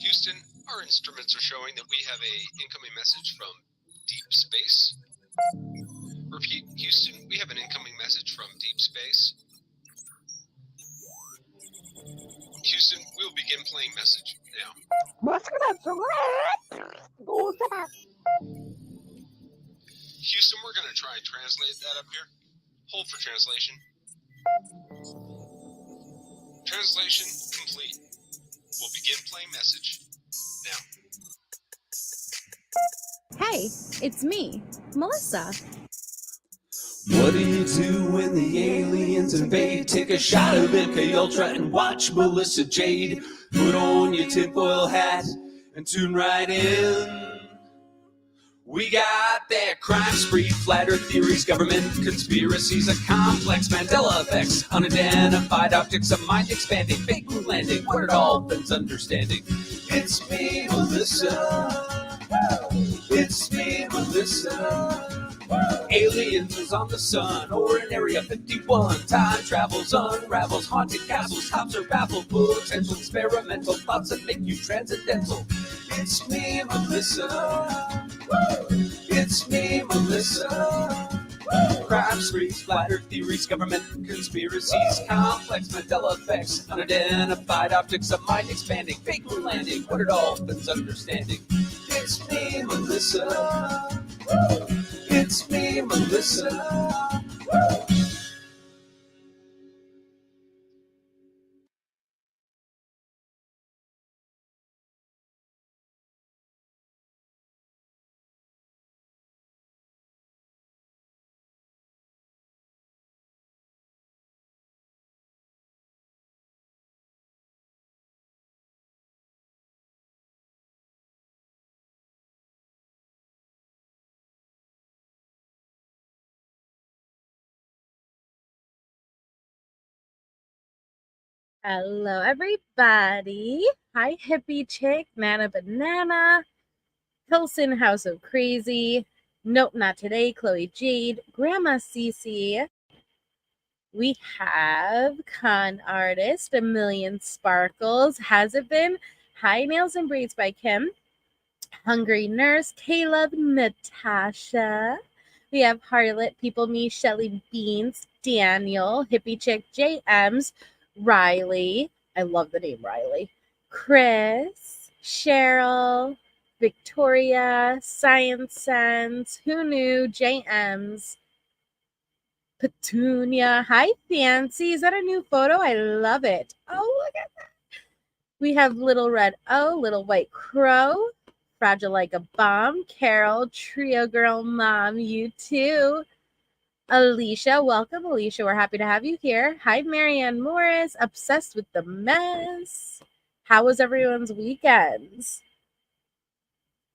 Houston, our instruments are showing that we have a incoming message from deep space. Repeat, Houston, we have an incoming message from deep space. Houston, we'll begin playing message now. Houston, we're going to try and translate that up here. Hold for translation. Translation complete. We'll begin playing message now. Hey, it's me, Melissa. What do you do when the aliens invade? Take a shot of MK Ultra and watch Melissa Jade. Put on your tinfoil hat and tune right in. We got that crime spree, flat earth theories, government conspiracies, a complex Mandela effects, unidentified objects, a mind expanding, fake moon landing, where it all bends understanding. It's me, Melissa. It's me, Melissa. Aliens is on the sun, or in Area 51. Time travels, unravels, haunted castles, tops are baffled, potential experimental thoughts that make you transcendental. It's me, Melissa. It's me, Melissa. Crime sprees, flat earth theories, government conspiracies, complex Mandela effects, unidentified objects, a mind expanding, fake moon landing, what it all bends understanding. It's me, Melissa. It's me, Melissa. Hello, everybody. Hi, Hippie Chick, Nana Banana, Pilsen House of Crazy. Nope, not today. Chloe Jade, Grandma Cece. We have Con Artist, A Million Sparkles. Has it been? Hi, Nails and Braids by Kim. Hungry Nurse, Caleb, Natasha. We have Harlot, People Me, Shelly Beans, Daniel, Hippie Chick, JMs, Riley. I love the name Riley. Chris, Cheryl, Victoria, Science Sense, Who Knew, JMs, Petunia. Hi, Fancy. Is that a new photo? I love it. Oh, look at that. We have Little Red O, Little White Crow, Fragile Like a Bomb, Carol, Trio Girl Mom, you too. Alicia, welcome, Alicia. We're happy to have you here. Hi, Marianne Morris, obsessed with the mess. How was everyone's weekends?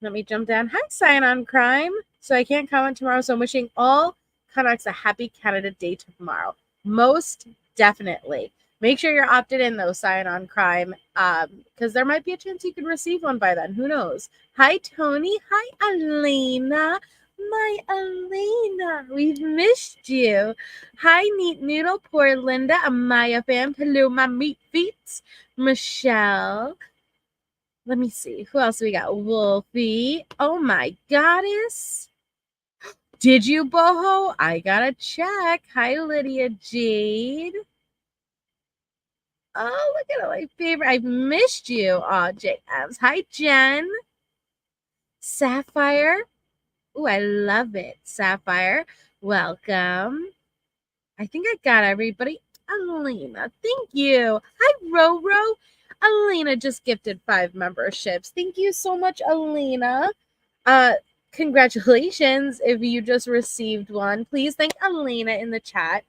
Let me jump down. Hi, Sign on Crime. So I can't comment tomorrow, so I'm wishing all Canucks a happy Canada Day tomorrow. Most definitely. Make sure you're opted in, though, Sign on Crime, because there might be a chance you could receive one by then. Who knows? Hi, Tony. Hi, Elena. My Elena, we've missed you. Hi, Neat Noodle, poor Linda, Amaya fam, hello, my meat feet, Michelle. Let me see. Who else we got? Wolfie. Oh, my goddess. Did you, Boho? I gotta check. Hi, Lydia Jade. Oh, look at my favorite. I've missed you. Oh, JMs. Hi, Jen. Sapphire. Oh, I love it. Sapphire. Welcome. I think I got everybody. Elena, thank you. Hi, Roro. Elena just gifted 5 memberships. Thank you so much, Elena. Congratulations if you just received one. Please thank Elena in the chat.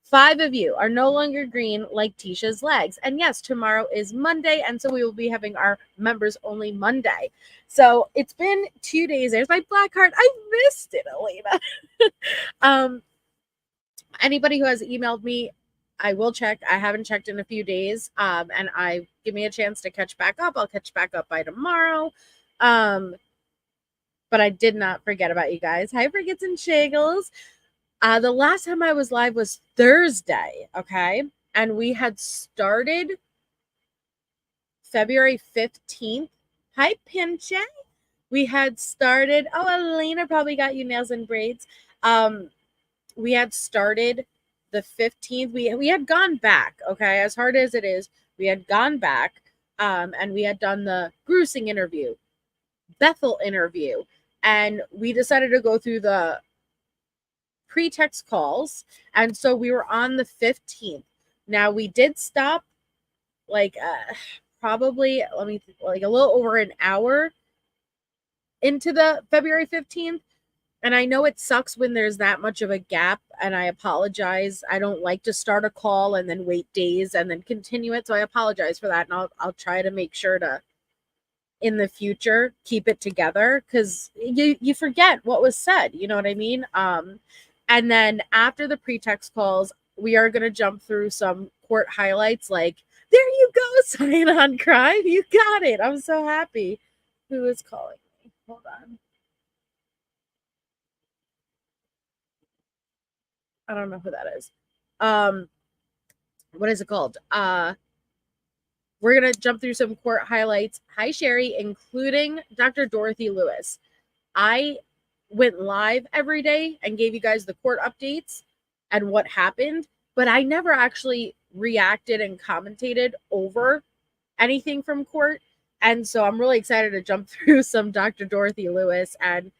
5 of you are no longer green like Tisha's legs. And yes, tomorrow is Monday, and so we will be having our members only Monday. So it's been 2 days. There's my black heart. I missed it, Elena. Anybody who has emailed me, I will check. I haven't checked in a few days. And give me a chance to catch back up. I'll catch back up by tomorrow. But I did not forget about you guys. Hi, Frigates and Shagles. The last time I was live was Thursday, okay? And we had started February 15th. Hi, Pinche. We had started. Oh, Elena probably got you nails and braids. We had started the 15th. We had gone back, okay, as hard as it is. We had gone back, and we had done the Gruesing interview, Bethel interview, and we decided to go through the pretext calls, and so we were on the 15th. Now we did stop like probably like a little over an hour into the February 15th. And I know it sucks when there's that much of a gap, and I apologize. I don't like to start a call and then wait days and then continue it. So I apologize for that. And I'll try to make sure to, in the future, keep it together, because you forget what was said. You know what I mean? And then after the pretext calls, we are going to jump through some court highlights. Like, there you go, sign on crime. You got it. I'm so happy. Who is calling me? Hold on. I don't know who that is. What is it called? We're going to jump through some court highlights. Hi, Sherry, including Dr. Dorothy Lewis. I went live every day and gave you guys the court updates and what happened, but I never actually reacted and commentated over anything from court. And so I'm really excited to jump through some Dr. Dorothy Lewis. And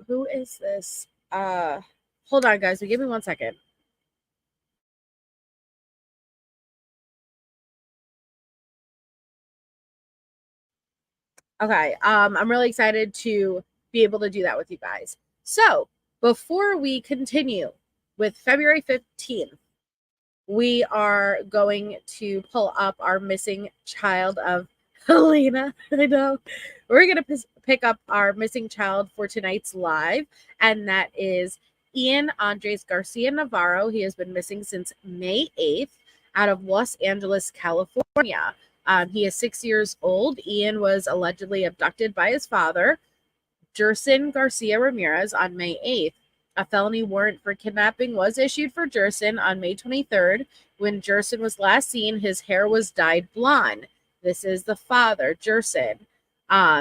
who is this? Hold on, guys. Give me 1 second. Okay. I'm really excited to be able to do that with you guys. So before we continue with February 15th, we are going to pull up our missing child of Helena. I know. We're going to pick up our missing child for tonight's live, and that is Ian Andres Garcia Navarro. He has been missing since May 8th out of Los Angeles, California. He is 6 years old. Ian was allegedly abducted by his father, Jerson Garcia Ramirez, on May 8th. A felony warrant for kidnapping was issued for Jerson on May 23rd. When Jerson was last seen, his hair was dyed blonde. This is the father, Jerson.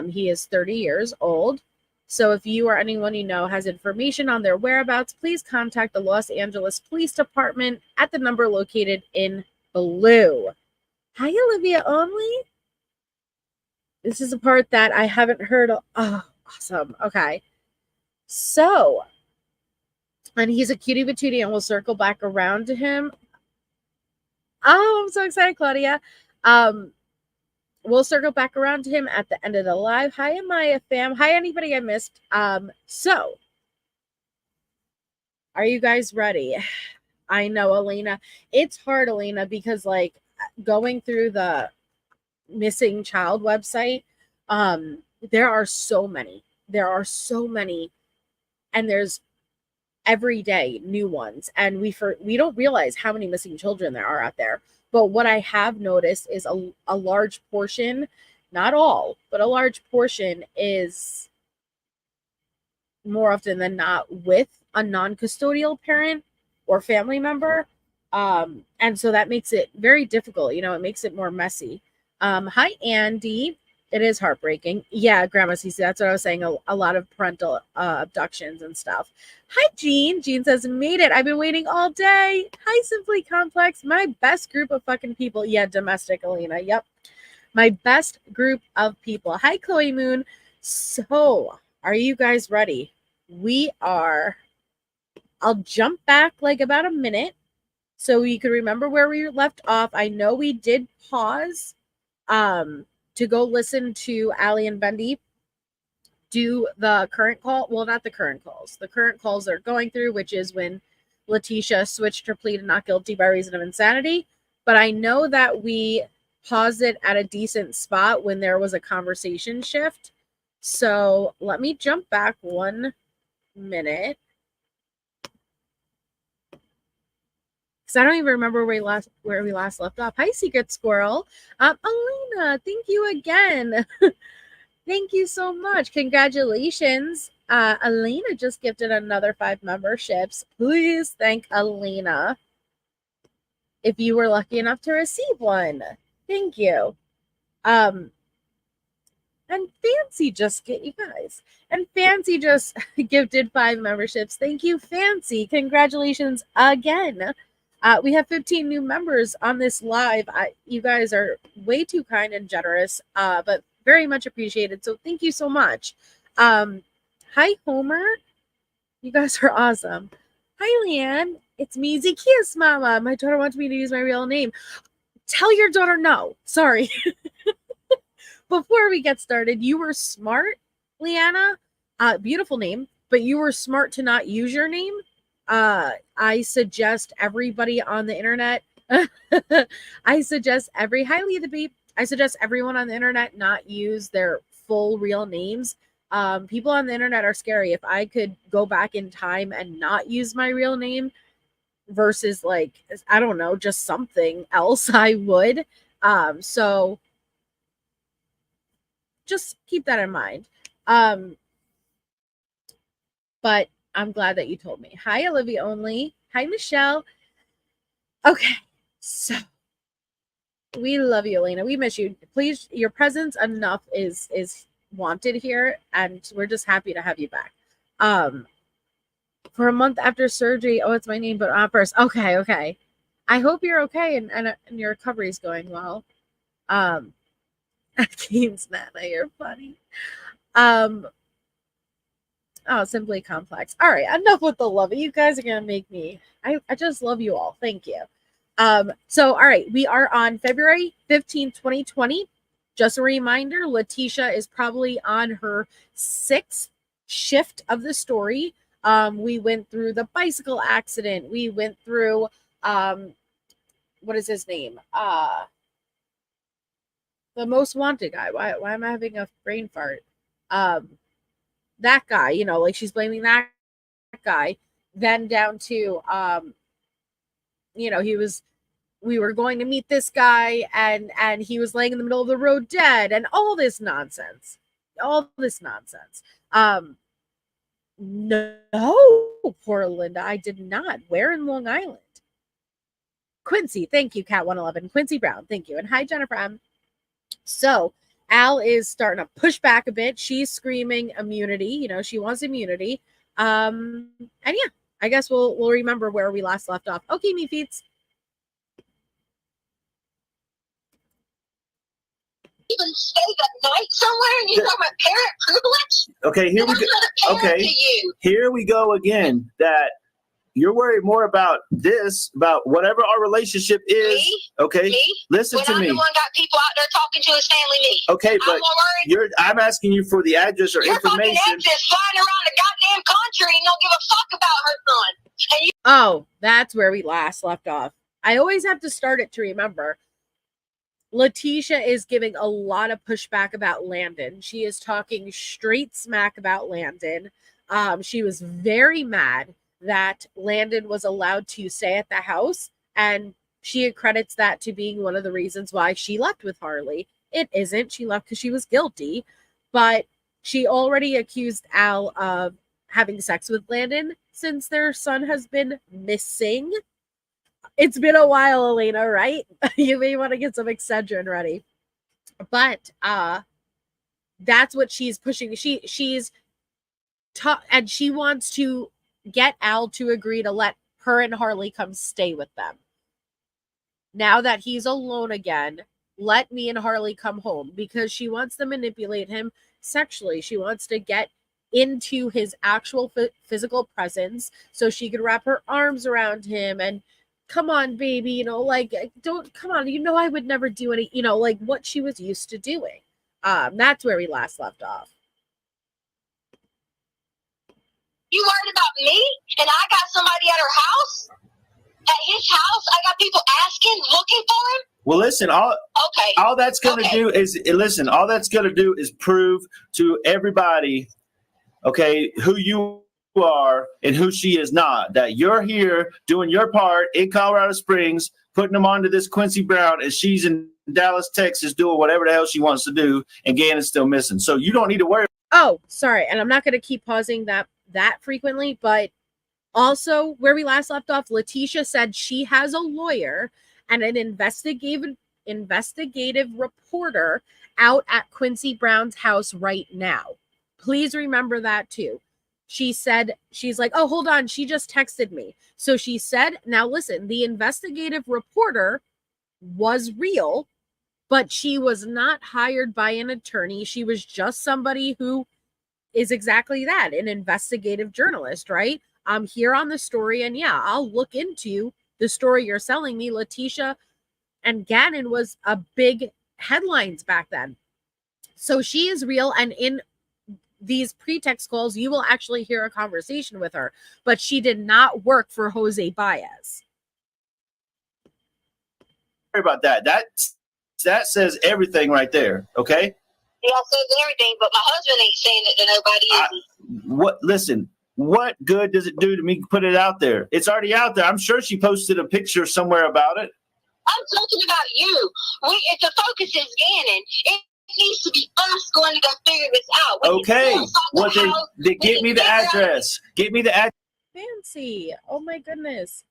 He is 30 years old. So if you or anyone you know has information on their whereabouts, please contact the Los Angeles Police Department at the number located in blue. Hi, Olivia Only. This is a part that I haven't heard of. Oh, awesome. Okay. So, and he's a cutie patootie, and we'll circle back around to him. Oh, I'm so excited, Claudia. We'll circle back around to him at the end of the live. Hi, Amaya fam. Hi, anybody I missed. So, are you guys ready? I know, Elena. It's hard, Elena, because like going through the missing child website, there are so many. And there's every day new ones, and we don't realize how many missing children there are out there. But what I have noticed is a large portion, not all, but a large portion is more often than not with a non-custodial parent or family member. And so that makes it very difficult. It makes it more messy. Hi, Andy. It is heartbreaking. Yeah, Grandma Cece, that's what I was saying. A lot of parental abductions and stuff. Hi, Jean. Jean says, made it. I've been waiting all day. Hi, Simply Complex. My best group of fucking people. Yeah, domestic, Elena. Yep. My best group of people. Hi, Chloe Moon. So, are you guys ready? We are. I'll jump back like about a minute so you can remember where we left off. I know we did pause to go listen to Ali and Bendy do the current call. Well, not the current calls. The current calls they're going through, which is when Letecia switched her plea to not guilty by reason of insanity. But I know that we paused it at a decent spot when there was a conversation shift. So let me jump back 1 minute. Because I don't even remember where we last left off. Hi, Secret Squirrel. Elena, thank you again. Thank you so much. Congratulations. Elena just gifted another 5 memberships. Please thank Elena if you were lucky enough to receive one. Thank you. And Fancy just get you guys. And Fancy just gifted 5 memberships. Thank you, Fancy. Congratulations again. We have 15 new members on this live. You guys are way too kind and generous, but very much appreciated. So thank you so much. Hi, Homer. You guys are awesome. Hi, Leanne. It's me, Zacchaeus Mama. My daughter wants me to use my real name. Tell your daughter no. Sorry. Before we get started, you were smart, Leanna. Beautiful name, but you were smart to not use your name. I suggest everybody on the internet. I suggest I suggest everyone on the internet not use their full real names. People on the internet are scary. If I could go back in time and not use my real name versus like, I don't know, just something else, I would. So just keep that in mind. But I'm glad that you told me. Hi, Olivia Only. Hi, Michelle. Okay, so we love you, Elena. We miss you. Please, your presence enough is wanted here, and we're just happy to have you back. For a month after surgery. Oh, it's my name, but on first. Okay. I hope you're okay and your recovery is going well. Games, Nana, you're funny. Oh, simply complex. All right, enough with the love. You guys are gonna make me. I just love you all. Thank you. So all right, we are on February 15th, 2020. Just a reminder, Letecia is probably on her 6th shift of the story. We went through the bicycle accident. We went through what is his name? The most wanted guy. Why am I having a brain fart? That guy, like she's blaming that guy. Then down to we were going to meet this guy and he was laying in the middle of the road dead and all this nonsense. No, poor Linda, I did not. Where in Long Island? Quincy, thank you, Cat 111. Quincy Brown, thank you. And hi, Jennifer. So Al is starting to push back a bit. She's screaming immunity. She wants immunity. And yeah, I guess we'll remember where we last left off. Okay, me feets. Even stay the night somewhere and you talk about parent privilege? Okay, here we go. Okay, here we go again. That you're worried more about this, about whatever our relationship is. Me? Okay, me? Listen when to I'm me. the one got people out there talking to his family. Me. Okay, but I'm asking you for the address or your information. Fucking ex is flying around the goddamn country and don't give a fuck about her son. And Oh, that's where we last left off. I always have to start it to remember. Letecia is giving a lot of pushback about Landon. She is talking straight smack about Landon. She was very mad that Landon was allowed to stay at the house, and she credits that to being one of the reasons why she left with Harley. It isn't. She left because she was guilty, but she already accused Al of having sex with Landon since their son has been missing. It's been a while, Elena, right? You may want to get some Excedrin ready. But that's what she's pushing. She's and she wants to get Al to agree to let her and Harley come stay with them. Now that he's alone again, let me and Harley come home, because she wants to manipulate him sexually. She wants to get into his actual physical presence so she could wrap her arms around him and come on, baby, don't come on. I would never do any, like what she was used to doing. That's where we last left off. you worried about me? And I got somebody at her house? At his house? I got people asking, looking for him? Well, listen, all that's going to do is prove to everybody, okay, who you are and who she is not. That you're here doing your part in Colorado Springs, putting them onto this Quincy Brown, and she's in Dallas, Texas, doing whatever the hell she wants to do, and Gannon's still missing. So you don't need to worry. Oh, sorry, and I'm not going to keep pausing that frequently, but also where we last left off, Letecia said she has a lawyer and an investigative investigative reporter out at Quincy Brown's house right now. Please remember that too. She said, she's like, oh, hold on. She just texted me. So she said, now listen, the investigative reporter was real, but she was not hired by an attorney. She was just somebody who is exactly that, an investigative journalist, right? I'm here on the story, and yeah, I'll look into the story you're selling me. Letecia and Gannon was a big headlines back then. So she is real, and in these pretext calls, you will actually hear a conversation with her, but she did not work for Jose Baez. Sorry about that. That says everything right there. Okay. Yeah, it says everything, but my husband ain't saying it to nobody, is he? Listen, what good does it do to me put it out there? It's already out there. I'm sure she posted a picture somewhere about it. I'm talking about you. If the focus is Gannon, it needs to be us going to go figure this out. Okay. Well, then give me the address. Give me the address. Fancy. Oh my goodness.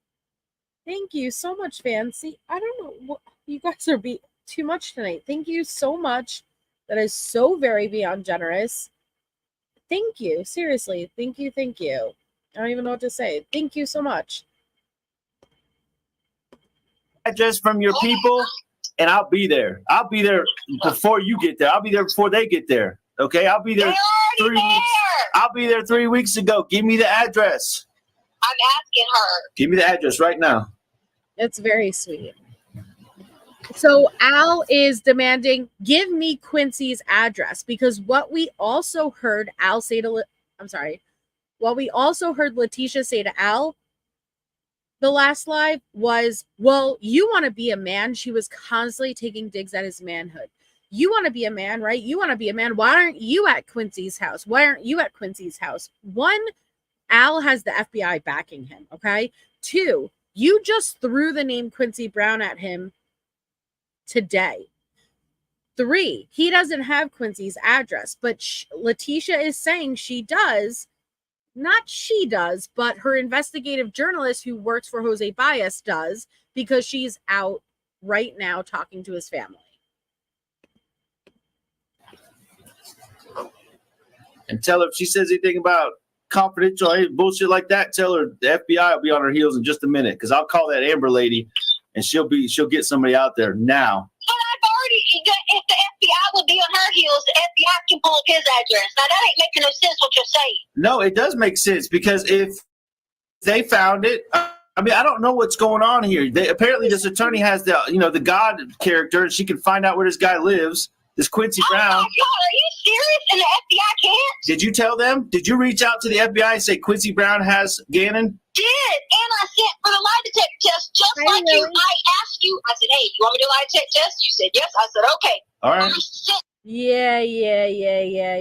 Thank you so much, Fancy. I don't know what you guys are too much tonight. Thank you so much. That is so very beyond generous. Thank you. Seriously. Thank you. Thank you. I don't even know what to say. Thank you so much. Address from your people, and I'll be there. I'll be there before you get there. I'll be there before they get there. Okay? I'll be there 3 weeks. I'll be there 3 weeks ago. Give me the address. I'm asking her. Give me the address right now. It's very sweet. So Al is demanding, give me Quincy's address, because what we also heard Al say to, what we also heard Letecia say to Al the last live was, well, you want to be a man. She was constantly taking digs at his manhood. You want to be a man, right? You want to be a man. Why aren't you at Quincy's house? Why aren't you at Quincy's house? 1, Al has the FBI backing him, okay? 2, you just threw the name Quincy Brown at him today. 3, he doesn't have Quincy's address, but Letecia is saying she does. Not she does, but her investigative journalist who works for Jose Baez does, because she's out right now talking to his family. And tell her if she says anything about confidential bullshit like that, tell her the FBI will be on her heels in just a minute, because I'll call that Amber lady and she'll get somebody out there now. But I've already, if the FBI would be on her heels, the FBI can pull up his address. Now that ain't making no sense what you're saying. No, it does make sense, because if they found it, I mean, I don't know what's going on here. Apparently this attorney has the God character, and she can find out where this guy lives. This Quincy Brown. Oh my God, are you serious? And the FBI can't? Did you tell them? Did you reach out to the FBI and say Quincy Brown has Gannon? Did, and I sent for the lie detector test, just like you. I asked you. I said, hey, you want me to do a lie detector test? You said yes. I said, okay. All right.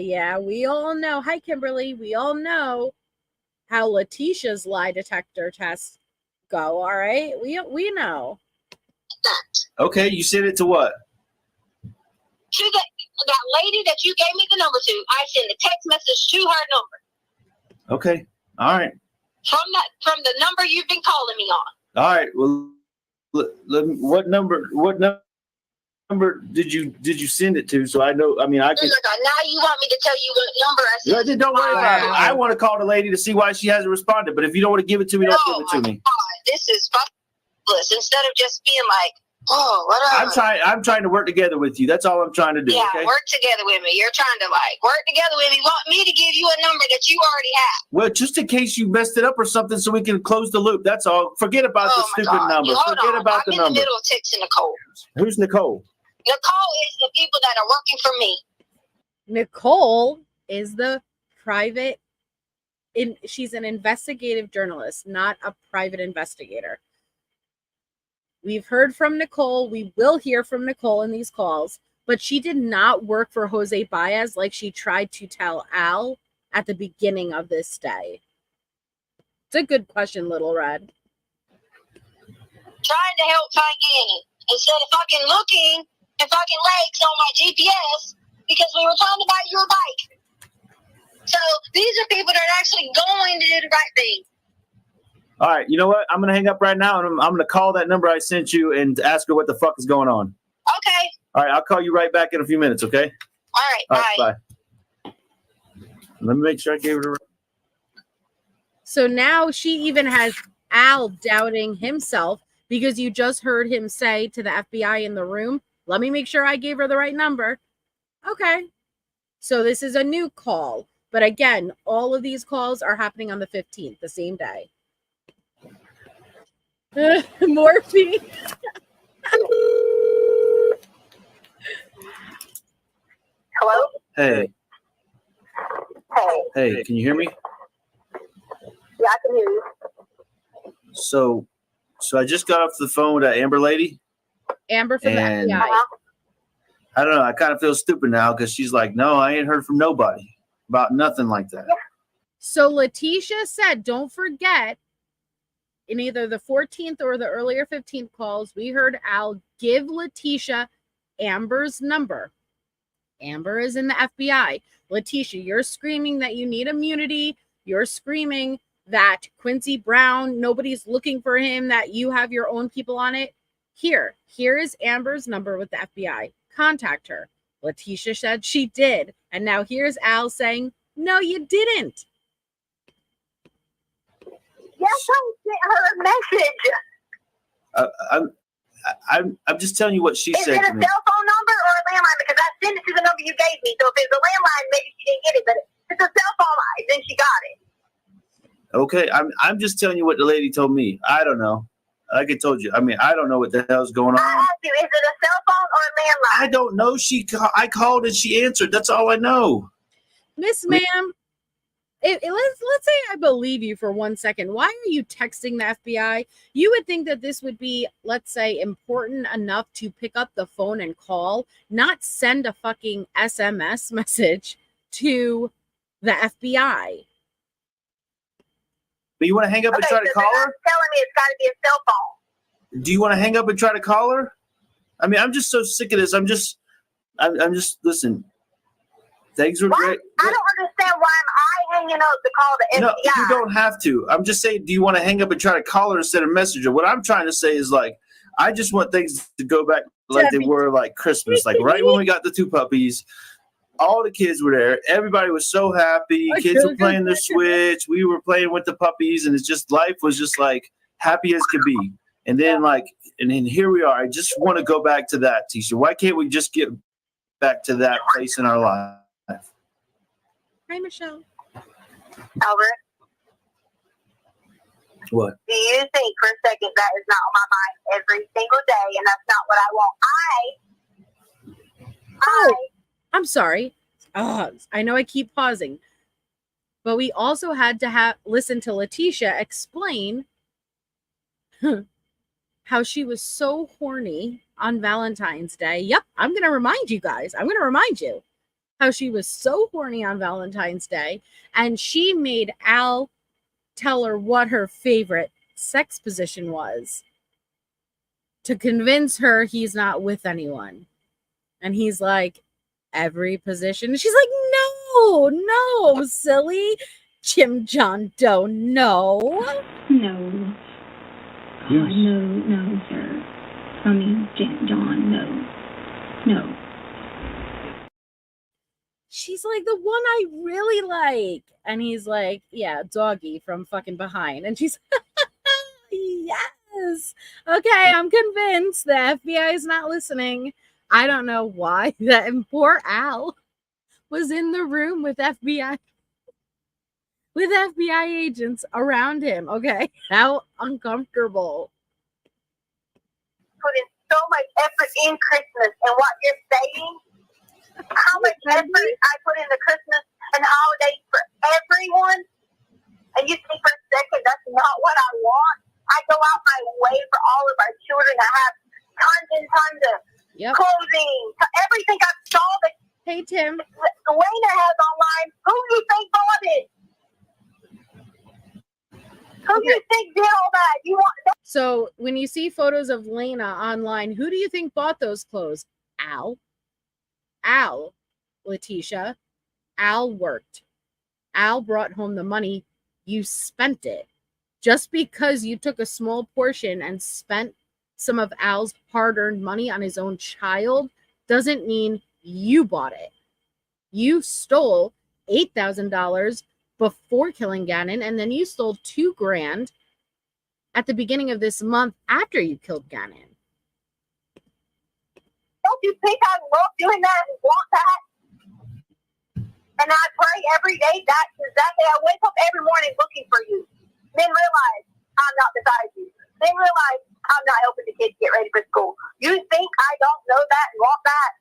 Yeah. We all know. Hi, Kimberly. We all know how Letecia's lie detector tests go. All right. We know. Okay. You sent it to what? To that lady that you gave me the number to. I sent a text message to her number. Okay. All right. From the number you've been calling me on. All right. Well, what number did you send it to? So I know. I mean, I can. Now you want me to tell you what number I sent? Yeah, don't worry about it. I want to call the lady to see why she hasn't responded. But if you don't want to give it to me, don't give it to me. God, this is fabulous. Instead of just being like, oh, whatever. I'm trying to work together with you. That's all I'm trying to do. Yeah, okay? Work together with me. You're trying to work together with me. Want me to give you a number that you already have? Well, just in case you messed it up or something, so we can close the loop. That's all. Forget about the stupid number. Forget about the number. I'm in the middle of texting Nicole. Who's Nicole? Nicole is the people that are working for me. Nicole is the private. She's an investigative journalist, not a private investigator. We've heard from Nicole. We will hear from Nicole in these calls, but she did not work for Jose Baez like she tried to tell Al at the beginning of this day. It's a good question, Little Red. Trying to help find Gannon instead of fucking looking and fucking legs on my GPS because we were trying to buy you a bike. So these are people that are actually going to do the right thing. All right, you know what? I'm going to hang up right now, and I'm going to call that number I sent you and ask her what the fuck is going on. Okay. All right, I'll call you right back in a few minutes, okay? All right. All Bye. right, bye. Let me make sure I gave her the right. So now she even has Al doubting himself because you just heard him say to the FBI in the room, let me make sure I gave her the right number. Okay. So this is a new call. But again, all of these calls are happening on the 15th, the same day. Morphine. Hello? Hey, Hey. hey, can you hear me? Yeah, I can hear you. So I just got off the phone with that Amber lady. Amber from And- the FBI. I don't know. I kind of feel stupid now because she's like, no, I ain't heard from nobody about nothing like that. So Letecia said, don't forget, in either the 14th or the earlier 15th calls, we heard Al give Letecia Amber's number. Amber is in the FBI. Letecia, you're screaming that you need immunity. You're screaming that Quincy Brown, nobody's looking for him, that you have your own people on it. Here is Amber's number with the FBI. Contact her. Letecia said she did. And now here's Al saying, no, you didn't. Yes, I sent her a message. I'm just telling you what she Is said it a to cell phone me. number or a landline? Because I sent it to the number you gave me. So if it's a landline, maybe she didn't get it. But if it's a cell phone line, then she got it. Okay, I'm just telling you what the lady told me. I don't know. Like I told you, I mean, I don't know what the hell's going I on. asked you, is it a cell phone or a landline? I don't know. I called and she answered. That's all I know. Miss Ma'am, let's say I believe you for 1 second. Why are you texting the FBI? You would think that this would be, let's say, important enough to pick up the phone and call, not send a fucking SMS message to the FBI. But you want to hang up and try to so call they're her? not telling me it's got to be a cell phone. Do you want to hang up and try to call her? I mean, I'm just so sick of this. I'm just listen. Things were Why? great. I don't understand why am I hanging up to call the No, FBI? you don't have to. I'm just saying, do you want to hang up and try to call her instead of message her? What I'm trying to say is, like, I just want things to go back like they were like Christmas. Like right when we got the 2 puppies, all the kids were there. Everybody was so happy. Kids were playing their Switch. We were playing with the puppies, and it's just life was just like happy as could be. And then and then here we are. I just want to go back to that, Tisha. Why can't we just get back to that place in our life? Hi, Michelle. Albert, What? do you think for a second that is not on my mind every single day, and that's not what I want? I'm sorry. I know I keep pausing, but we also had to listen to Letecia explain how she was so horny on Valentine's Day. Yep, I'm going to remind you guys. I'm going to remind you how she was so horny on Valentine's Day, and she made Al tell her what her favorite sex position was to convince her he's not with anyone. And he's like, every position. And she's like, no, silly Jim John Doe, no. No. Yes. No, sir. I mean, John, no. She's like, the one I really like. And he's like, yeah, doggy from fucking behind. And she's, yes. Okay, I'm convinced the FBI is not listening. I don't know why that poor Al was in the room with FBI agents around him. Okay, how uncomfortable. Put in so much effort in Christmas, and what you're saying, how much effort I put into Christmas and holidays for everyone, and you think for a second that's not what I want? I go out my way for all of our children to have tons and tons of clothing, everything I saw that Hey, Tim. Elena has online. Who do you think bought it? Who do you think did all that? You want that? So when you see photos of Lena online, who do you think bought those clothes? Al, Letecia. Al worked. Al brought home the money. You spent it. Just because you took a small portion and spent some of Al's hard-earned money on his own child doesn't mean you bought it. You stole $8,000 before killing Gannon, and then you stole $2,000 at the beginning of this month after you killed Gannon. Don't you think I love doing that and want that? And I pray every day. That's exactly. I wake up every morning looking for you. Then realize I'm not beside you. Then realize I'm not helping the kids get ready for school. You think I don't know that and want that?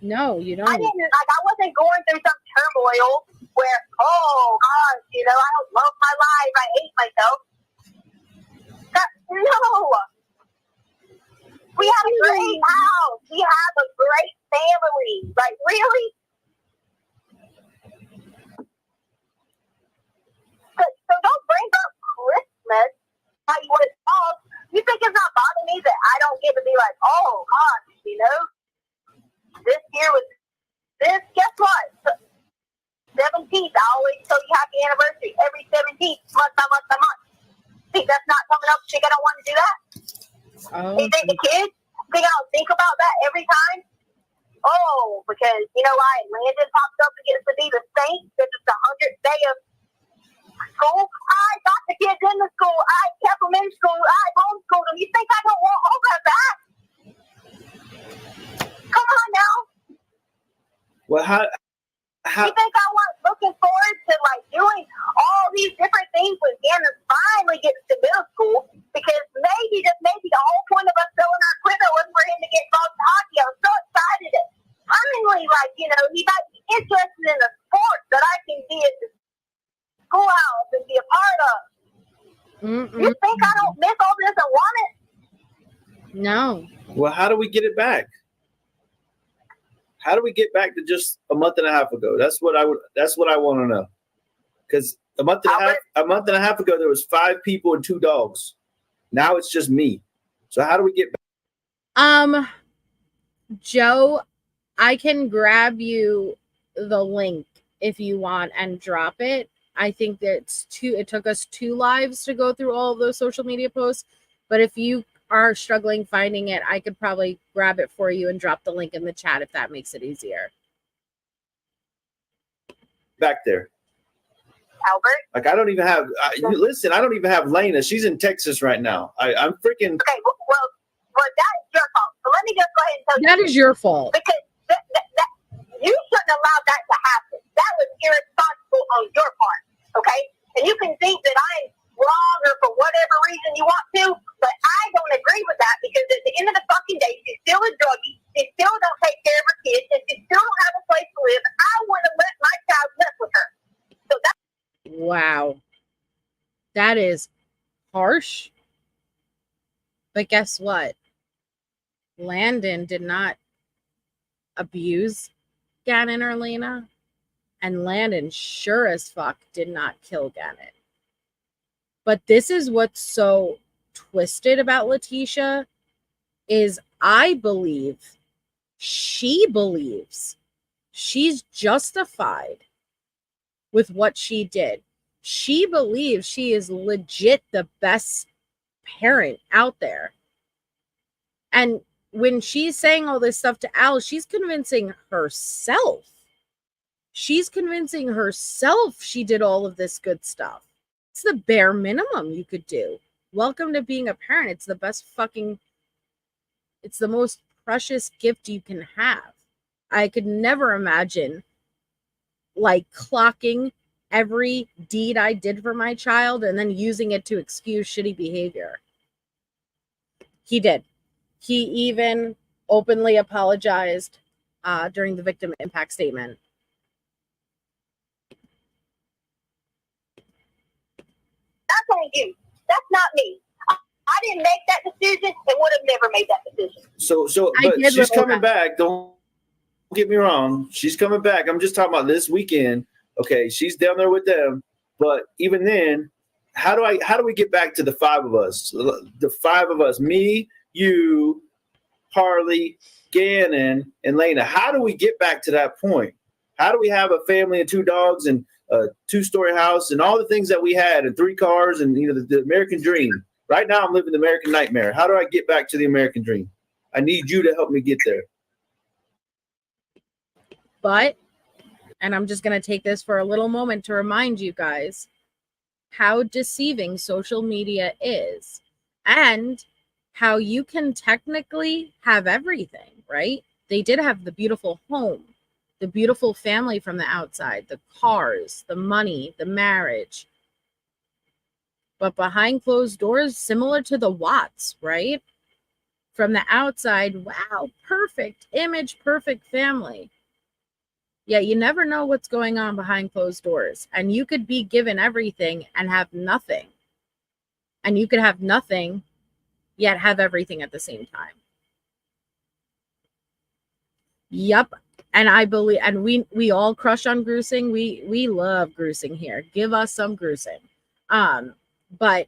No, you don't. I wasn't going through some turmoil where, oh gosh, I don't love my life. I hate myself. No. We have a great house. We have a great family. Like, really? So don't bring up Christmas. How you want to talk? You think it's not bothering me that I don't get to be like, oh gosh, this year was this? Guess what? 17th. I always tell you happy anniversary every 17th, month by month by month. Think that's not coming up? Think I don't want to do that? Oh, You think the kids think I'll think about that every time? Oh, because you know why? Landon pops up and gets to be the saint because it's the 100th day of school. I got the kids in the school. I kept them in school. I homeschooled them. You think I don't want all that back? Come on now. Well, how You think I was looking forward to like doing all these different things when Gannon finally gets to middle school? Because maybe, just maybe, the whole point of us selling our equipment was for him to get involved in hockey. I was so excited. Finally, he might be interested in the sports that I can be at the schoolhouse and be a part of. You think I don't miss all this and want it? No. Well, how do we get it back? How do we get back to just a month and a half ago? That's what I want to know. Because a month and a half ago, there was 5 people and 2 dogs. Now it's just me. So how do we get back? Joe, I can grab you the link if you want and drop it. I think that it took us 2 lives to go through all of those social media posts. But if you are struggling finding it, I could probably grab it for you and drop the link in the chat if that makes it easier. Back there. Albert? Like, I don't even have, I don't even have Lena. She's in Texas right now. I'm freaking. Okay, well, that is your fault. So let me just go ahead and tell you. That is your fault. Because you shouldn't allow that to happen. That was irresponsible on your part, okay? And you can think that I'm wrong or for whatever reason you want to, but I don't agree with that because at the end of the fucking day, she's still a druggie. She still don't take care of her kids, and she still don't have a place to live. I wouldn't let my child mess with her. So that's Wow. That is harsh. But guess what? Landon did not abuse Gannon or Lena. And Landon sure as fuck did not kill Gannon. But this is what's so twisted about Letecia is I believe she believes she's justified with what she did. She believes she is legit the best parent out there. And when she's saying all this stuff to Al, she's convincing herself. She's convincing herself she did all of this good stuff. It's the bare minimum you could do. Welcome to being a parent. It's the best it's the most precious gift you can have. I could never imagine clocking every deed I did for my child and then using it to excuse shitty behavior. He did. He even openly apologized during the victim impact statement. That's on you. That's not me. I didn't make that decision and would have never made that decision. But she's coming back. Don't get me wrong. She's coming back. I'm just talking about this weekend. Okay, she's down there with them. But even then, how do we get back to the 5 of us? The 5 of us, me, you, Harley, Gannon, and Lena. How do we get back to that point? How do we have a family and 2 dogs and a 2-story house and all the things that we had and 3 cars and the American dream, Right now, I'm living the American nightmare. How do I get back to the American dream? I need you to help me get there. But, and I'm just going to take this for a little moment to remind you guys how deceiving social media is and how you can technically have everything, right? They did have the beautiful home, the beautiful family from the outside, the cars, the money, the marriage. But behind closed doors, similar to the Watts, right? From the outside, wow, perfect image, perfect family. Yeah, you never know what's going on behind closed doors. And you could be given everything and have nothing. And you could have nothing, yet have everything at the same time. Yep. And I believe, and we all crush on Gruesing. We love Gruesing here. Give us some Gruesing. But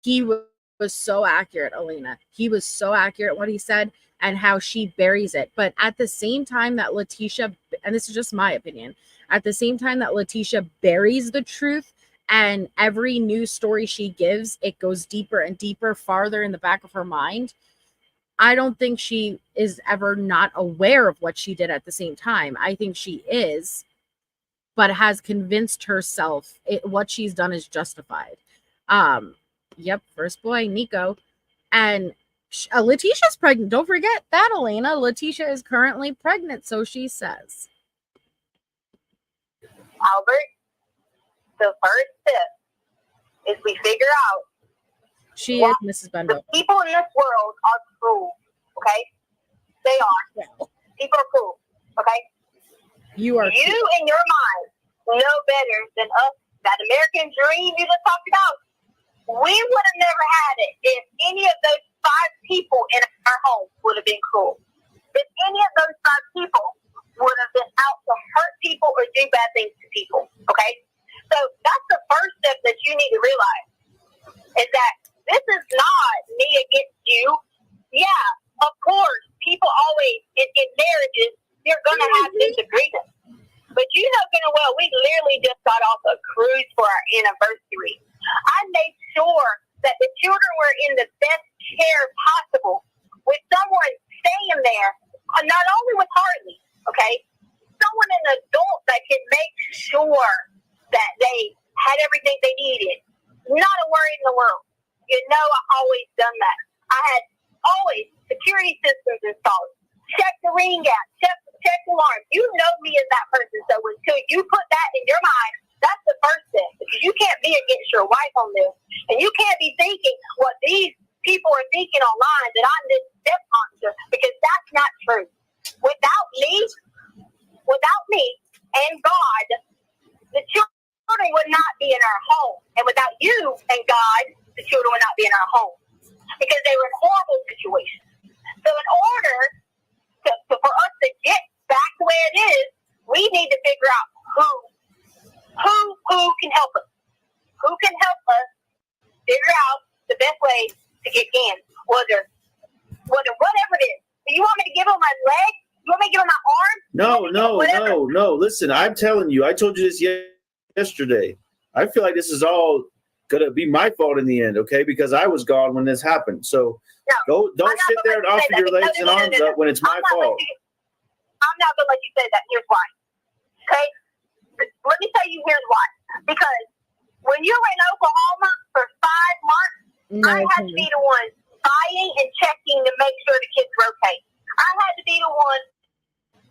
he was so accurate, Elena. He was so accurate what he said and how she buries it. But at the same time that Letecia, and this is just my opinion, at the same time that Letecia buries the truth, and every news story she gives, it goes deeper and deeper, farther in the back of her mind. I don't think she is ever not aware of what she did at the same time. I think she is, but has convinced herself what she's done is justified. Yep, first boy, Nico. And Letecia's pregnant. Don't forget that, Elena. Letecia is currently pregnant, so she says. Albert, the first step is we figure out She is Mrs. Bendo. the people in this world are cruel, okay? They are. Well, People are cruel, okay? you are. You in your mind know better than us. That American dream you just talked about, we would have never had it if any of those 5 people in our home would have been cruel. If any of those 5 people would have been out to hurt people or do bad things to people, okay? So that's the first step that you need to realize, is that this is not me against you. Yeah, of course, people always, in marriages, you're going to have disagreements. But you know good and well, we literally just got off a cruise for our anniversary. I made sure that the children were in the best care possible, with someone staying there, not only with Hartley, okay, someone, an adult that can make sure that they had everything they needed. Not a worry in the world. You know, I always done that. I had always security systems installed. Check the ring out, check the alarm. You know me as that person. So until you put that in your mind, that's the first step. Because you can't be against your wife on this. And you can't be thinking what these people are thinking online, that I'm this stepmom, because that's not true. Without me and God, the children would not be in our home. And without you and God, the children would not be in our home. Because they were in horrible situations. So in order for us to get back to where it is, we need to figure out who can help us. Who can help us figure out the best way to get in? Whatever it is. Do you want me to give them my leg? You want me to give them my arm? No. Listen, I'm telling you, I told you this yesterday. I feel like this is all going to be my fault in the end, okay? Because I was gone when this happened. So don't sit there and offer your legs and arms up when it's my fault. I'm not going to let you say that. Here's why. Okay? Let me tell you here's why. Because when you were in Oklahoma for 5 months, I had to be the one buying and checking to make sure the kids were okay. I had to be the one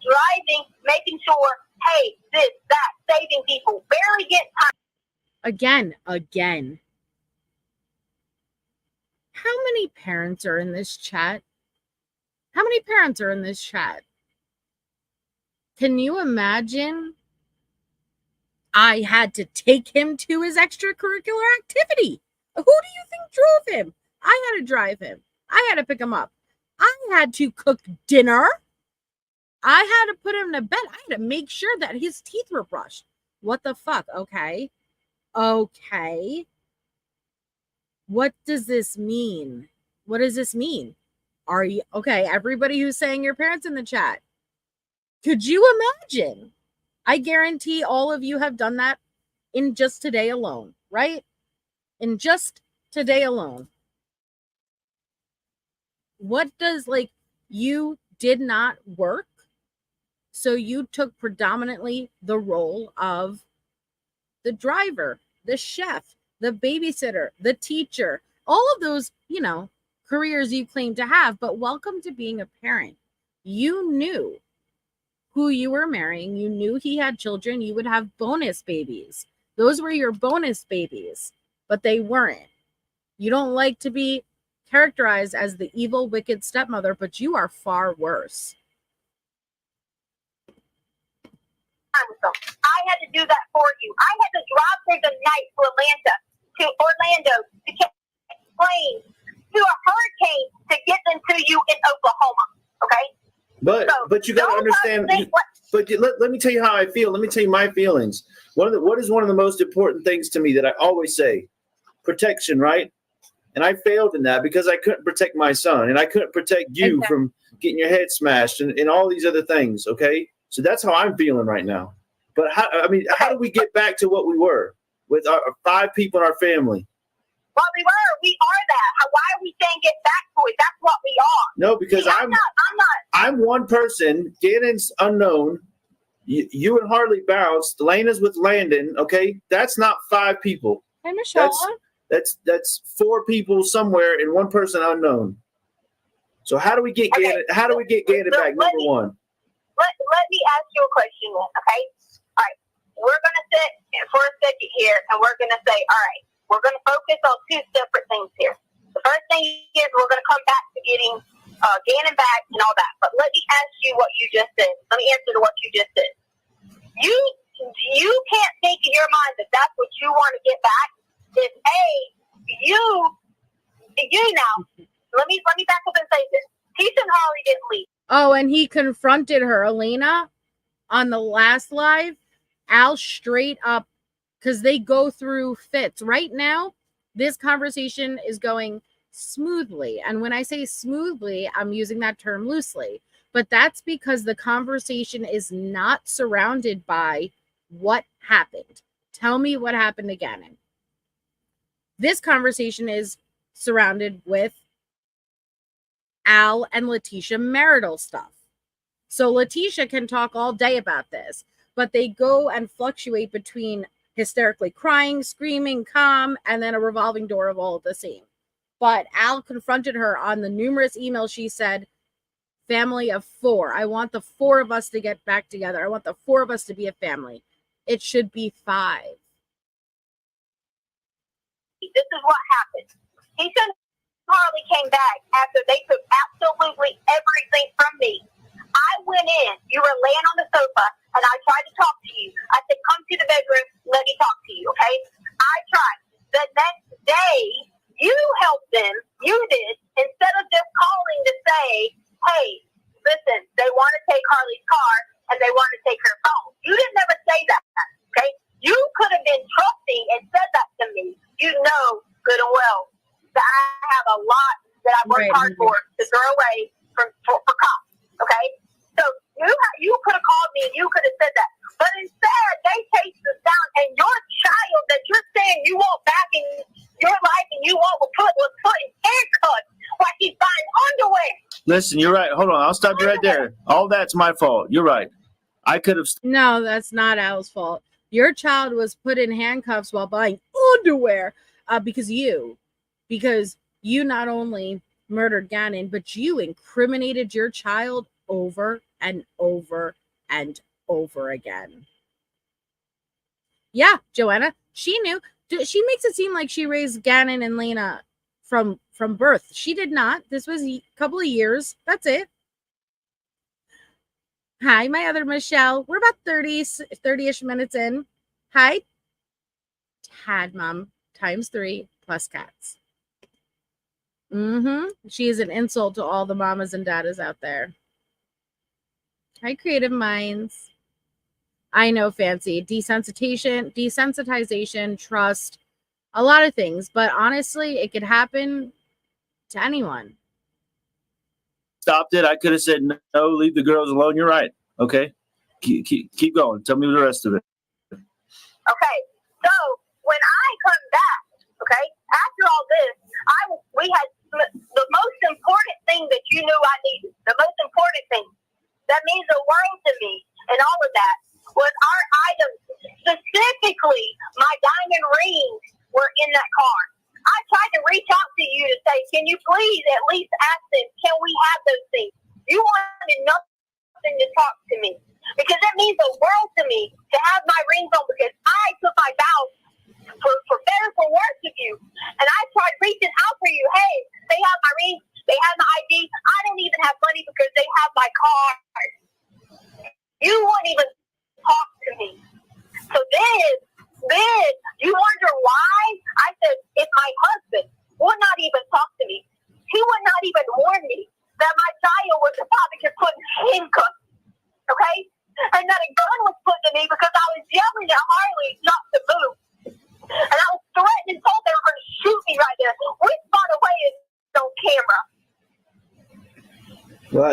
driving, making sure, hey, this, that, saving people, barely getting time. Again. How many parents are in this chat? Can you imagine? I had to take him to his extracurricular activity. Who do you think drove him? I had to drive him. I had to pick him up. I had to cook dinner. I had to put him to bed. I had to make sure that his teeth were brushed. What the fuck? Okay. What does this mean? Are you okay? Everybody who's saying your parents in the chat, could you imagine? I guarantee all of you have done that in just today alone, right? In just today alone. what does, like, you did not work, so you took predominantly the role of the driver, the chef, the babysitter, the teacher, all of those, you know, careers you claim to have. But welcome to being a parent. You knew who you were marrying. You knew he had children. You would have bonus babies. Those were your bonus babies, but they weren't. You don't like to be characterized as the evil, wicked stepmother, but you are far worse. I had to do that for you. I had to drive through the night to Orlando to catch a plane to a hurricane to get them to you in Oklahoma. Okay? But you got to understand. But let me tell you how I feel. Let me tell you my feelings. What is one of the most important things to me that I always say? Protection, right? And I failed in that because I couldn't protect my son, and I couldn't protect you from getting your head smashed and all these other things. Okay, so that's how I'm feeling right now. But how do we get back to what we were with our 5 people in our family? Well, we are that. Why are we saying get back to it? That's what we are. No, because I'm one person. Gannon's unknown. You and Harley bounced. Lena's with Landon. Okay, that's not 5 people. Hey, Michelle. That's 4 people somewhere and one person unknown. So how do we get Gannon? How do we get Gannon back? Number one. Let me ask you a question then. Okay. All right. We're gonna sit for a second here, and we're gonna say, all right, we're gonna focus on 2 separate things here. The first thing is we're gonna come back to getting Gannon back and all that. But let me ask you what you just said. Let me answer to what you just said. You can't think in your mind that that's what you want to get back. Is you now. Let me back up and say this. Peace and Harley didn't leave. Oh, and he confronted her, Elena, on the last live. Al straight up, because they go through fits. Right now, this conversation is going smoothly. And when I say smoothly, I'm using that term loosely. But that's because the conversation is not surrounded by what happened. Tell me what happened again. This conversation is surrounded with Al and Letecia marital stuff. So Letecia can talk all day about this, but they go and fluctuate between hysterically crying, screaming, calm, and then a revolving door of all of the same. But Al confronted her on the numerous emails. She said, family of 4. I want the 4 of us to get back together. I want the 4 of us to be a family. It should be 5. This is what happened. He said Harley came back after they took absolutely everything from me. I went in. You were laying on the sofa, and I tried to talk to you. I said, come to the bedroom. Let me talk to you, okay? I tried. The next day, you helped them. You did. Instead of just calling to say, hey, listen, they want to take Harley's car, and they want to take her phone. You didn't never say that, okay? You could have been trusting and said that to me. You know good and well that I have a lot that I worked hard for to throw away for cops, okay? So you could have called me and you could have said that. But instead, they chased us down, and your child that you're saying you want back in your life and you want was put in handcuffs while he's buying underwear. Listen, you're right. Hold on. I'll stop you right there. All that's my fault. You're right. I could have. No, that's not Al's fault. Your child was put in handcuffs while buying underwear because you not only murdered Gannon, but you incriminated your child over and over and over again. Yeah, Joanna, she knew. She makes it seem like she raised Gannon and Lena from birth. She did not. This was a couple of years. That's it. Hi, my other Michelle. We're about 30-ish minutes in. Hi. Tad mom times 3 plus cats. She is an insult to all the mamas and daddas out there. Hi, creative minds. I know, Fancy. Desensitization, trust, a lot of things. But honestly, it could happen to anyone. Stopped it. I could have said, no, leave the girls alone. You're right. Okay. Keep going. Tell me the rest of it. Okay. So when I come back, okay, after all this, we had the most important thing that you knew I needed. The most important thing that means the world to me, and all of that was our items. Specifically, my diamond rings were in that car. I tried to reach out to you to say, can you please at least ask them, can we have those things? You wanted nothing to talk to me because it means the world to me to have my rings on because I took my vows for better, for worse of you. And I tried reaching out for you. Hey, they have my rings. They have my ID. I don't even have money because they have my card. You wouldn't even talk to me. So then you wonder why? I said, if my husband would not even talk to me, he would not even warn me that my child was about to get put in handcuffs, okay? And that a gun was put to me because I was yelling at Harley not to move. And I was threatened and told they were going to shoot me right there. We spot away on camera. Well,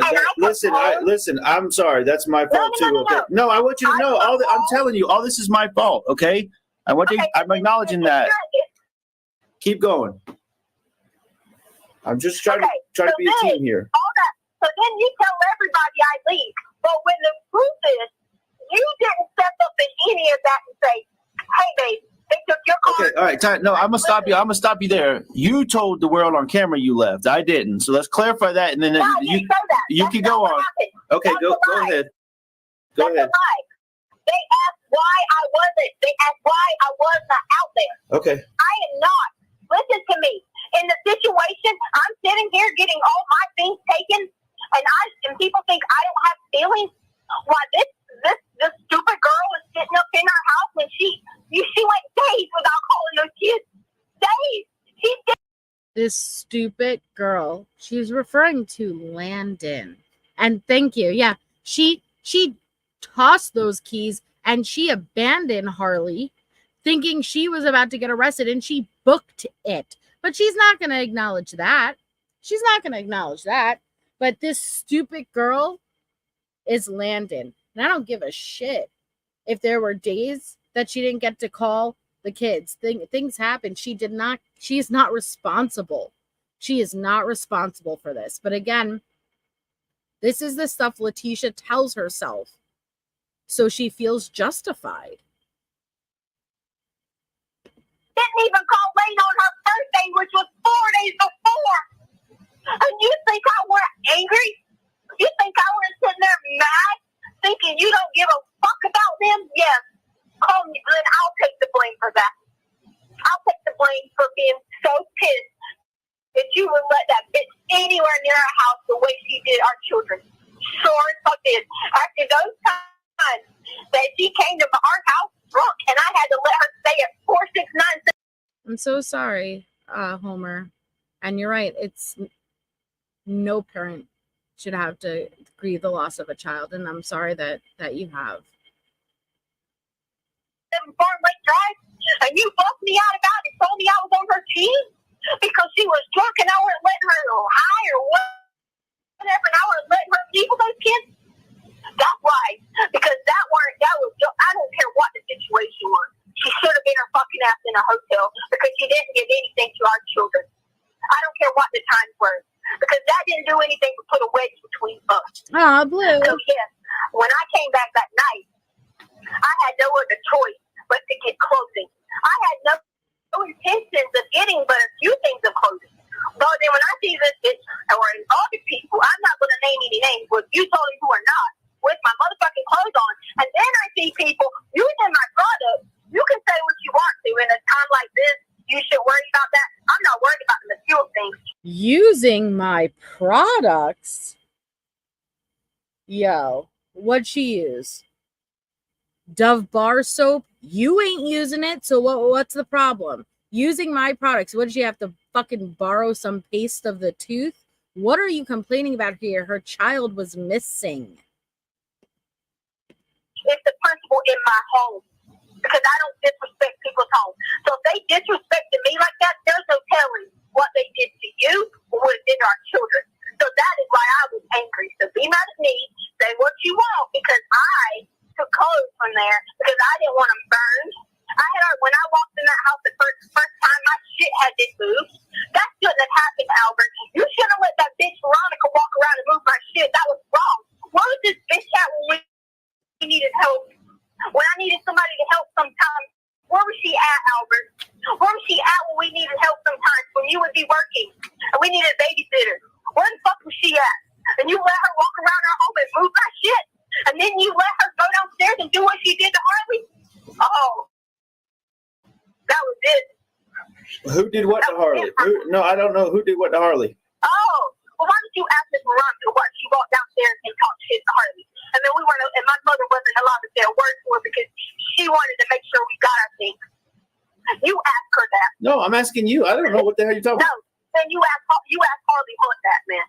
listen. I'm sorry. That's my fault too. Okay. No, I want you to know. I'm telling you, all this is my fault. Okay. I'm acknowledging that. Keep going. I'm just trying to be a team here. All that. So then you tell everybody I leave. But when the truth is, you didn't step up in any of that and say, "Hey, babe, they took your car." Okay. All right. No, I'm gonna stop you. I'm gonna stop you there. You told the world on camera you left. I didn't. So let's clarify that, and then you can go on. Okay. Go ahead. Go ahead. They asked why I wasn't. They asked why I was not out there. Okay. I am not. Listen to me. In the situation, I'm sitting here getting all my things taken, and people think I don't have feelings. Why this stupid girl is sitting up in her house when she went days without calling those kids. Days. She did. This stupid girl. She's referring to Landon. And thank you. Yeah, she tossed those keys and she abandoned Harley thinking she was about to get arrested, and she booked it. But she's not going to acknowledge that. She's not going to acknowledge that. But this stupid girl is Landon. And I don't give a shit if there were days that she didn't get to call the kids. Things happen. She is not responsible. She is not responsible for this. But again, this is the stuff Letecia tells herself, so she feels justified. Didn't even call late on her birthday, which was 4 days before. And you think I were angry? You think I was sitting there mad, thinking you don't give a fuck about them? Yes. Call me, then I'll take the blame for that. I'll take the blame for being so pissed that you would let that bitch anywhere near our house the way she did our children. Sure as fuck did. After those times that she came to our house drunk and I had to let her stay at 469. I'm so sorry, Homer. And you're right. It's no parent should have to grieve the loss of a child, and I'm sorry that you have. Farm Lake Drive, and you buffed me out about it, told me I was on her team because she was drunk and I wasn't letting her go high or whatever, and I wasn't letting her leave with those kids. That's why, because that was I don't care what the situation was. She should have been her fucking ass in a hotel because she didn't give anything to our children. I don't care what the times were because that didn't do anything but put a wedge between us. Oh, Blue. So yes, when I came back that night, I had no other choice but to get clothing. I had no intentions of getting but a few things of clothing. But then when I see this bitch or other people, I'm not going to name any names, but you told me who are not, with my motherfucking clothes on, and then I see people using my product. You can say what you want to in a time like this. You should worry about that. I'm not worried about the material things. Using my products? Yo, what'd she use? Dove bar soap? You ain't using it, so what's the problem? Using my products, what did she have to fucking borrow some paste of the tooth? What are you complaining about here? Her child was missing. It's the principle in my home because I don't disrespect people's home. So if they disrespected me like that, there's no telling what they did to you or what they did to our children. So that is why I was angry. So be mad at me, say what you want, because I took clothes from there because I didn't want them burned. When I walked in that house the first time, my shit had didn't move. That shouldn't have happened, Albert. You shouldn't have let that bitch Veronica walk around and move my shit. That was wrong. Where was this bitch at when we needed help? When I needed somebody to help sometimes, where was she at, Albert? Where was she at when we needed help sometimes? When you would be working and we needed a babysitter. Where the fuck was she at? And you let her walk around our home and move my shit? And then you let her go downstairs and do what she did to Harley? Oh. That was it. Who did what to Harley? No, I don't know. Who did what to Harley? Oh. Well, why did you ask Miss Veronica what she walked downstairs and talked shit to Harley? And then and my mother wasn't allowed to say a word to her because she wanted to make sure we got our things. You asked her that. No, I'm asking you. I don't know what the hell you're talking about. No, then you asked Harley Hunt that, man.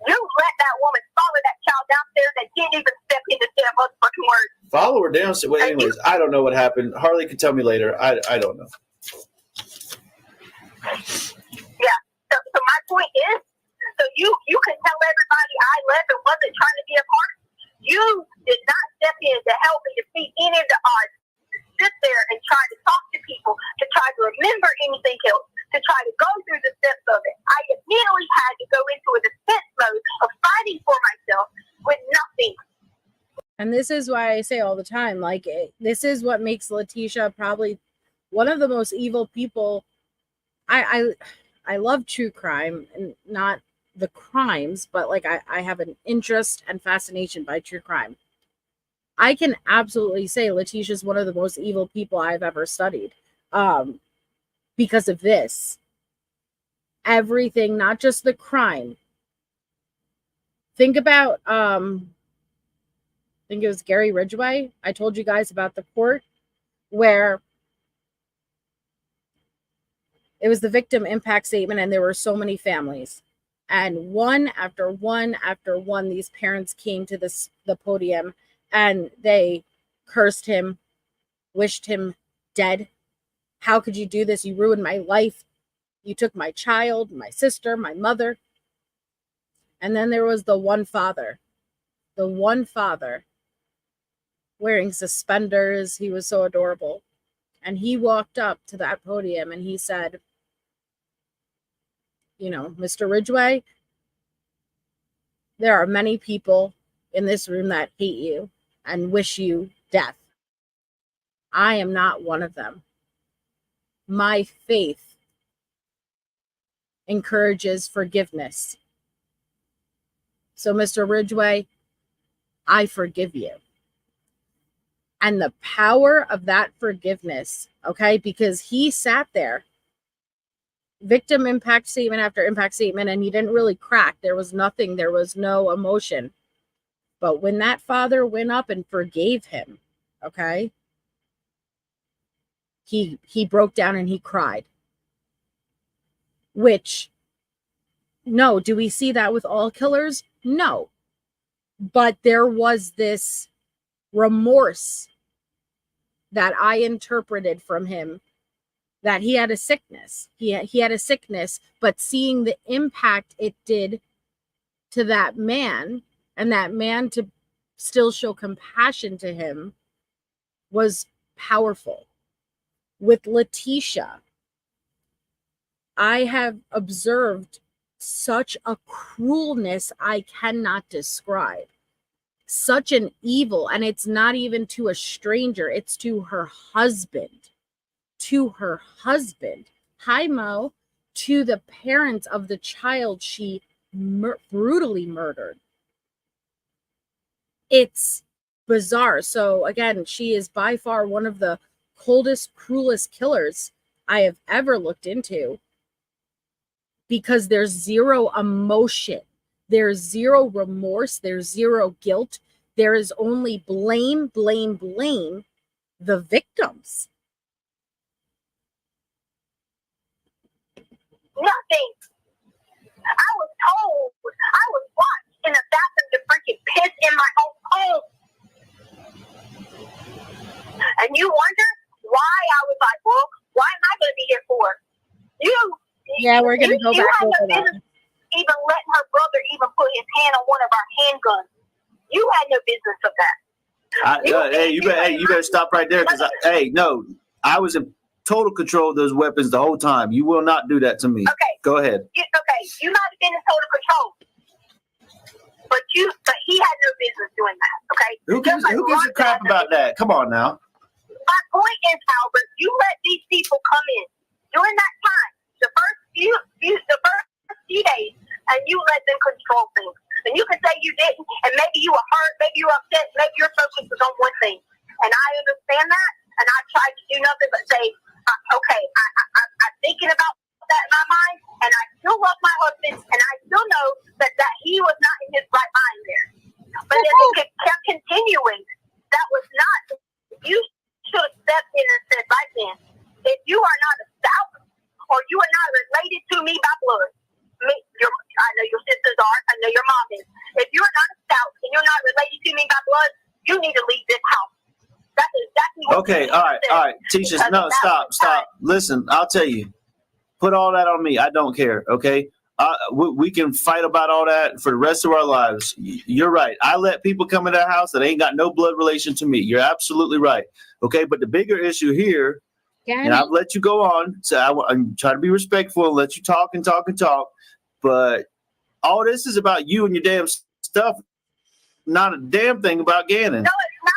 You let that woman follow that child downstairs and didn't even step in to say a motherfucking word. Follow her downstairs. Well, anyways, I don't know what happened. Harley can tell me later. I don't know. Yeah. So my point is, so you can tell everybody I left and wasn't trying to be a part. You did not step in to help me defeat any of the odds. Sit there and try to talk to people, to try to remember anything else, to try to go through the steps of it. I immediately had to go into a defense mode of fighting for myself with nothing. And this is why I say all the time, like, this is what makes Letecia probably one of the most evil people. I love true crime, and not the crimes, but like I have an interest and fascination by true crime. I can absolutely say Letecia is one of the most evil people I've ever studied, because of this. Everything, not just the crime. Think about, I think it was Gary Ridgway. I told you guys about the court where it was the victim impact statement, and there were so many families. And one after one after one, these parents came to the podium and they cursed him, wished him dead. How could you do this? You ruined my life. You took my child, my sister, my mother. And then there was the one father wearing suspenders. He was so adorable. And he walked up to that podium and he said, you know, Mr. Ridgway, there are many people in this room that hate you and wish you death. I am not one of them. My faith encourages forgiveness. So, Mr. Ridgway, I forgive you. And the power of that forgiveness, okay, because he sat there, victim impact statement after impact statement, and he didn't really crack. There was nothing. There was no emotion. But when that father went up and forgave him, okay, he broke down and he cried. Which, no, do we see that with all killers? No. But there was this remorse that I interpreted from him, that he had a sickness. He had a sickness, but seeing the impact it did to that man, and that man to still show compassion to him, was powerful. With Letecia, I have observed such a cruelness I cannot describe. Such an evil, and it's not even to a stranger, it's to her husband. To her husband. Hi, Mo. To the parents of the child she brutally murdered. It's bizarre. So again, she is by far one of the coldest, cruelest killers I have ever looked into, because there's zero emotion. There's zero remorse. There's zero guilt. There is only blame the victims. Nothing. I was told. I was watched in the bathroom to freaking piss in my own home. And you wonder why I was like, well, why am I going to be here for? Yeah, we're going to go back over that. Even letting her brother even put his hand on one of our handguns. You had no business of that. You better stop right there, because I was in total control of those weapons the whole time. You will not do that to me. Okay. Go ahead. You might have been in total control, but he had no business doing that. Okay. Who gives a crap about that? Come on now. My point is, Albert, you let these people come in during that time, the first few days, and you let them control things. And you can say you didn't, and maybe you were hurt, maybe you were upset, maybe your focus was on one thing. And I understand that, and I tried to do nothing but say, okay, I'm thinking about that in my mind, and I still love my husband, and I still know that he was not in his right mind there. But if it kept continuing, that was not. You should have stepped in and said right then, if you are not a Stauch, or you are not related to me by blood, I know your sisters are, I know your mom is. If you are not a Stauch and you're not related to me by blood, you need to leave this house. That's exactly what okay, all right. Teachers, no, stop. Listen, I'll tell you. Put all that on me. I don't care, okay? We can fight about all that for the rest of our lives. You're right. I let people come in that house that ain't got no blood relation to me. You're absolutely right, okay? But the bigger issue here, and I've let you go on, so I'm trying to be respectful and let you talk and talk and talk, but all this is about you and your damn stuff, not a damn thing about Gannon. No, it's not.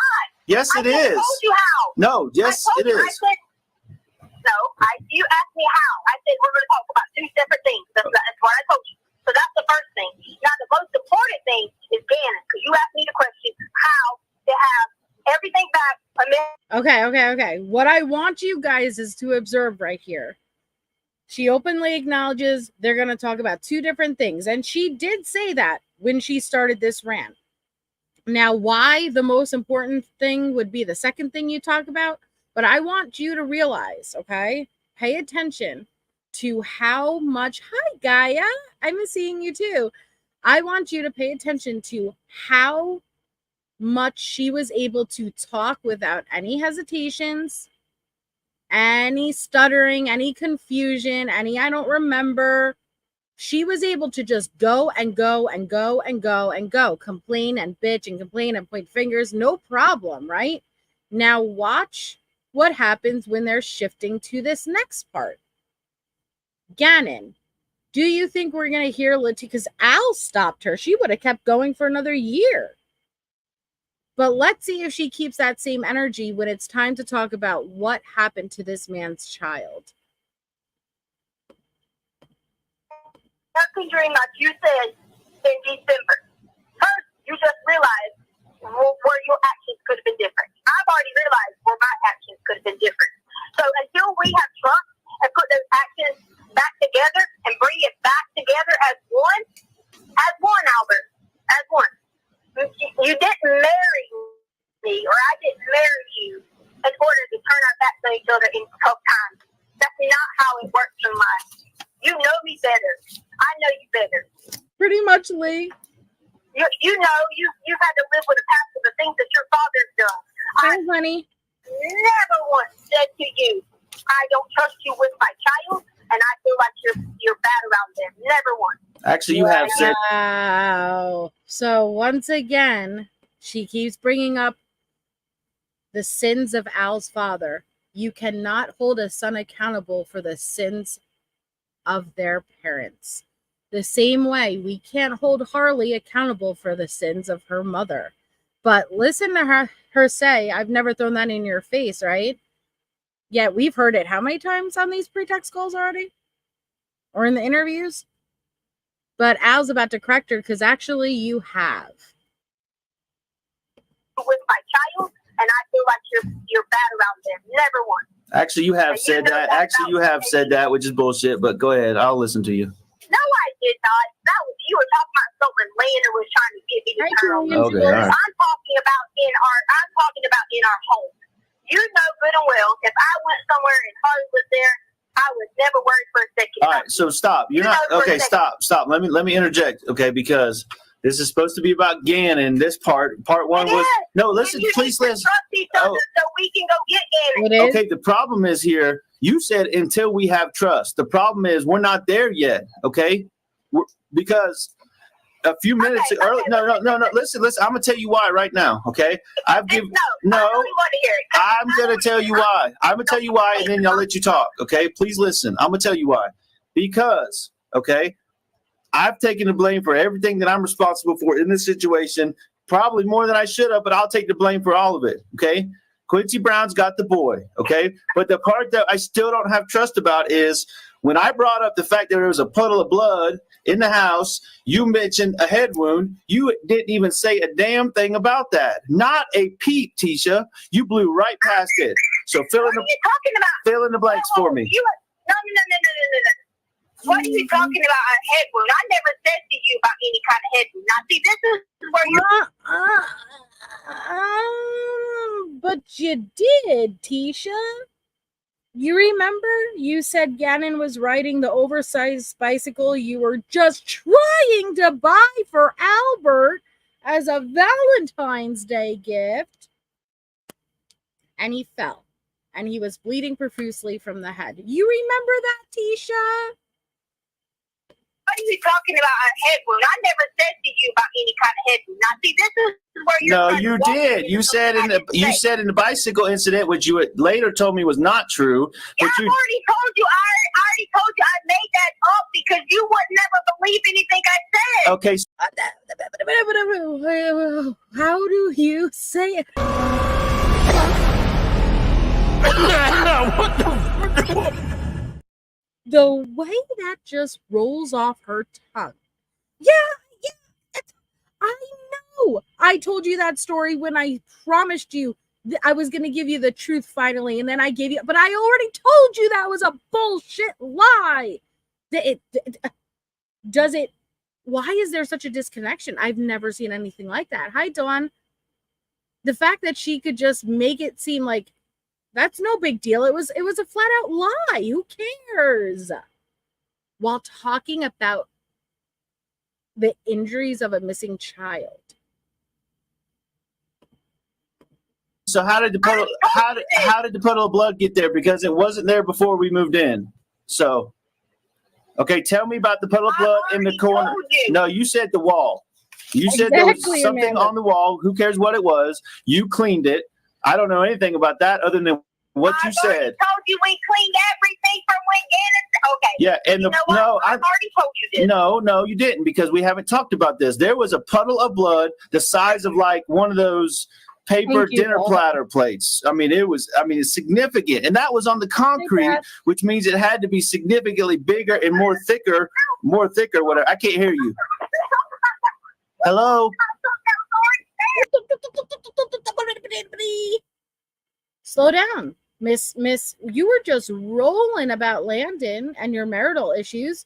Yes, it is. I told you how. No, yes, it is. You asked me how. I said we're going to talk about two separate things. That's what I told you. So that's the first thing. Now, the most important thing is Gannon, because you asked me the question how to have everything back. Okay. What I want you guys is to observe right here. She openly acknowledges they're going to talk about two different things. And she did say that when she started this rant. Now, why the most important thing would be the second thing you talk about, but I want you to realize, okay, pay attention to how much, hi, Gaia, I'm seeing you too. I want you to pay attention to how much she was able to talk without any hesitations, any stuttering, any confusion, any I don't remember. She was able to just go and go and go and go and go, complain and bitch and complain and point fingers, no problem, right? Now watch what happens when they're shifting to this next part. Gannon, do you think we're going to hear Letecia? Because Al stopped her. She would have kept going for another year. But let's see if she keeps that same energy when it's time to talk about what happened to this man's child. Dream, like you said in December. First, you just realized where your actions could have been different. I've already realized where my actions could have been different. So until we have trust and put those actions back together and bring it back together as one, Albert, as one. You didn't marry me, or I didn't marry you in order to turn our backs on each other in tough times. That's not how it works in life. You know me better. I know you better. Pretty much, Lee. You know, you've had to live with the past of the things that your father's done. Hi, honey. Never once said to you, I don't trust you with my child, and I feel like you're bad around them. Never once. Actually, you have said. Wow. So once again, she keeps bringing up the sins of Al's father. You cannot hold a son accountable for the sins of their parents. The same way we can't hold Harley accountable for the sins of her mother. But listen to her say, I've never thrown that in your face, right? Yet we've heard it how many times on these pretext calls already? Or in the interviews? But Al's about to correct her because actually you have. With my child, and I feel like you're bad around them. Never once. Actually, you have said that. Actually, you have said that, which is bullshit. But go ahead, I'll listen to you. No, I did not. That was you were talking about something Landon was trying to get me to turn on. Okay, all right. I'm talking about in our home. You know good and well, if I went somewhere and Harley was there, I would never worry for a second. All right, so stop. You're not okay. Stop. Let me interject. Okay, because this is supposed to be about Gannon. This part one was no. Listen, please listen. Trust each other so we can go get Gannon. Okay, the problem is here. You said until we have trust. The problem is we're not there yet. Okay, because a few minutes early. No. Listen. I'm gonna tell you why right now. Okay, I've given no. I really want to hear it. I'm gonna tell you why. I'm gonna tell you why, and then I'll let you talk. Okay, please listen. I'm gonna tell you why. Because I've taken the blame for everything that I'm responsible for in this situation. Probably more than I should have, but I'll take the blame for all of it. Okay. Quincy Brown's got the boy, okay? But the part that I still don't have trust about is when I brought up the fact that there was a puddle of blood in the house, you mentioned a head wound. You didn't even say a damn thing about that. Not a peep, Tisha. You blew right past it. So fill in the blanks for me. No. What are you talking about, a head wound? I never said to you about any kind of head wound. Now, see, this is where you're... But you did, Tisha. You remember? You said Gannon was riding the oversized bicycle you were just trying to buy for Albert as a Valentine's Day gift. And he fell. And he was bleeding profusely from the head. You remember that, Tisha? What are you talking about, a head wound? I never said to you about any kind of head wound. Now, see, this is where you're... No, you did. You said in the bicycle incident, which you later told me was not true. But I already told you. I made that up because you would never believe anything I said. Okay. How do you say it? What the? The way that just rolls off her tongue. Yeah, I know. I told you that story when I promised you I was going to give you the truth finally, and then I gave you, but I already told you that was a bullshit lie. Why is there such a disconnection? I've never seen anything like that. Hi, Dawn. The fact that she could just make it seem like that's no big deal. It was a flat out lie. Who cares? While talking about the injuries of a missing child. So how did the puddle of blood get there? Because it wasn't there before we moved in. So, okay, tell me about the puddle of blood in the corner. No, you said the wall. You said there was something Amanda. On the wall. Who cares what it was? You cleaned it. I don't know anything about that other than what you said. I told you we cleaned everything from when Gannon. Okay. Yeah, and I've already told you this. No, you didn't, because we haven't talked about this. There was a puddle of blood the size of like one of those paper dinner platter plates. It's significant, and that was on the concrete, which means it had to be significantly bigger and more thicker. Whatever. I can't hear you. Hello. Slow down, Miss. You were just rolling about Landon and your marital issues.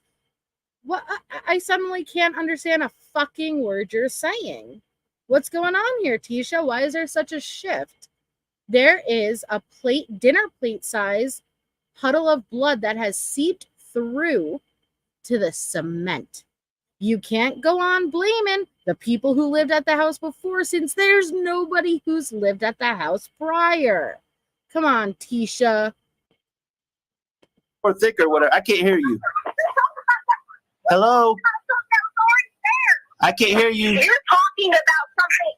What? I suddenly can't understand a fucking word you're saying. What's going on here, Tisha? Why is there such a shift? There is a dinner plate size puddle of blood that has seeped through to the cement. You can't go on blaming the people who lived at the house before, since there's nobody who's lived at the house prior. Come on, Tisha. Or thicker, whatever. I can't hear you. Hello? I can't hear you. You're talking about something.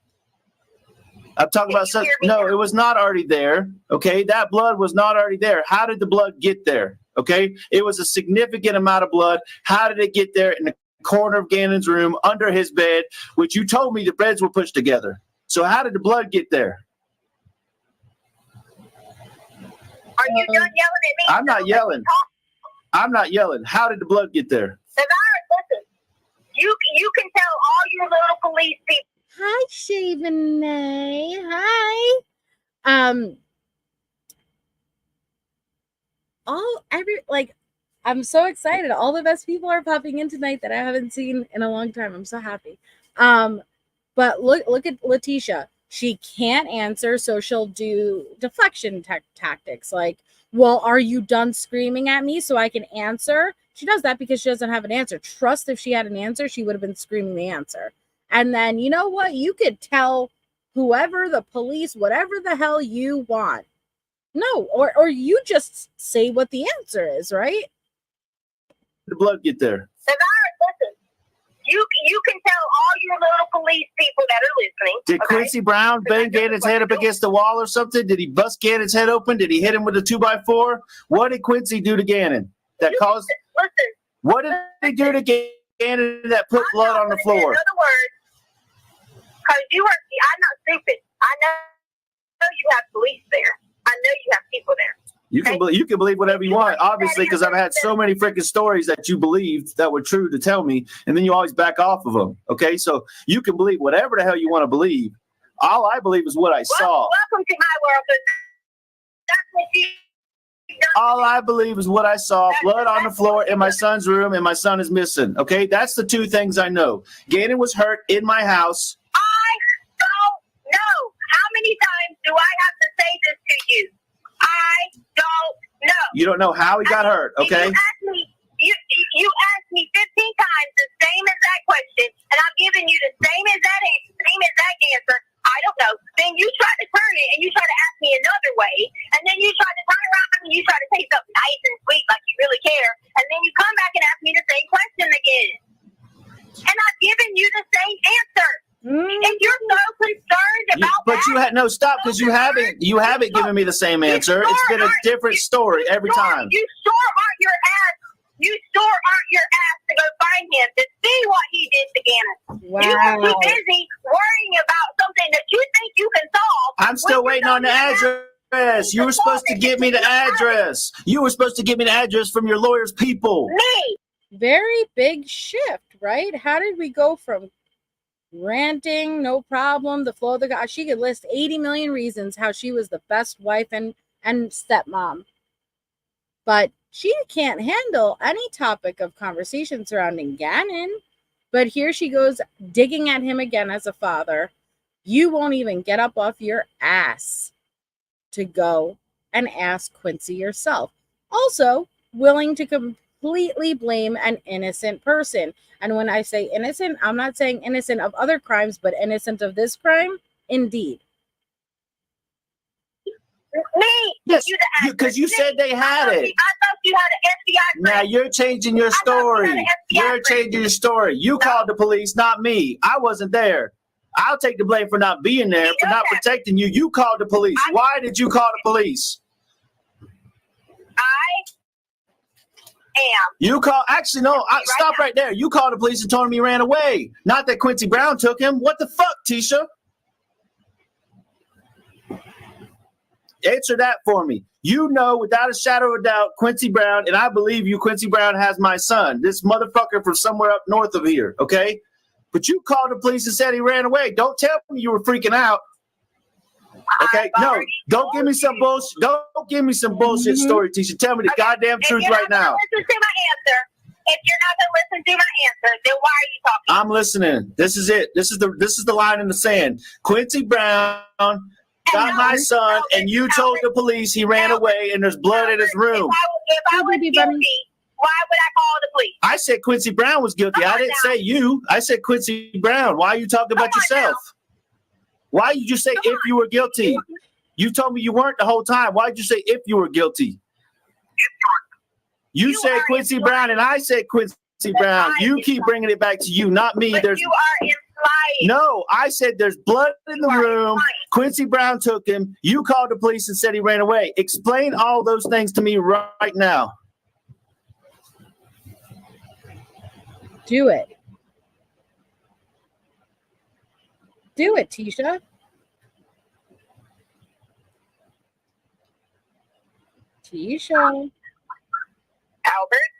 I'm talking about something. No, it was not already there. Okay, that blood was not already there. How did the blood get there? Okay, it was a significant amount of blood. How did it get there in the corner of Gannon's room, under his bed, which you told me the beds were pushed together? So how did the blood get there? Are you done yelling at me? I'm not yelling. I'm not yelling. How did the blood get there? Listen, you can tell all your little police people. Hi, Shavene. Hi. I'm so excited. All the best people are popping in tonight that I haven't seen in a long time. I'm so happy. But look at Letecia. She can't answer, so she'll do deflection tactics. Like, well, are you done screaming at me so I can answer? She does that because she doesn't have an answer. Trust, if she had an answer, she would have been screaming the answer. And then, you know what? You could tell whoever, the police, whatever the hell you want. No, or you just say what the answer is, right? The blood get there. Listen, You can tell all your little police people that are listening. Did Quincy Brown bang Gannon's head up against the wall or something? Did he bust Gannon's head open? Did he hit him with a 2x4? What did Quincy do to Gannon that caused? Listen. What did he do to Gannon that put blood on the floor? In other words, because I'm not stupid. I know you have police there. I know you have people there. You can believe whatever you want, obviously, because I've had so many freaking stories that you believed that were true to tell me, and then you always back off of them. Okay, so you can believe whatever the hell you want to believe. All I believe is what I saw. Welcome to my world. That's what you. All I believe is what I saw. Blood on the floor in my son's room, and my son is missing. Okay, that's the two things I know. Gannon was hurt in my house. I don't know. How many times do I have to say this to you? I don't know. You don't know how he got hurt, okay? You asked me 15 times the same exact question, and I'm giving you the same exact answer. I don't know. Then you try to turn it, and you try to ask me another way, and then you try to turn around and you try to say something nice and sweet like you really care, and then you come back and ask me the same question again. And I've given you the same answer. And you're so concerned about but you had no stop because you haven't given me the same answer. It's been a different story every time. You sure aren't your ass to go find him to see what he did to Gannon. Wow. You are too busy worrying about something that you think you can solve. I'm still waiting on the address. You were supposed to give me the address. You were supposed to give me the address from your lawyer's people. Me. Very big shift, right? How did we go from ranting, no problem, the flow of the God? She could list 80 million reasons how she was the best wife and stepmom. But she can't handle any topic of conversation surrounding Gannon. But here she goes digging at him again as a father. You won't even get up off your ass to go and ask Quincy yourself. Also, willing to completely blame an innocent person. And when I say innocent, I'm not saying innocent of other crimes, but innocent of this crime. Indeed. Me? Yes, because you said they had it. I thought you had an FBI. Now you're changing your story. You're changing your story. You called the police, not me. I wasn't there. I'll take the blame for not being there, for not protecting you. You called the police. Why did you call the police? You call, actually, no, stop right there. You called the police and told him he ran away. Not that Quincy Brown took him. What the fuck, Tisha? Answer that for me. You know, without a shadow of a doubt, Quincy Brown, and I believe you, Quincy Brown has my son. This motherfucker from somewhere up north of here, okay? But you called the police and said he ran away. Don't tell me you were freaking out. Okay, no, don't give me some bullshit. Don't give me some bullshit story, Tisha. Tell me the goddamn truth right now. Listen to my answer. If you're not gonna listen to my answer, then why are you talking? I'm listening. This is it. This is the line in the sand. Quincy Brown got my son, and you told the police he ran away, and there's blood in his room. If I was guilty, why would I call the police? I said Quincy Brown was guilty. I didn't say you. I said Quincy Brown. Why are you talking about yourself? Why did you say if you were guilty? You told me you weren't the whole time. Why did you say if you were guilty? You said Quincy Brown, and I said Quincy Brown. You keep bringing it back to you, not me. But you are implying. No, I said there's blood in the room. Quincy Brown took him. You called the police and said he ran away. Explain all those things to me right now. Do it. Do it, Tisha. Tisha. Albert.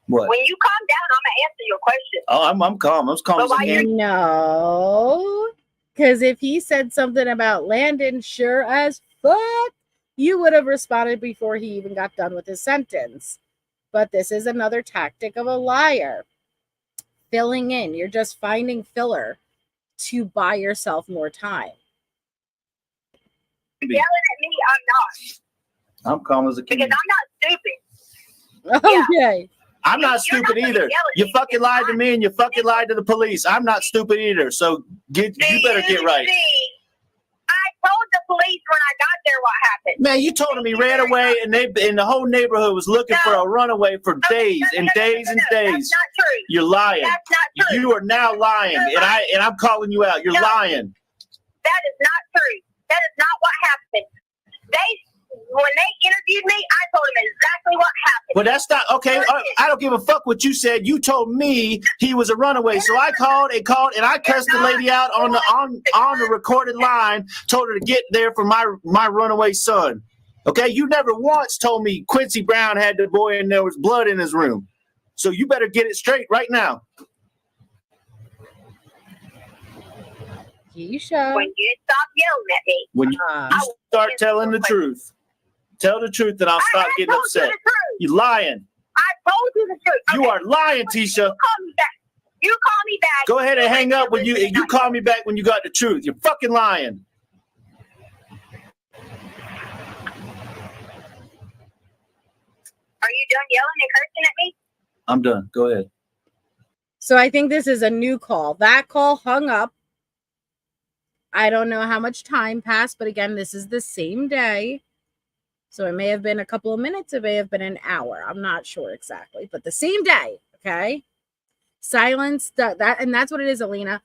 What? When you calm down, I'm gonna answer your question. Oh, I'm calm. I'm as calm as I can. No, because if he said something about Landon, sure as fuck, you would have responded before he even got done with his sentence. But this is another tactic of a liar. Filling in. You're just finding filler to buy yourself more time. Yelling at me, I'm not. I'm calm as a king. Because I'm not stupid. Okay. I'm not stupid either. You fucking lied to me and you fucking lied to the police. I'm not stupid either. So you better get right. I told the police when I got there what happened. Man, you told him he ran away, and the whole neighborhood was looking for a runaway for days and days and days. That's not true. You're lying. That's not true. You are now lying, and I'm calling you out. You're lying. That is not true. That is not what happened. When they interviewed me, I told them exactly what happened. But that's not okay. I don't give a fuck what you said. You told me he was a runaway, so I called, and I cussed the lady out on the recorded line. Told her to get there for my runaway son. Okay, you never once told me Quincy Brown had the boy and there was blood in his room. So you better get it straight right now. Keisha. When you stop yelling at me. When you start telling the truth. Tell the truth and I'll stop getting upset. You're lying. I told you the truth. You are lying, Tisha. You call me back. You call me back. Go ahead and hang up when you call me back when you got the truth. You're fucking lying. Are you done yelling and cursing at me? I'm done. Go ahead. So I think this is a new call. That call hung up. I don't know how much time passed, but again, this is the same day. So it may have been a couple of minutes. It may have been an hour. I'm not sure exactly, but the same day. Okay. Silence. And that's what it is, Alina.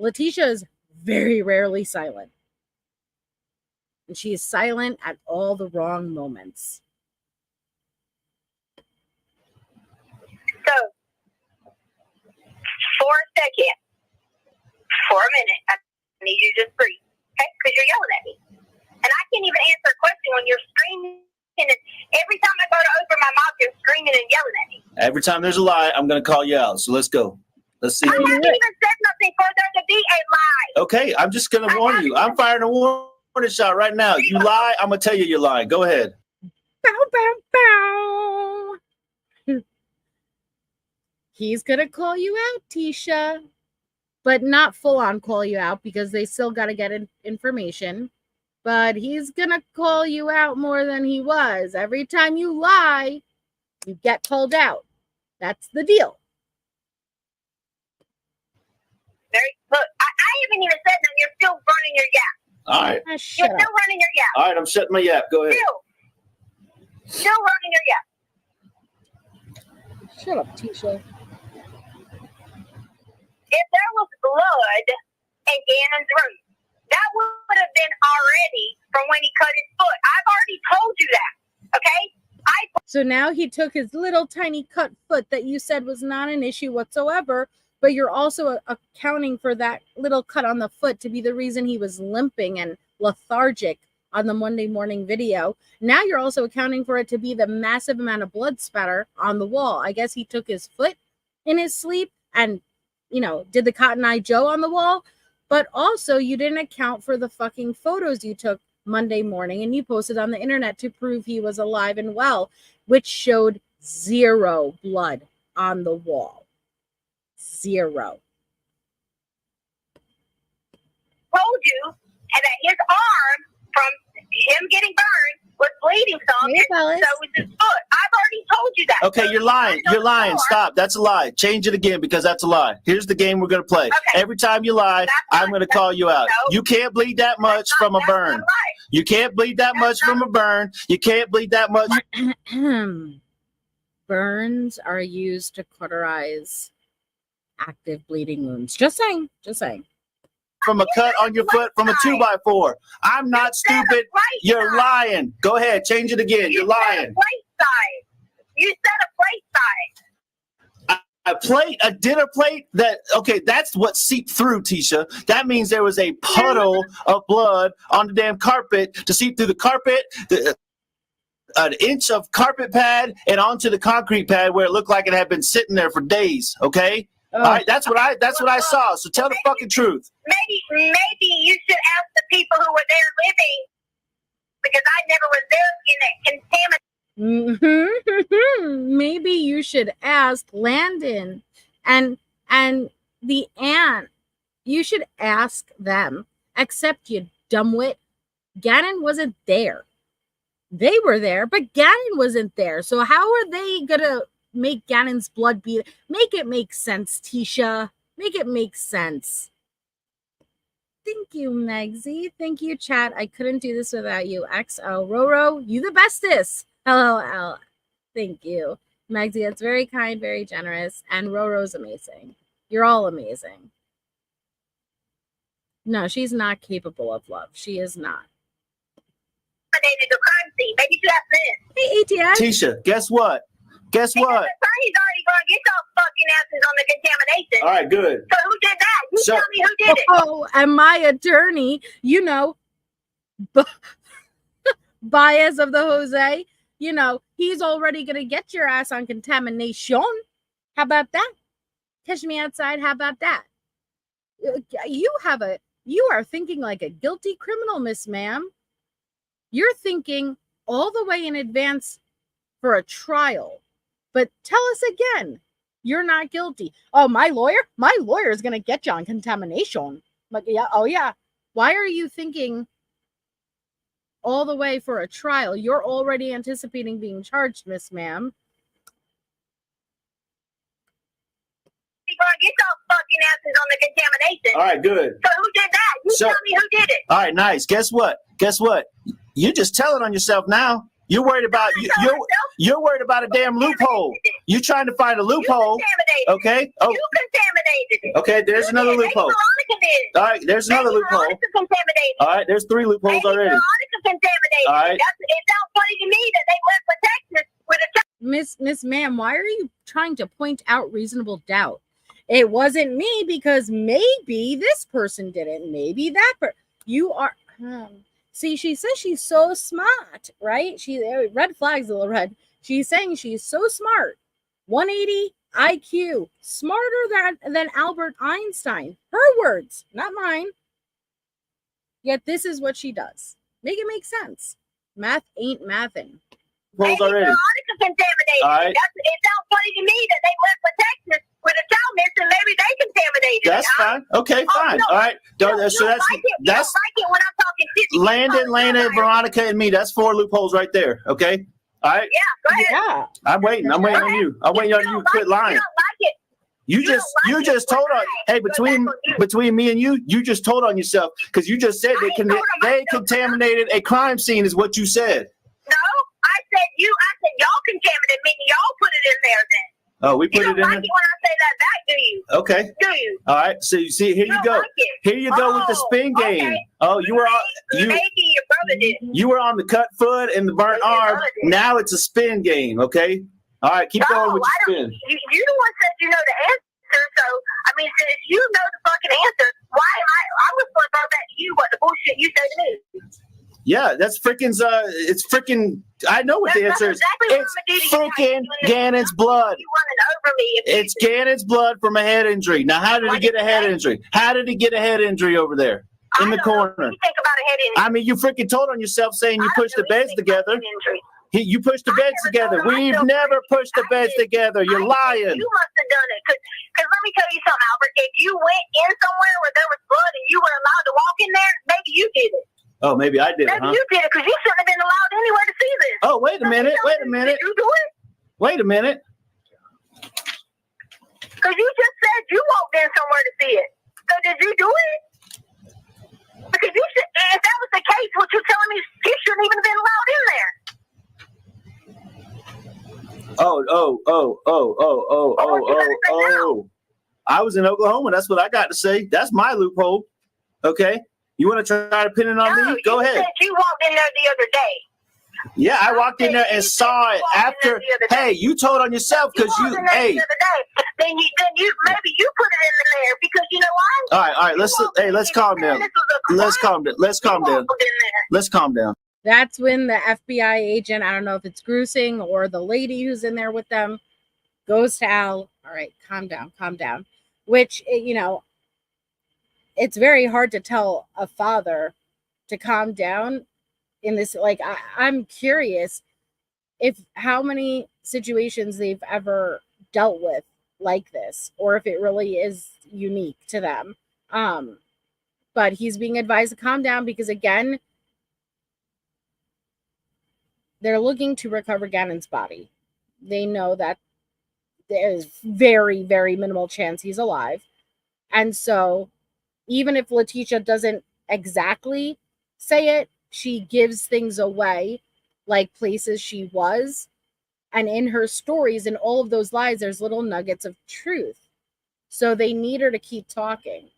Letecia is very rarely silent. And she is silent at all the wrong moments. So, for a second, for a minute, I need you to just breathe, okay? Because you're yelling at me. And I can't even answer a question when you're screaming. And every time I go to open my mouth, you're screaming and yelling at me. Every time there's a lie, I'm going to call you out. So let's go. Let's see. I haven't even said nothing for there to be a lie. Okay, I'm just going to warn you. I'm firing a warning shot right now. You lie, I'm going to tell you you're lying. Go ahead. Bow, bow, bow. He's going to call you out, Tisha. But not full on call you out because they still got to get information. But he's going to call you out more than he was. Every time you lie, you get called out. That's the deal. Look, I haven't even said that. You're still running your yap. All right. Ah, You're shut still up. running your yap. All right, I'm shutting my yap. Go ahead. Still running your yap. Shut up, Tisha. If there was blood in Gannon's room, that would have been already from when he cut his foot. I've already told you that, okay? So now he took his little tiny cut foot that you said was not an issue whatsoever, but you're also accounting for that little cut on the foot to be the reason he was limping and lethargic on the Monday morning video. Now you're also accounting for it to be the massive amount of blood spatter on the wall. I guess he took his foot in his sleep and, did the Cotton Eye Joe on the wall. But also you didn't account for the fucking photos you took Monday morning and you posted on the internet to prove he was alive and well, which showed 0 blood on the wall. 0. Told you that his arm from him getting burned was bleeding some, Hey, and so was his foot. I've already told you that. Okay, you're lying. You're lying. Stop. That's a lie. Change it again because that's a lie. Here's the game we're going to play. Okay. Every time you lie, I'm going to call you out. No. You can't bleed that much from a burn. That's not right. You can't bleed that much from a burn. You can't bleed that much. Burns are used to cauterize active bleeding wounds. Just saying. From a cut on your foot from a 2x4. I'm not stupid. You're lying. Go ahead. Change it again. You're lying. You said a plate size. A plate, a dinner plate that's what seeped through, Tisha. That means there was a puddle of blood on the damn carpet to seep through the carpet, an inch of carpet pad and onto the concrete pad where it looked like it had been sitting there for days. Okay. All right, that's what I saw. So tell the fucking truth. Maybe you should ask the people who were there living, because I never was there in it contaminated. Maybe you should ask Landon and the aunt. You should ask them. Except you dumbwit, Gannon wasn't there. They were there, but Gannon wasn't there. So how are they gonna make Gannon's blood be? Make it make sense, Tisha. Make it make sense. Thank you, Megsy. Thank you, chat. I couldn't do this without you. XO. Roro, you the bestest. LOL. Thank you. Megsy, that's very kind, very generous. And Roro's amazing. You're all amazing. No, she's not capable of love. She is not. The crime scene. Maybe you have this. Hey, ATS. Tisha, guess what? Guess Because what? the attorney's already going to get those fucking answers on the contamination. All right, good. So who did that? You So- tell me who did it. Oh, and my attorney, you know, Baez of the Jose, you know, he's already going to get your ass on contamination. How about that? Catch me outside. How about that? You are thinking like a guilty criminal, Miss Ma'am. You're thinking all the way in advance for a trial. But tell us again, you're not guilty. Oh, my lawyer is going to get you on contamination. Like, yeah, oh yeah. Why are you thinking all the way for a trial? You're already anticipating being charged, Miss Ma'am. You're going to get those fucking answers on the contamination. All right, good. So who did that? You So- tell me who did it. All right, nice. Guess what? Guess what? You're just telling on yourself now. You're worried about you're worried about a damn loophole. You're trying to find a loophole. You contaminated it. Okay. Oh, You contaminated it. okay. There's You another did. loophole. Maybe Veronica did it. All right. There's another Maybe loophole. Veronica contaminated it. All right. There's 3 loopholes Maybe already. Veronica contaminated All right. it. It sounds funny to me that they left for Texas with a Miss Ma'am, why are you trying to point out reasonable doubt? It wasn't me because maybe this person did it. Maybe that you are. See, she says she's so smart, right? She red flags, little red. She's saying she's so smart. 180 IQ, smarter than Albert Einstein. Her words, not mine. Yet this is what she does. Make it make sense. Math ain't mathin'. Loopholes Maybe already. Veronica contaminated All it. right. It sounds funny to me that they left for Texas with a child missing. Maybe they contaminated That's it. fine. Okay, fine. no. All right. You So don't that's like it. You don't that's like it when I'm talking shit. You Landon, don't Lena, like it. Veronica, and me. That's 4 loopholes right there. Okay. All right. Yeah, go ahead. Yeah. I'm waiting. I'm waiting on you. I'm waiting on You you. don't Quit like it. lying. You don't like it. You You don't you like just it. told on. Right. Hey, But that's on you. between me and you just told on yourself because you just said I ain't told on they myself. contaminated a crime scene is what you said. No, I said y'all contaminated me. Y'all put it in there then. Oh, we You put don't it in like there. it when I say that back, do you? Okay. Do you? All right. So you see, here you don't go. like it. Here you go with the spin Oh, game. okay. Oh, you were on Maybe your brother did. you were on the cut foot and the burnt Maybe your arm. brother did. Now it's a spin game. Okay. All right. Keep going with I your don't. spin. You the one said you know the answer. So I mean, since you know the fucking answer, why am I was going to throw back to you what the bullshit you said to me. Yeah, that's frickin's. It's frickin'. I know what the That's answer is. exactly what It's I'm gonna do to you. frickin' Gannon's blood. You running over me. If It's Gannon's blood from a head injury. Now, how did he get a head injury? How did he get a head injury over there in the corner? What do you think about a head injury? I mean, you freaking told on yourself saying you pushed the beds together. You pushed the I beds never together. told on We've myself. never pushed the I beds did. together. You're lying. You must have done it. Because let me tell you something, Albert. If you went in somewhere where there was blood and you were allowed to walk in there, maybe you did it. Oh, maybe I did it, Maybe huh? you did it because you shouldn't have been allowed anywhere to see this. Oh, wait a minute. Wait a minute. Did you do it? Wait a minute. Because you just said you walked in somewhere to see it. So did you do it? Because you should, if that was the case, what you're telling me is you shouldn't even have been allowed in there. Oh. I was in Oklahoma. That's what I got to say. That's my loophole. Okay. You want to try to pin it on No, me? Go you ahead. said you walked in there the other day. Yeah, I walked in there and saw it after. Hey, you told on yourself because walked in there hey. the other day. Then you maybe you put it in there because you know why? All right. Let's calm down. Let's calm down. Let's calm down. That's when the FBI agent, I don't know if it's Grusing or the lady who's in there with them, goes to Al. All right, calm down. Which, you know, it's very hard to tell a father to calm down in this. Like, I'm curious if how many situations they've ever dealt with like this, or if it really is unique to them. But he's being advised to calm down because, again, they're looking to recover Gannon's body. They know that there is very, very minimal chance he's alive. And so, even if Letecia doesn't exactly say it, she gives things away, like places she was. And in her stories, in all of those lies, there's little nuggets of truth. So they need her to keep talking.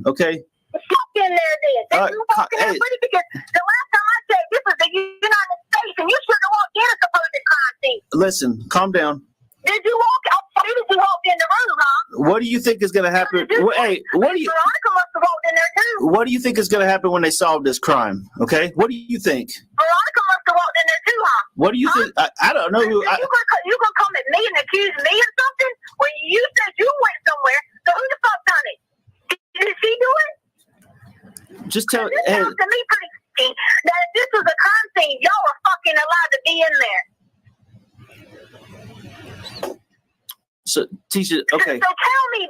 Okay. Fuck in there then. They you walk in there pretty because the last time I said this was the United States and you should have walked in a supposed crime scene. Listen, calm down. Did you walk? Did you walk in the room, huh? What do you think is going to happen? Hey, what do you? Veronica must have walked in there too. What do you think is going to happen when they solve this crime? Okay, what do you think? Veronica must have walked in there too, huh? What do you think? I don't know who. You gonna come at me and accuse me of something when you said you went somewhere? So who the fuck done it? Did she do it? Just tell. This Hey, sounds to me pretty that if this was a crime scene, y'all were fucking allowed to be in there. so Tisha. Okay. So tell me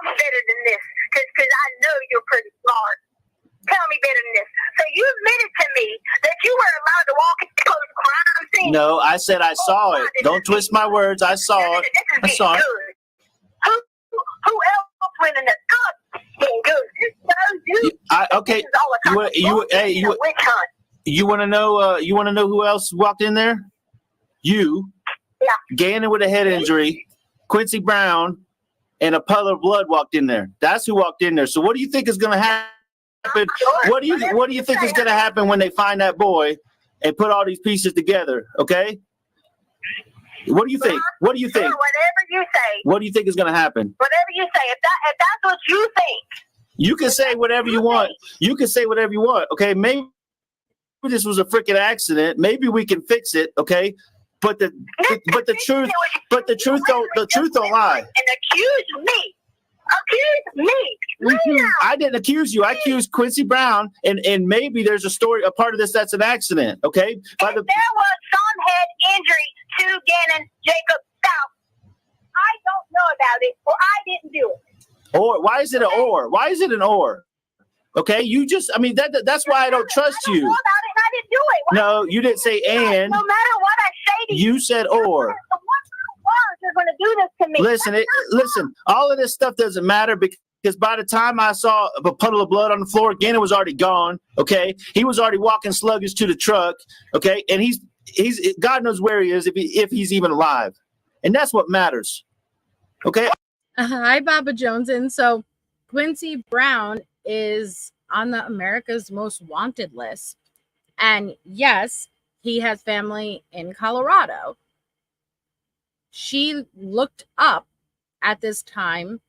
better than this, because I know you're pretty smart. Tell me better than this. So you admitted to me that you were allowed to walk into a crime scene. No, I said I saw it. Don't twist my words. I saw it. I saw it. Who else went in there? Good. Okay. You want to know? You want to know who else walked in there? You. Yeah. Gannon with a head injury, Quincy Brown, and a puddle of blood walked in there. That's who walked in there. So what do you think is going to happen? What do you think is going to happen when they find that boy and put all these pieces together? Okay. What do you think? What do you think? Whatever you say. What do you think is going to happen? Whatever you say. If that's what you think. You can say whatever you want. You can say whatever you want. Okay. Maybe this was a freaking accident. Maybe we can fix it. Okay. But the truth don't lie. And accuse me. Mm-hmm. I didn't accuse you. I accused Quincy Brown, and maybe there's a part of this that's an accident. Okay. If there was some head injury to Gannon Jacob Stauch, I don't know about it, or I didn't do it. Or why is it an or? Why is it an or? Okay, that's why I don't trust you. I don't know about it and I didn't do it. No, you didn't say and. No matter what I say to you. You said or. You're going to do this to me. Listen, all of this stuff doesn't matter because by the time I saw a puddle of blood on the floor, Gannon was already gone. Okay, he was already walking sluggish to the truck. Okay, and he's God knows where he is if he's even alive, and that's what matters. Okay. Hi, Baba Jones. And so Quincy Brown is on the America's Most Wanted list. And yes, he has family in Colorado. She looked up at this time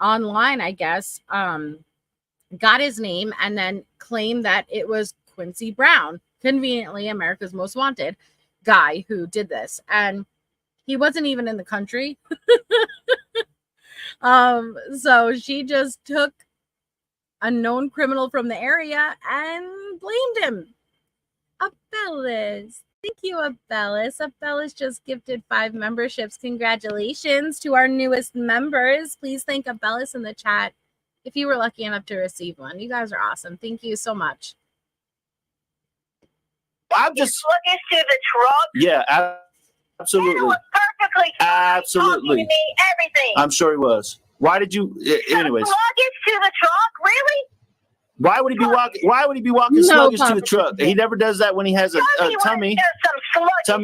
online, I guess, got his name and then claimed that it was Quincy Brown, conveniently America's Most Wanted guy who did this. And he wasn't even in the country. So she just took a known criminal from the area and blamed him. Abellis. Thank you, Abellis. Abellis just gifted 5 memberships. Congratulations to our newest members. Please thank Abellis in the chat if you were lucky enough to receive one. You guys are awesome. Thank you so much. I'm just looking to the truck. Yeah, absolutely. It was perfectly absolutely. Talking to me, everything. I'm sure he was. Why did you? Anyways. Luggage to the truck, really? Why would he be walking? Why would he be walking sluggish to the truck? He never does that when he has a tummy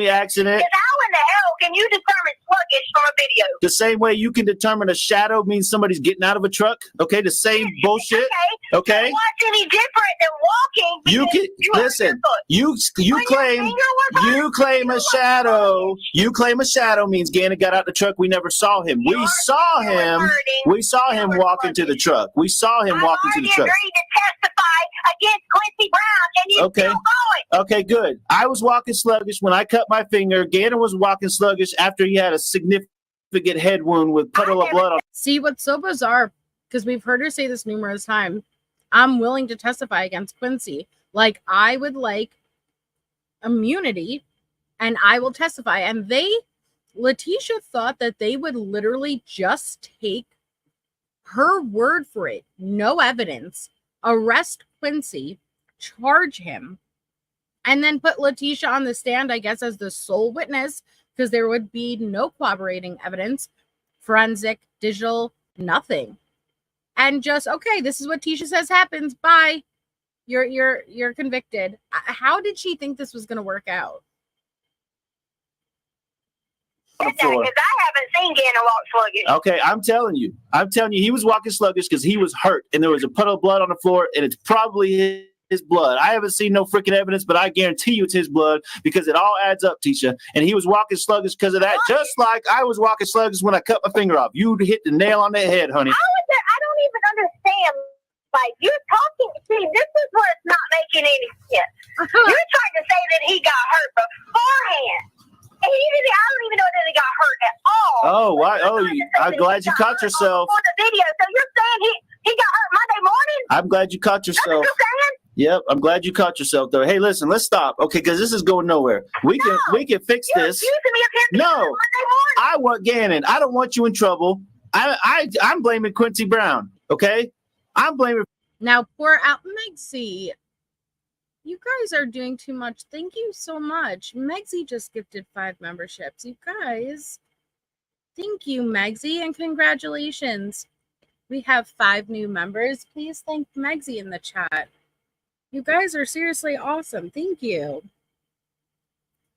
accident. How in the hell can you determine sluggish from a video? The same way you can determine a shadow means somebody's getting out of a truck. Okay, the same bullshit. Okay. What's any different than walking? You can listen. You claim a shadow. You claim a shadow means Gannon got out the truck. We never saw him. We saw him. We saw him walking to the truck. We saw him walking to the truck. Testify against Quincy Brown, and you still going. Okay, good. I was walking sluggish when I cut my finger. Gannon was walking sluggish after he had a significant head wound with puddle of blood on. See, what's so bizarre, because we've heard her say this numerous times, I'm willing to testify against Quincy. Like, I would like immunity, and I will testify. And Letecia thought that they would literally just take her word for it, no evidence, arrest Quincy, charge him, and then put Letecia on the stand, I guess, as the sole witness, because there would be no corroborating evidence, forensic, digital, nothing. and just, okay, this is what Tisha says happens. Bye. You're convicted. How did she think this was going to work out? Because I haven't seen Gannon walk sluggish. Okay, I'm telling you, he was walking sluggish because he was hurt, and there was a puddle of blood on the floor, and it's probably his blood. I haven't seen no freaking evidence, but I guarantee you it's his blood because it all adds up, Tisha. And he was walking sluggish because of that, just like I was walking sluggish when I cut my finger off. You hit the nail on the head, honey. I don't even understand. Like, you're talking, see, this is where it's not making any sense. You're trying to say that he got hurt beforehand. And he didn't, I don't even know that he got hurt at all. Oh, why? Oh, I'm glad you caught yourself. For the video, so you're saying he got hurt Monday morning? I'm glad you caught That's yourself. what you're saying? Yep, I'm glad you caught yourself though. Hey, listen, let's stop, okay? Because this is going nowhere. We can fix this. You're accusing me of him being hurt Monday morning. I want Gannon. I don't want you in trouble. I'm blaming Quincy Brown. Okay, I'm blaming. Now, poor out Megsy. You guys are doing too much. Thank you so much. Megsy just gifted 5 memberships. You guys, thank you, Megsy, and congratulations. We have 5 new members. Please thank Megsy in the chat. You guys are seriously awesome. Thank you.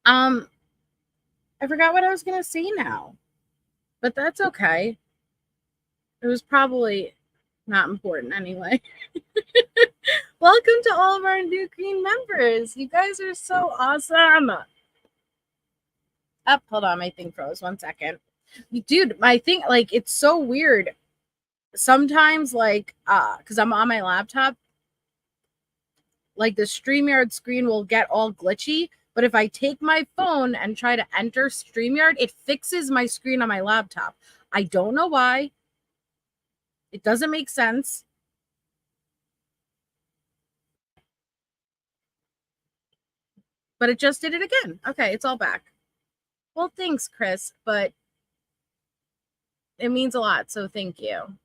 I forgot what I was gonna say now, but that's okay. It was probably not important anyway. Welcome to all of our new green members. You guys are so awesome. Hold on, my thing froze. 1 second. Dude, my thing, like, it's so weird. Sometimes, like, because I'm on my laptop, like the StreamYard screen will get all glitchy. But if I take my phone and try to enter StreamYard, it fixes my screen on my laptop. I don't know why. It doesn't make sense. But it just did it again. Okay, it's all back. Well, thanks, Chris, but it means a lot, so thank you.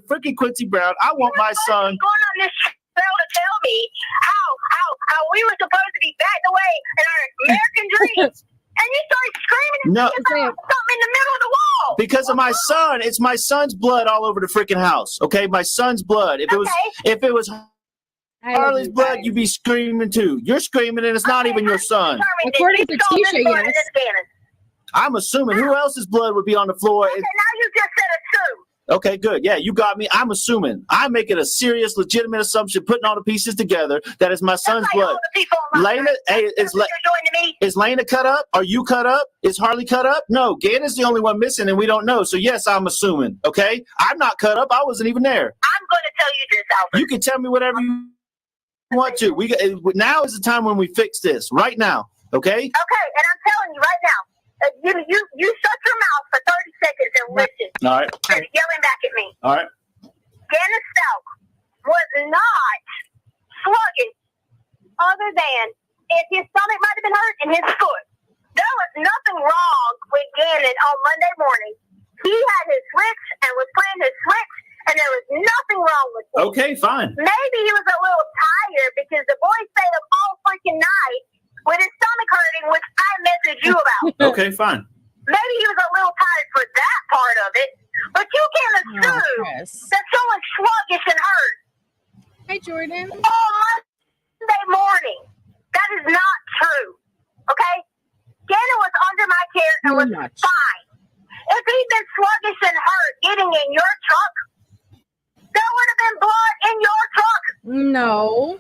Freaking Quincy Brown. I want my son. Going on this trail to tell me how we were supposed to be backed away in our American dreams, and you started screaming No. something in the middle of the wall. Because of my son. It's my son's blood all over the freaking house. Okay, my son's blood. If it was Harley's blood, you'd be screaming too. You're screaming, and it's not even your son. According to Tisha, yes. I'm assuming who else's blood would be on the floor. Okay, now you just said assume. Okay, good. Yeah, you got me. I'm assuming. I'm making a serious, legitimate assumption, putting all the pieces together. That is my son's blood. Lena, hey, is Lena cut up? Are you cut up? Is Harley cut up? No, Gannon's the only one missing, and we don't know. So yes, I'm assuming. Okay, I'm not cut up. I wasn't even there. I'm going to tell you this, Albert. You can tell me whatever you want to. Now is the time when we fix this. Right now. Okay. Okay, and I'm telling you right now. You shut your mouth for 30 seconds and listen. All right. Instead of yelling back at me. All right. Letecia Stauch was not sluggish other than if his stomach might have been hurt and his foot. There was nothing wrong with Gannon on Monday morning. He had his switch and was playing his switch, and there was nothing wrong with him. Okay, fine. Maybe he was a little tired because the boy stayed up all freaking night with his stomach hurting, which I messaged you about. Okay, fine. Maybe he was a little tired for that part of it, but you can't assume that someone's sluggish and hurt. Hi, Jordan. On Monday morning. That is not true. Okay? Gannon was under my care and was fine. If he'd been sluggish and hurt getting in your truck, there would have been blood in your truck. No.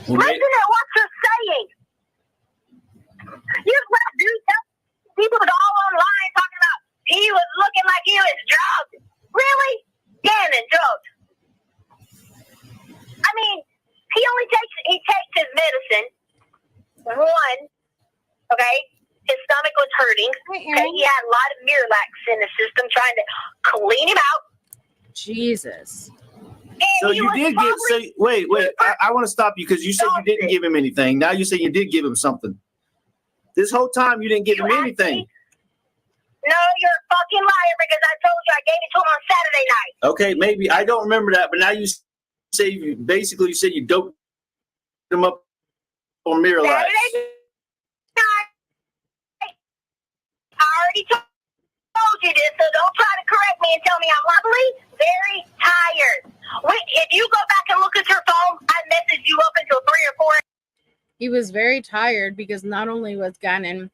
Listen to what you're saying. You people all online talking about he was looking like he was drugged. Really? Gannon drugged. I mean, he takes his medicine. One, okay, his stomach was hurting. Okay, he had a lot of Miralax in the system trying to clean him out. Jesus. So you did get. So wait. I want to stop you because you said you didn't give him anything. Now you say you did give him something. This whole time you didn't give him anything. No, you're a fucking liar because I told you I gave it to him on Saturday night. Okay, maybe I don't remember that, but now you say you said you doped him up on Miralax. Saturday night. I already told you this, so don't try to and tell me I'm lovely? Very tired. If you go back and look at your phone, I messaged you up until 3 or 4. He was very tired because not only was Gannon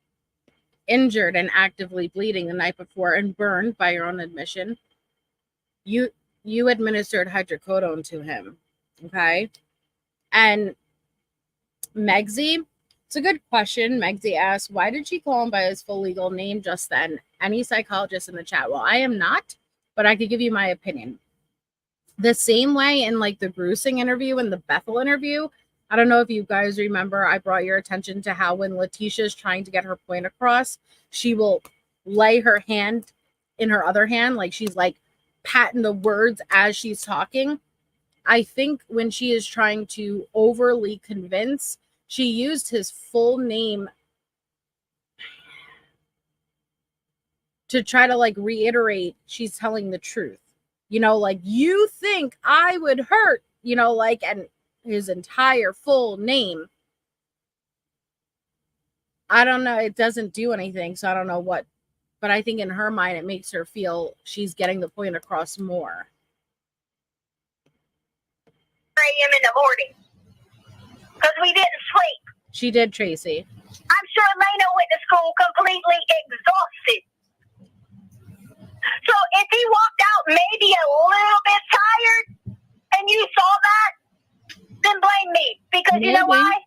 injured and actively bleeding the night before and burned by your own admission, you administered hydrocodone to him. Okay. And Megsy, it's a good question. Megsy asked, why did she call him by his full legal name just then? Any psychologist in the chat? Well, I am not, but I could give you my opinion. The same way in like the Gruesing interview and the Bethel interview, I don't know if you guys remember, I brought your attention to how when Letecia is trying to get her point across, she will lay her hand in her other hand, like she's like patting the words as she's talking. I think when she is trying to overly convince, she used his full name to try to like reiterate she's telling the truth. You know, like, you think I would hurt, you know, like, and his entire full name. I don't know. It doesn't do anything. So I don't know what, but I think in her mind, it makes her feel she's getting the point across more. 3 a.m. in the morning. Because we didn't sleep. She did, Tracy. I'm sure Lena went to school completely exhausted. So if he walked out maybe a little bit tired and you saw that, then blame me. Because you know why?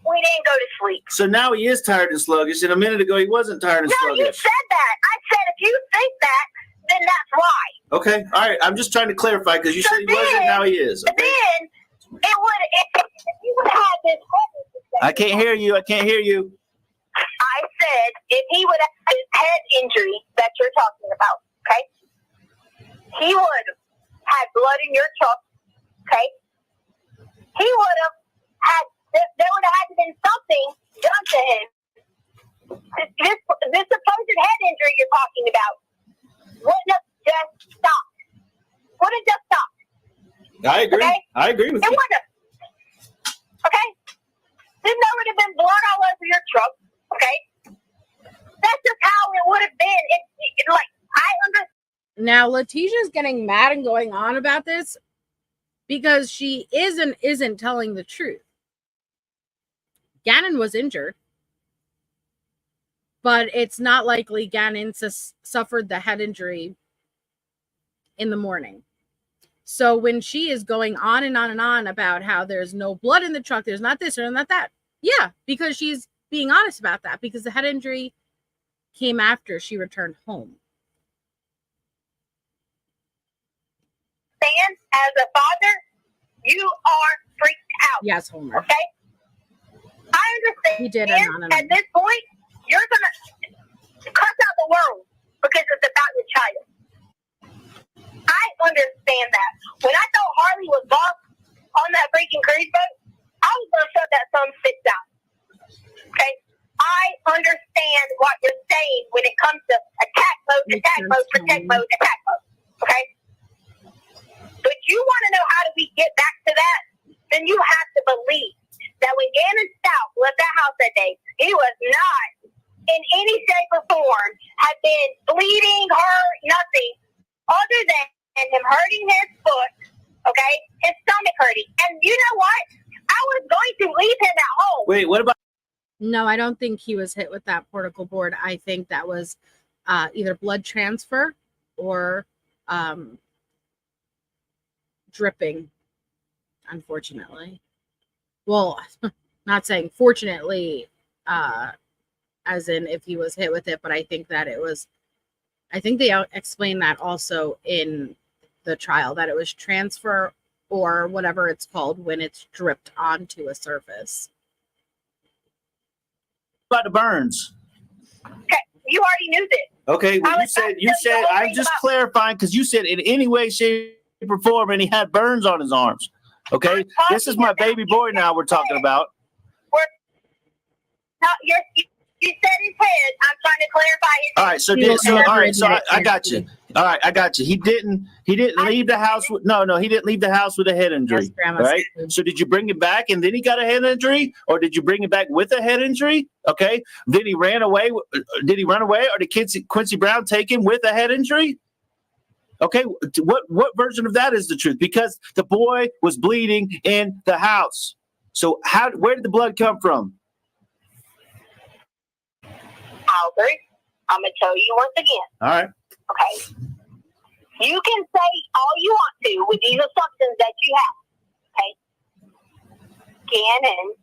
We didn't go to sleep. So now he is tired and sluggish. And a minute ago, he wasn't tired and sluggish. No, you said that. I said if you think that, then that's why. Okay. All right. I'm just trying to clarify because you said he wasn't, now he is. Okay. Then it would, if you would have this. I can't hear you. I can't hear you. I said if he would have his head injury that you're talking about, okay? He would have had blood in your truck, okay? He would have had, there would have had to been something done to him. This supposed head injury you're talking about wouldn't have just stopped. Would have just stopped. I agree. Okay? I agree with it you. It would have. Okay? Then there would have been blood all over your truck, okay? That's just how it would have been. It's like, I understand. Now, Leticia's getting mad and going on about this because she isn't telling the truth. Gannon was injured, but it's not likely Gannon suffered the head injury in the morning. So when she is going on and on and on about how there's no blood in the truck, there's not this or not that. Yeah, because she's being honest about that, because the head injury came after she returned home. As a father, you are freaked out. Yes, Homer. Okay? I understand. He did. At this point, you're going to cuss out the world because it's about your child. I understand that. When I thought Harley was boss on that freaking cruise boat, I was going to shut that son six out. Okay? I understand what you're saying when it comes to attack mode, protect mode. Okay? But you want to know how do we get back to that? Then you have to believe that when Gannon Stauch left that house that day, he was not in any shape or form had been bleeding, hurt, nothing other than him hurting his foot, okay, his stomach hurting. And you know what? I was going to leave him at home. Wait, what about? No, I don't think he was hit with that particle board. I think that was either blood transfer or dripping, unfortunately. Well, not saying fortunately, as in if he was hit with it, but I think that it was, I think they explained that also in the trial, that it was transfer or whatever it's called when it's dripped onto a surface. About the burns? Okay, you already knew this. Okay, well, you said I'm just clarifying because you said in any way, shape, or form, and he had burns on his arms. Okay, this is my baby boy now we're talking about. You said his head. I'm trying to clarify his head. So I got you. All right, I got you. He didn't leave the house with he didn't leave the house with a head injury. Yes, right? So did you bring him back and then he got a head injury, or did you bring him back with a head injury? Okay. Then he ran away. Did he run away, or did Quincy Brown take him with a head injury? Okay, what version of that is the truth? Because the boy was bleeding in the house. So where did the blood come from? Albert, I'm going to tell you once again. All right. Okay. You can say all you want to with these assumptions that you have. Okay. Gannon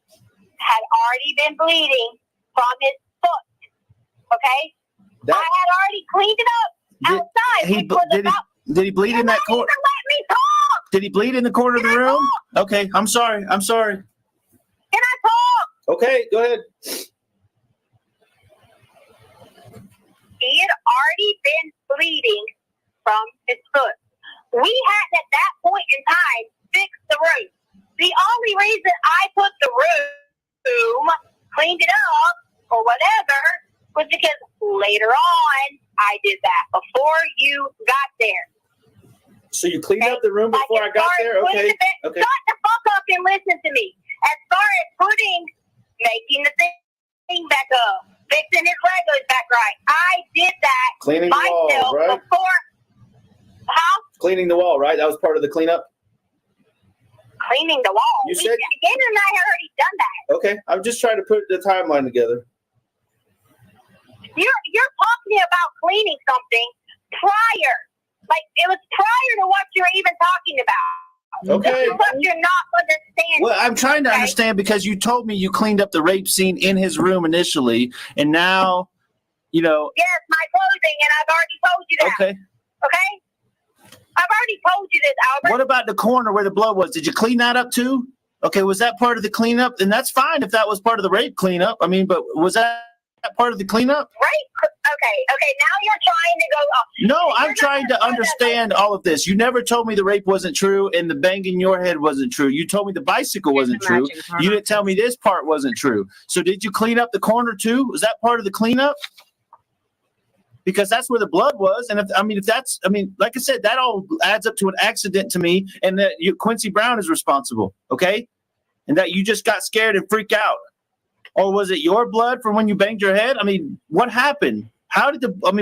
had already been bleeding from his foot. Okay. I had already cleaned it up outside. Did he bleed in that corner? Let me talk. Did he bleed in the corner of the room? Okay, I'm sorry. Can I talk? Okay, go ahead. He had already been bleeding from his foot. We had at that point in time fixed the room. The only reason I put the room, cleaned it up, or whatever, was because later on I did that before you got there. So you cleaned up the room before I got there? Okay. Okay. Shut the fuck up and listen to me. As far as making the thing back up, fixing his regulars back right, I did that Cleaning the myself wall, right? before. Huh? Cleaning the wall, right? That was part of the cleanup? Cleaning the wall. You said- Gannon and I had already done that. Okay, I'm just trying to put the timeline together. You're talking about cleaning something prior. Like, it was prior to what you're even talking about. Okay. This is what you're not understanding. Well, I'm trying to understand because you told me you cleaned up the rape scene in his room initially, and now, Yes, my clothing, and I've already told you that. Okay. Okay? I've already told you this, Albert. What about the corner where the blood was? Did you clean that up too? Okay, was that part of the cleanup? And that's fine if that was part of the rape cleanup. I mean, but was that part of the cleanup? Right? Okay, now you're trying to go... No, I'm trying to understand all of this. You never told me the rape wasn't true and the bang in your head wasn't true. You told me the bicycle wasn't true. You didn't tell me this part wasn't true. So did you clean up the corner too? Was that part of the cleanup? Because that's where the blood was. And like I said, that all adds up to an accident to me, and that Quincy Brown is responsible, okay? And that you just got scared and freaked out. Or was it your blood from when you banged your head? I mean, what happened? What happened in that? You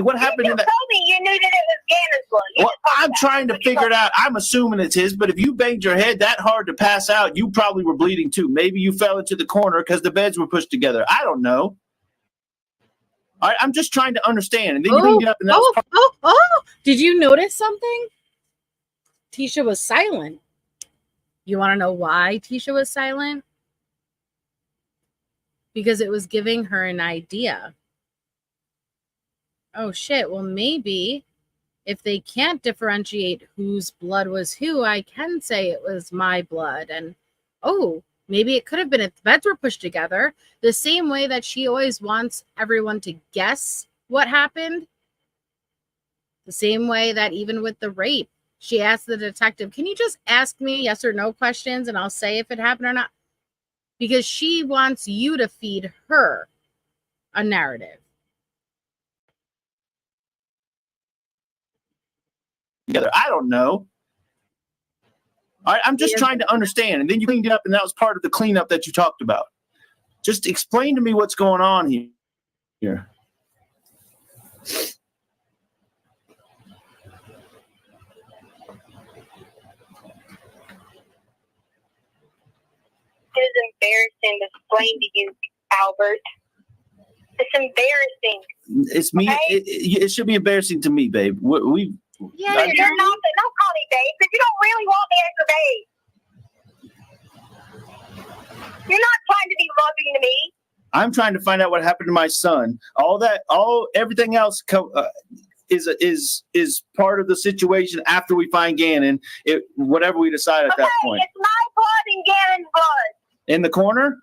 told me you knew that it was Gannon's blood. Well, I'm trying to figure it out. I'm assuming it's his, but if you banged your head that hard to pass out, you probably were bleeding too. Maybe you fell into the corner because the beds were pushed together. I don't know. All right, I'm just trying to understand. And then you cleaned it up, and that was Did you notice something? Tisha was silent. You want to know why Tisha was silent? Because it was giving her an idea. Oh shit, well maybe if they can't differentiate whose blood was who, I can say it was my blood. And maybe it could have been if the beds were pushed together, the same way that she always wants everyone to guess what happened. The same way that even with the rape, she asked the detective, can you just ask me yes or no questions and I'll say if it happened or not? Because she wants you to feed her a narrative. together. I don't know. All right, I'm just trying to understand. And then you cleaned it up, and that was part of the cleanup that you talked about. Just explain to me what's going on here. It is embarrassing to explain to you, Albert. It's embarrassing. It's me. Okay? It should be embarrassing to me, babe. You're not. Don't call me babe, because you don't really want me as your babe. You're not trying to be loving to me. I'm trying to find out what happened to my son. Everything else is part of the situation after we find Gannon. Whatever we decide at that point. It's my blood and Gannon's blood. In the corner?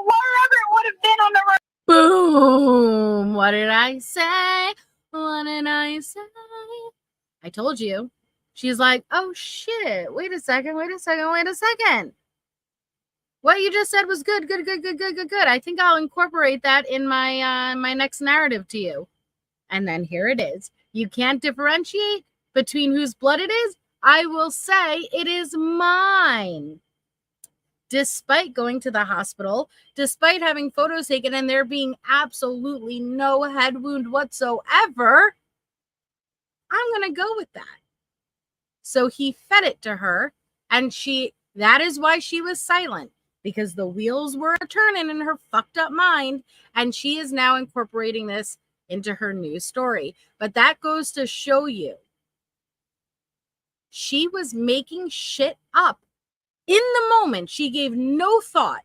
Wherever it would have been on the road. Boom! What did I say? What did I say? I told you. She's like, oh shit. Wait a second. What you just said was good. I think I'll incorporate that in my my next narrative to you. And then here it is. You can't differentiate between whose blood it is. I will say it is mine. Despite going to the hospital, despite having photos taken and there being absolutely no head wound whatsoever, I'm going to go with that. So he fed it to her, and that is why she was silent, because the wheels were turning in her fucked up mind, and she is now incorporating this into her new story. But that goes to show you, she was making shit up in the moment. She gave no thought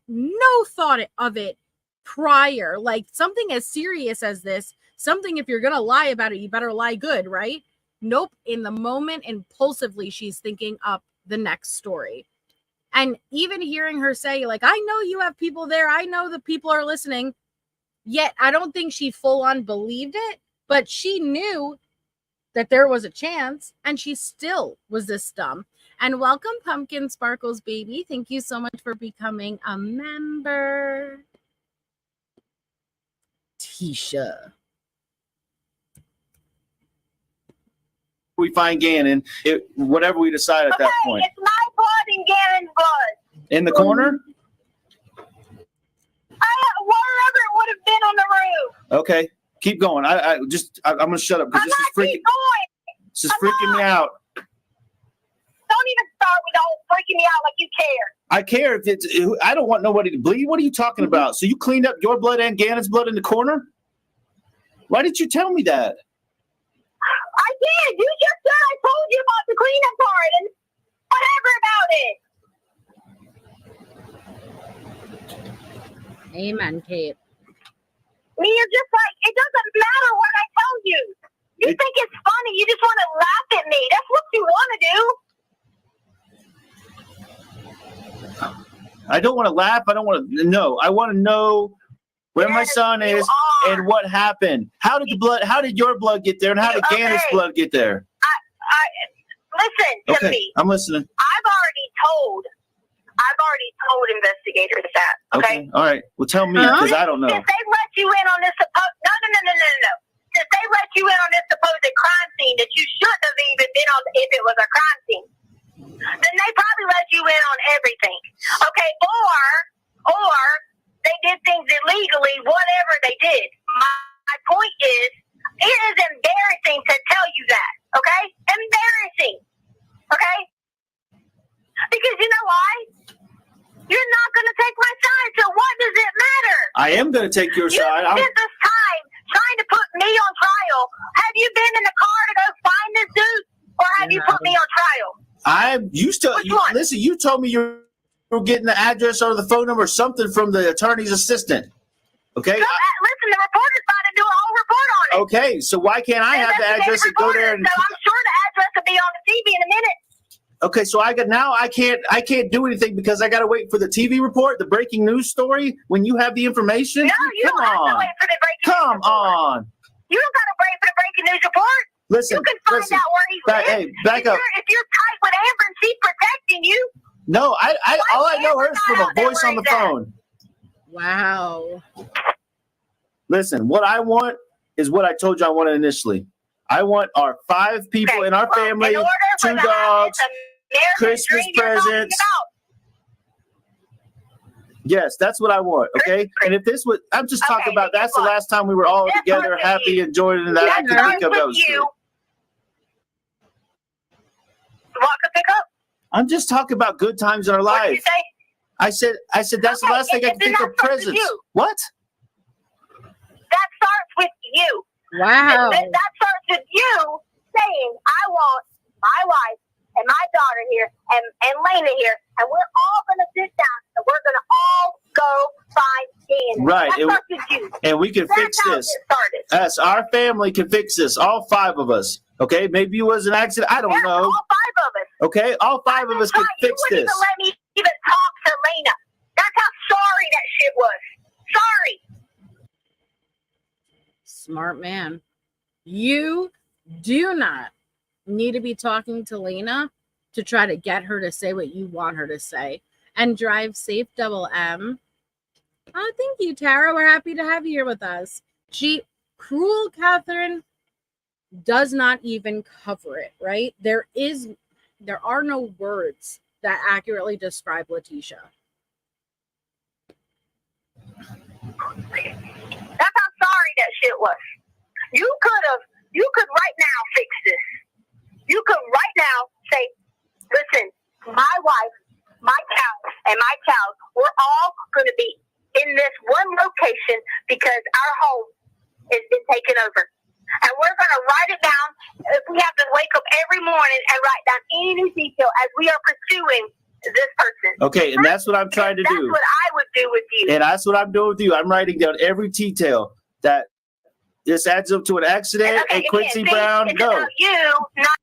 of it prior. Like something as serious as this, something, if you're going to lie about it, you better lie good, right? Nope. In the moment, impulsively, she's thinking up the next story. And even hearing her say, like, I know you have people there. I know the people are listening. Yet I don't think she full on believed it, but she knew that there was a chance, and she still was this dumb. And welcome, Pumpkin Sparkles Baby. Thank you so much for becoming a member. Tisha. We find Gannon, whatever we decide at that point. It's my blood and Gannon's blood. In the corner? Wherever it would have been on the roof. Okay, keep going. I'm gonna shut up because this is freaking me out. Don't even start with the whole freaking me out like you care. I care if it's. I don't want nobody to bleed. What are you talking about? So you cleaned up your blood and Gannon's blood in the corner? Why didn't you tell me that? I did. You just said I told you about the cleanup part and whatever about it. Amen, Kate. You're just like, it doesn't matter what I tell you. You think it's funny. You just want to laugh at me. That's what you want to do. I don't want to laugh. I don't want to know. I want to know where my son is and what happened. How did your blood get there, and how did Gannon's blood get there? Listen to me. I'm listening. I've already told investigators that. Okay. All right. Well, tell me, because I don't know. Since they let you in on this no. Since they let you in on this supposed crime scene that you shouldn't have even been on if it was a crime scene, then they probably let you in on everything. Okay. Or they did things illegally, whatever they did. My point is, it is embarrassing to tell you that. Okay. Embarrassing. Okay. Because you know why? You're not going to take my side, so what does it matter? I am going to take your side. You spent this time trying to put me on trial. Have you been in the car to go find this dude, or have you put me on trial? Listen, you told me you were getting the address or the phone number or something from the attorney's assistant. Okay? So, listen, the reporter's about to do a whole report on it. Okay, so why can't I have the address and go there? So I'm sure the address will be on the TV in a minute. Okay, so I can't do anything because I got to wait for the TV report, the breaking news story. When you have the information, no, you don't have to wait for the breaking news report. Come on. You don't got to wait for the breaking news report. Listen, you can find out where he lives. Hey, back up. If you're tight with Amber and she's protecting you. No, all I know her is from a voice on the phone. Wow. Listen, what I want is what I told you I wanted initially. I want our 5 people in our family, 2 dogs, Christmas presents. Yes, that's what I want. Okay, and if this was, I'm just talking about. That's the last time we were all together, happy, enjoying it. That I could think of. What could pick up? I'm just talking about good times in our life. What did you say? I said that's the last thing I can think of. Presents. What? That starts with you. Wow. That starts with you saying, I want my wife and my daughter here and Lena here, and we're all going to sit down and we're going to all go find Gannon. Right. That starts with you. And we can fix this. Yes, our family can fix this. All 5 of us. Okay? Maybe it was an accident. I don't know. All 5 of us. Okay? All 5 of us can fix this. You wouldn't even let me even talk to Lena. That's how sorry that shit was. Sorry. Smart man. You do not need to be talking to Lena to try to get her to say what you want her to say. And drive safe, Double M. Oh, thank you, Tara. We're happy to have you here with us. Cruel Catherine does not even cover it, right? There are no words that accurately describe Letecia. That's how sorry that shit was. You could right now fix this. morning and write down any new detail as we are pursuing this person. Okay, and that's what I'm trying to do. That's what I would do with you. And that's what I'm doing with you. I'm writing down every detail that this adds up to an accident. Okay, and Quincy again, Brown, it's go. about you, not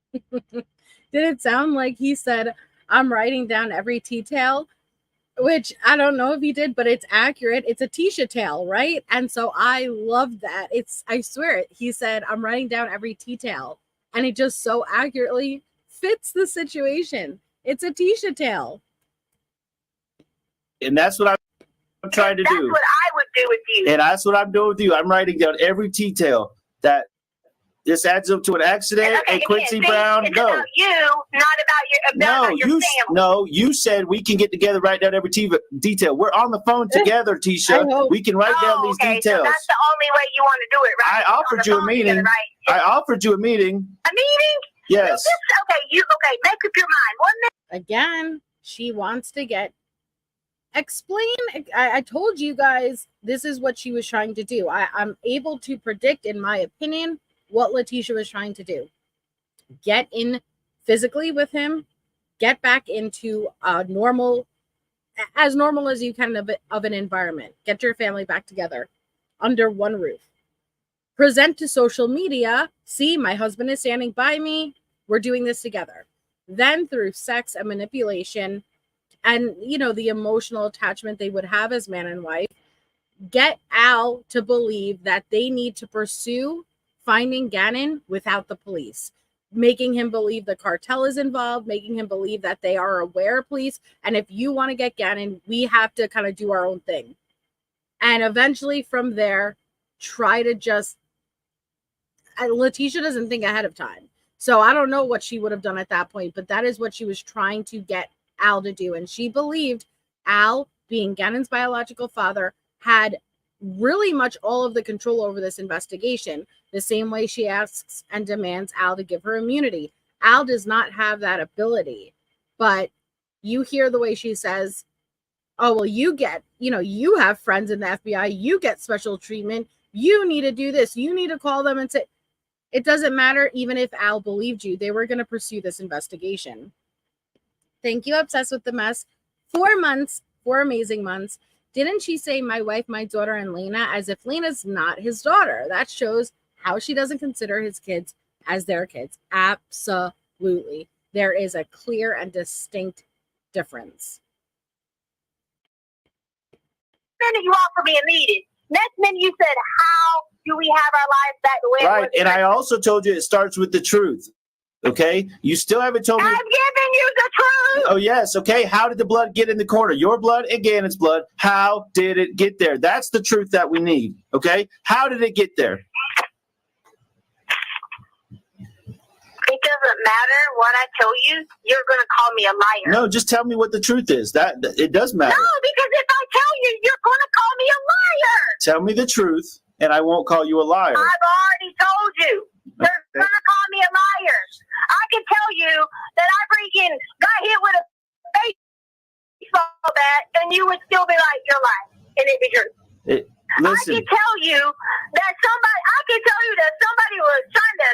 Did it sound like he said, I'm writing down every detail? Which I don't know if he did, but it's accurate. It's a Tisha tale, right? And so I love that. I swear it. He said, I'm writing down every detail. And it just so accurately fits the situation. It's a Tisha tale. And that's what I'm trying to do. That's what I would do with you. And that's what I'm doing with you. I'm writing down every detail that this adds up to an accident. Okay, and Quincy again, Brown, it's go. about you, not about your family. No, you said we can get together, write down every detail. We're on the phone together, Tisha. We can write down these details. So that's the only way you want to do it, right? I offered you a meeting. Together, right? I offered you a meeting. A meeting? Yes. Okay, make up your mind. 1 minute. Again, she wants to explain. I told you guys this is what she was trying to do. I'm able to predict, in my opinion, what Letecia was trying to do. Get in physically with him, get back into as normal as you can of an environment. Get your family back together under one roof. Present to social media, see, my husband is standing by me, we're doing this together. Then through sex and manipulation and, the emotional attachment they would have as man and wife, get Al to believe that they need to pursue finding Gannon without the police, making him believe the cartel is involved, making him believe that they are aware of police. And if you want to get Gannon, we have to kind of do our own thing. And eventually from there, try to just, Letecia doesn't think ahead of time. So I don't know what she would have done at that point, but that is what she was trying to get Al to do. And she believed Al, being Gannon's biological father, had really much all of the control over this investigation, the same way she asks and demands Al to give her immunity. Al does not have that ability, but you hear the way she says, oh, well, you have friends in the FBI, you get special treatment, you need to do this, you need to call them and say, it doesn't matter. Even if Al believed you, they were going to pursue this investigation. Thank you, Obsessed with the Mess. 4 months, 4 amazing months. Didn't she say my wife, my daughter, and Lena, as if Lena's not his daughter? That shows how she doesn't consider his kids as their kids. Absolutely. There is a clear and distinct difference. Minute you offer me a meeting. Next minute you said, how do we have our lives back the way it was? Right, and I also told you it starts with the truth. Okay? You still haven't told me. I'm giving you the truth. Oh, yes. Okay. How did the blood get in the corner? Your blood and Gannon's blood. How did it get there? That's the truth that we need. Okay? How did it get there? It doesn't matter what I tell you. You're going to call me a liar. No, just tell me what the truth is. That it does matter. No, because if I tell you, you're going to call me a liar. Tell me the truth, and I won't call you a liar. I've already told you. They're going to call me a liar. I can tell you that I freaking got hit with a baseball bat, and you would still be like, you're lying, and it'd be true. Listen. I can tell you that somebody was trying to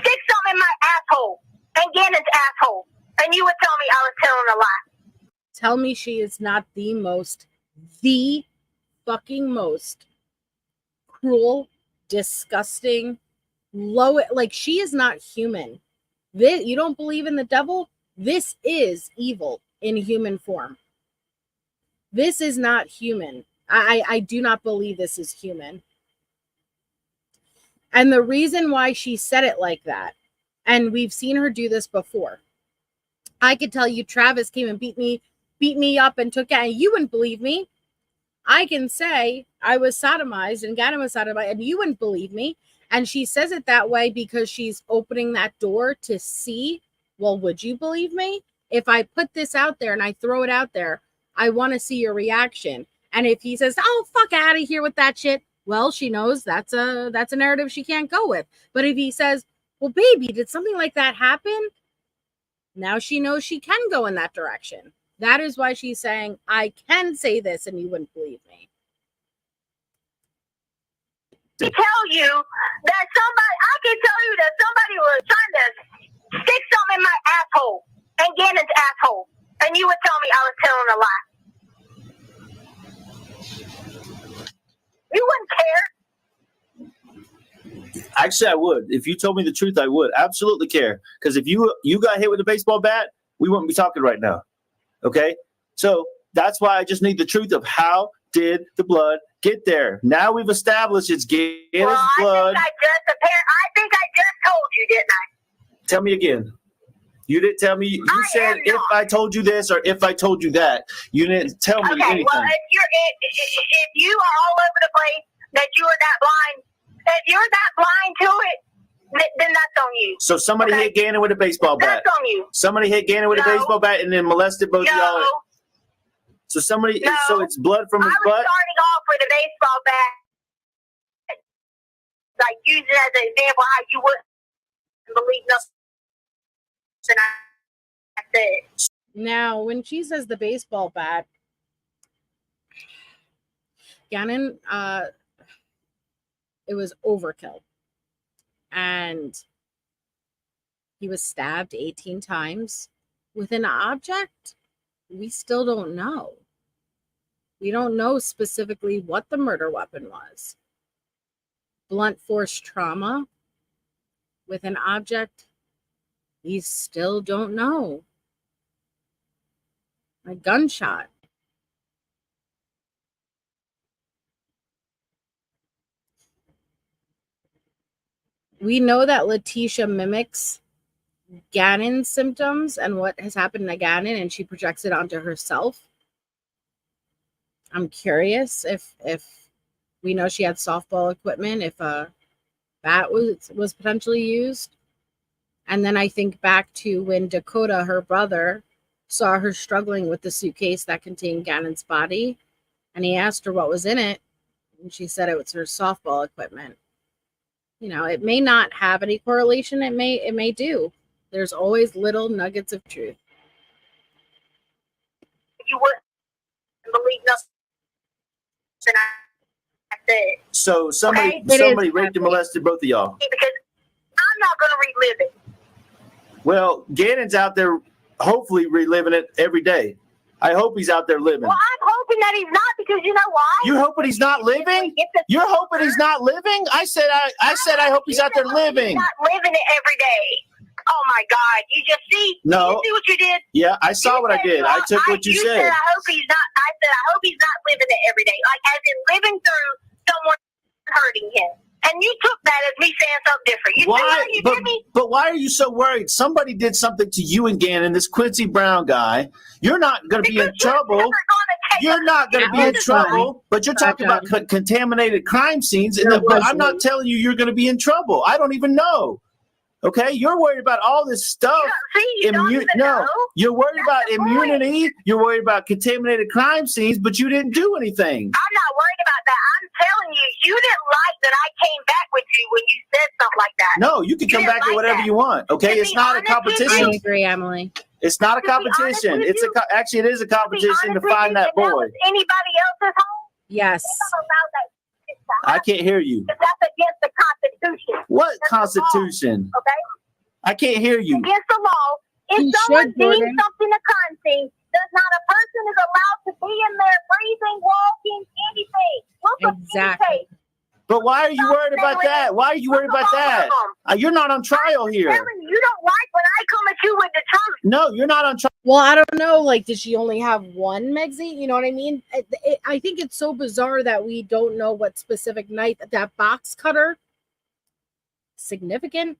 stick something in my asshole, and Gannon's asshole, and you would tell me I was telling a lie. Tell me she is not the fucking most cruel, disgusting, she is not human. You don't believe in the devil? This is evil in human form. This is not human. I do not believe this is human. And the reason why she said it like that, and we've seen her do this before. I could tell you Travis came and beat me up and took it, and you wouldn't believe me. I can say I was sodomized and Gannon was sodomized, and you wouldn't believe me. And she says it that way because she's opening that door to see, well, would you believe me? If I put this out there and I throw it out there, I want to see your reaction. And if he says, oh, fuck out of here with that shit, well, she knows that's a narrative she can't go with. But if he says, well, baby, did something like that happen? Now she knows she can go in that direction. That is why she's saying, I can say this and you wouldn't believe me. I can tell you that somebody was trying to stick something Gannon's asshole, and you would tell me I was telling a lie. You wouldn't care. Actually, I would. If you told me the truth, I would absolutely care. Because if you got hit with a baseball bat, we wouldn't be talking right now. Okay? So that's why I just need the truth of how did the blood get there. Now we've established it's Gannon's blood. I think I just told you, didn't I? Tell me again. You didn't tell me. You said if I told you this or if I told you that. You didn't tell me anything. Well, if you are all over the place, that you are that blind, if you're that blind to it, then that's on you. So somebody hit Gannon with a baseball bat. That's on you. Somebody hit Gannon with a baseball bat and then molested both of y'all. So somebody. No. So it's blood from his butt. I was starting off with a baseball bat. Like use it as an example how you wouldn't believe nothing. I said. Now, when she says the baseball bat, Gannon, it was overkill. And he was stabbed 18 times with an object. We still don't know. We don't know specifically what the murder weapon was. Blunt force trauma with an object. We still don't know. A gunshot. We know that Letecia mimics Gannon's symptoms and what has happened to Gannon, and she projects it onto herself. I'm curious if we know she had softball equipment, if a bat was potentially used. And then I think back to when Dakota, her brother, saw her struggling with the suitcase that contained Gannon's body, and he asked her what was in it, and she said it was her softball equipment. You know, it may not have any correlation. It may do. There's always little nuggets of truth. You wouldn't believe nothing I said. So somebody raped and molested both of y'all. Because I'm not going to relive it. Well, Gannon's out there hopefully reliving it every day. I hope he's out there living. Well, I'm hoping that he's not, because you know why? You hoping he's not living? You're hoping he's not living? I said I hope he's out there living. He's not living it every day. Oh my God! You just see? No. You see what you did? Yeah, I saw what I did. I took what you said. I said I hope he's not living it every day. Like as in living through someone hurting him. And you took that as me saying something different. You did me? But why are you so worried? Somebody did something to you and Gannon, this Quincy Brown guy. You're not going to be in trouble. You're not going to be in trouble. But you're talking about contaminated crime scenes. But I'm not telling you you're going to be in trouble. I don't even know. Okay, you're worried about all this stuff. You're worried about immunity. You're worried about contaminated crime scenes, but you didn't do anything. I'm not worried about that. I'm telling you, you didn't like that I came back with you when you said something like that. No, you can come back with whatever you want. Okay, it's not a competition. I agree, Emily. It's not a competition. It is a competition to find that boy. Anybody else's home? Yes. I can't hear you. That's against the Constitution. What Constitution? Okay. I can't hear you. Against the law. If someone deems something a crime scene, does not a person is allowed to be in there breathing, walking, anything. Look exactly. But why are you worried about that? Why are you worried about that? You're not on trial here. You don't like when I come at you with the truth. No, you're not on trial. Well, I don't know. Like, did she only have one Megzy? You know what I mean? I think it's so bizarre that we don't know what specific knife, that box cutter, significant.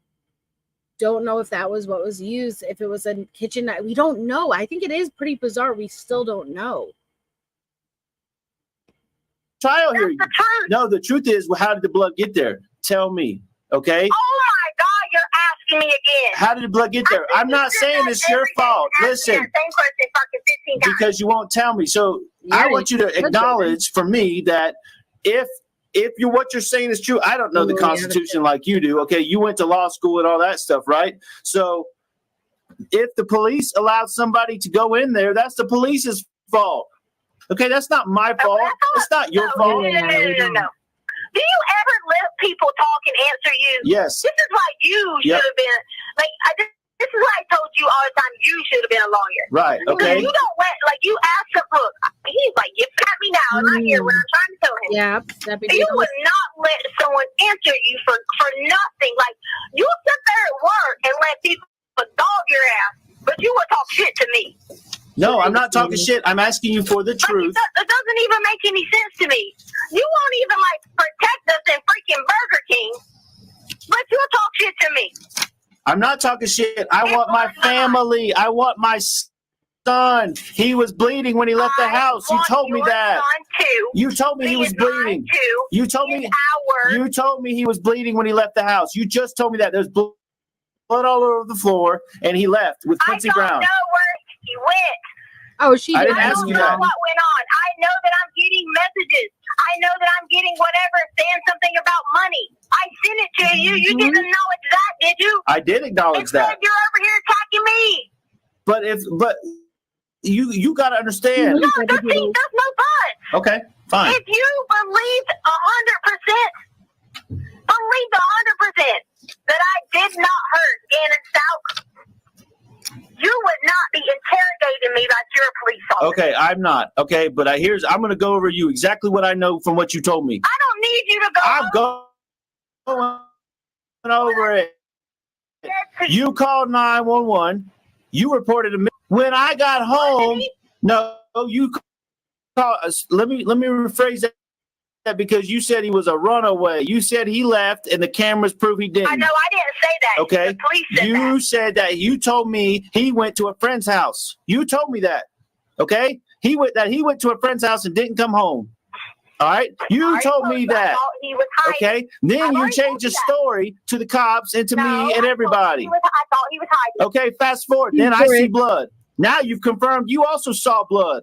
Don't know if that was what was used, if it was a kitchen knife. We don't know. I think it is pretty bizarre. We still don't know. Trial here. No, the truth is, well, how did the blood get there? Tell me, okay? Oh my God, you're asking me again. How did the blood get there? I'm not saying it's your fault. Listen, same question fucking 15 times. Because you won't tell me. So I want you to acknowledge for me that if what you're saying is true, I don't know the Constitution like you do. Okay, you went to law school and all that stuff, right? So if the police allowed somebody to go in there, that's the police's fault. Okay, that's not my fault. It's not your fault. No. Do you ever let people talk and answer you? Yes. This is why you should have been like. This is why I told you I one time you should have been a lawyer. Right. Okay. You don't let, like, you ask him, look, he's like, you pat me now, and I hear what I'm trying to tell him. Yeah, Deputy. You would not let someone answer you for nothing. Like, you sit there at work and let people dog your ass, but you would talk shit to me. No, I'm not talking shit. I'm asking you for the truth. It doesn't even make any sense to me. You won't even, like, protect us in freaking Burger King, but you'll talk shit to me. I'm not talking shit. I want my family. I want my son. He was bleeding when he left the house. You told me that. You told me he was bleeding. You told me. You told me he was bleeding when he left the house. You just told me that. There's blood all over the floor, and he left with Quincy Brown. I don't know where he went. Oh, she I did. didn't ask you that. I don't know what went on. I know that I'm getting messages. I know that I'm getting whatever saying something about money. I sent it to you. You didn't acknowledge that, did you? I did acknowledge that. You're over here attacking me. But you got to understand. No, that's no fun. Okay, fine. If you believed 100%, that I did not hurt Gannon Stauch, you would not be interrogating me like you're a police officer. Okay, I'm not. Okay, but I'm going to go over you exactly what I know from what you told me. I don't need you to go. I'm going over it. You called 911. You reported a when I got home. No, you called. Let me rephrase that because you said he was a runaway. You said he left, and the cameras prove he didn't. I know I didn't say that. Okay, the police said you that. said that. You told me he went to a friend's house. You told me that. Okay, he went to a friend's house and didn't come home. All right, you told me that. He was hiding. Okay, then you changed the story to the cops and to me and everybody. I thought he was hiding. Okay, fast forward. Then I see blood. Now you've confirmed you also saw blood.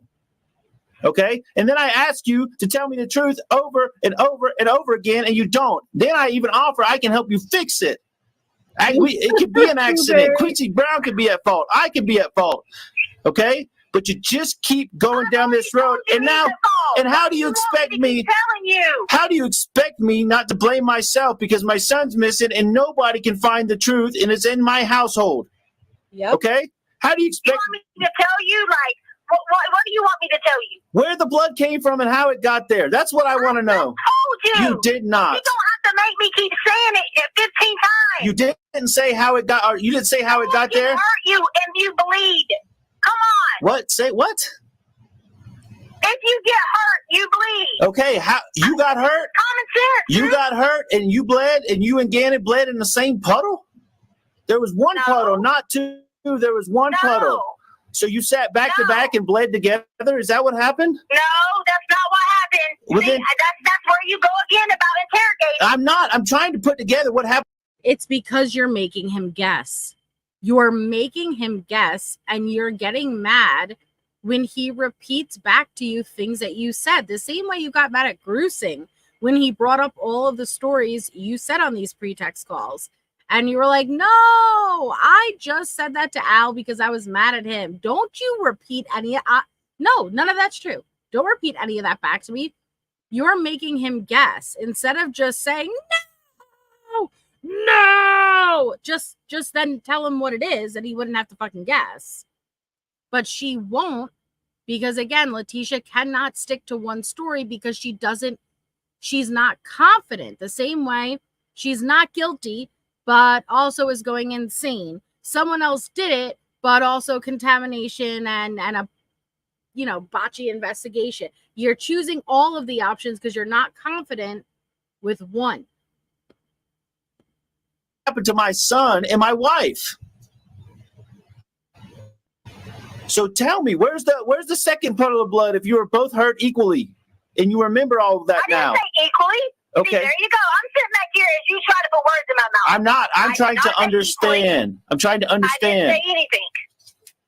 Okay, and then I ask you to tell me the truth over and over and over again, and you don't. Then I even offer I can help you fix it. It could be an accident. Quincy Brown could be at fault. I could be at fault. Okay, but you just keep going down this road, and now, and how do you expect me? How do you expect me not to blame myself because my son's missing and nobody can find the truth, and it's in my household? Yep. Okay, how do you expect? You want me to tell you, like? What do you want me to tell you? Where the blood came from and how it got there. That's what I want to know. I told you. You did not. You don't have to make me keep saying it 15 times. You didn't say how it got. Or you didn't say how it got there. Hurt you and you bleed. Come on. What? Say what? If you get hurt, you bleed. Okay. How you got hurt? Common sense. You got hurt and you bled and you and Gannon bled in the same puddle. There was one puddle, not two. There was one puddle. So you sat back to back and bled together? Is that what happened? No, that's not what happened. Well, See, that's where you go again about interrogating. I'm not. I'm trying to put together what happened. It's because you're making him guess. You're making him guess, and you're getting mad when he repeats back to you things that you said. The same way you got mad at Gruesing when he brought up all of the stories you said on these pretext calls. And you were like, no, I just said that to Al because I was mad at him. Don't you repeat any of no, none of that's true. Don't repeat any of that back to me. You're making him guess instead of just saying, no. Just then tell him what it is and he wouldn't have to fucking guess. But she won't because, again, Letecia cannot stick to one story because she's not confident. The same way she's not guilty but also is going insane. Someone else did it, but also contamination and a, botchy investigation. You're choosing all of the options because you're not confident with one. Happened to my son and my wife. So tell me, where's the second puddle of blood if you were both hurt equally and you remember all of that now? I didn't say equally. Okay. See, there you go. I'm sitting back here as you try to put words in my mouth. I'm not. I'm trying to understand. I'm trying to understand. I didn't say anything.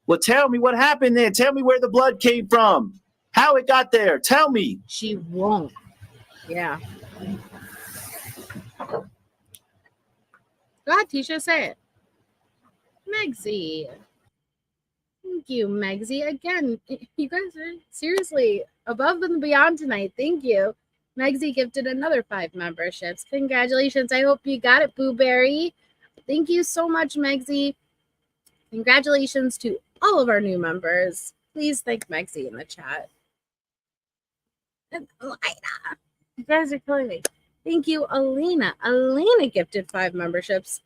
Well, tell me what happened then. Tell me where the blood came from. How it got there. Tell me. She won't. Yeah. Go ahead, Tisha. Say it. Megsy. Thank you, Megsy. Again, you guys are seriously above and beyond tonight. Thank you. Megsy gifted another 5 memberships. Congratulations. I hope you got it, Boo Berry. Thank you so much, Megsy. Congratulations to all of our new members. Please thank Megsy in the chat. And Elena. You guys are killing me. Thank you, Alina. Alina gifted 5 memberships.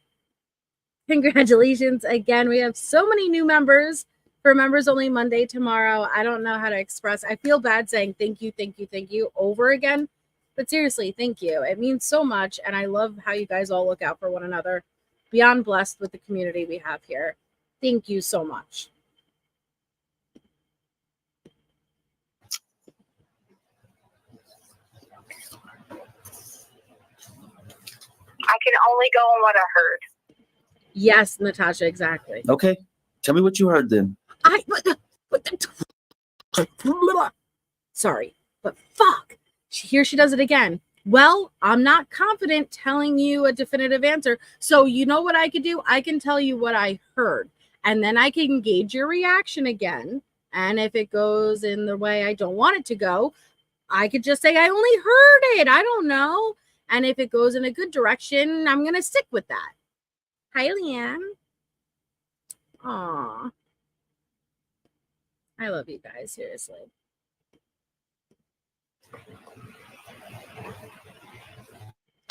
Congratulations again. We have so many new members for Members Only Monday tomorrow. I don't know how to express. I feel bad saying thank you over again. But seriously, thank you. It means so much. And I love how you guys all look out for one another. Beyond blessed with the community we have here. Thank you so much. I can only go on what I heard. Yes, Natasha, exactly. Okay. Tell me what you heard then. Sorry, but fuck. Here she does it again. Well, I'm not confident telling you a definitive answer. So you know what I could do? I can tell you what I heard. And then I can gauge your reaction again. And if it goes in the way I don't want it to go, I could just say I only heard it. I don't know. And if it goes in a good direction, I'm going to stick with that. Hi, Leanne. Aw. I love you guys, seriously.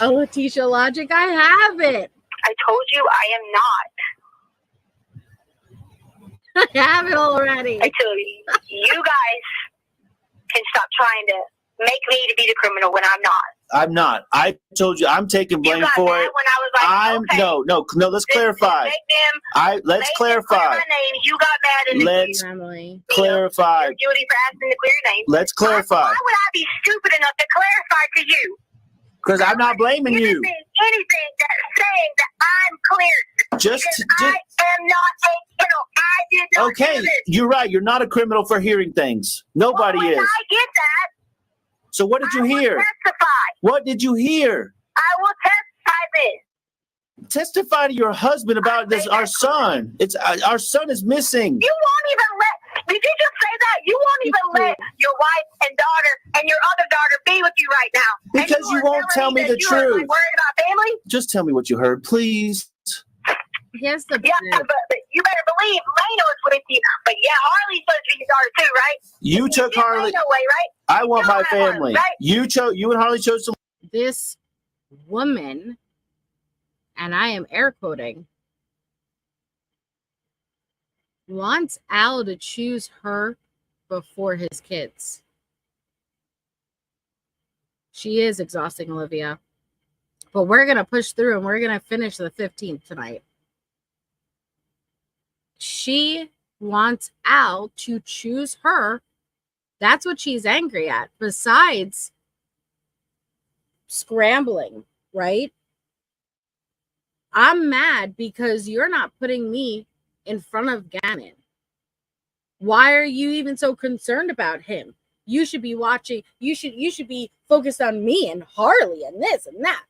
Oh, Letecia Logic, I have it. I told you I am not. I have it already. I told you. You guys can stop trying to make me to be the criminal when I'm not. I'm not. I told you I'm taking blame for it. When I was like, okay, no. Let's clarify. Let's clarify. My name. You got mad and Let's clarify. You're guilty for asking to clear your name. Let's clarify. Why would I be stupid enough to clarify to you? Because I'm not blaming you. Anything that's saying that I'm clear. I am not a criminal. I did not okay, do this. You're right. You're not a criminal for hearing things. Nobody is. I get that. So what did you hear? Testify. What did you hear? I will testify this. Testify to your husband about this. Our son. It's our son is missing. You won't even let. Did you just say that? You won't even let your wife and daughter and your other daughter be with you right now. Because you won't tell me the truth. Like, worried about family? Just tell me what you heard, please. Yes, but you better believe Lena was with you. But yeah, Harley's supposed to be your daughter too, right? You took Harley. No way, right? I want my family. Harley, right? You and Harley chose to. This woman, and I am air quoting, wants Al to choose her before his kids. She is exhausting, Olivia. But we're going to push through and we're going to finish the 15th tonight. She wants Al to choose her. That's what she's angry at. Besides scrambling, right? I'm mad because you're not putting me in front of Gannon. Why are you even so concerned about him? You should be watching. You should be focused on me and Harley and this and that.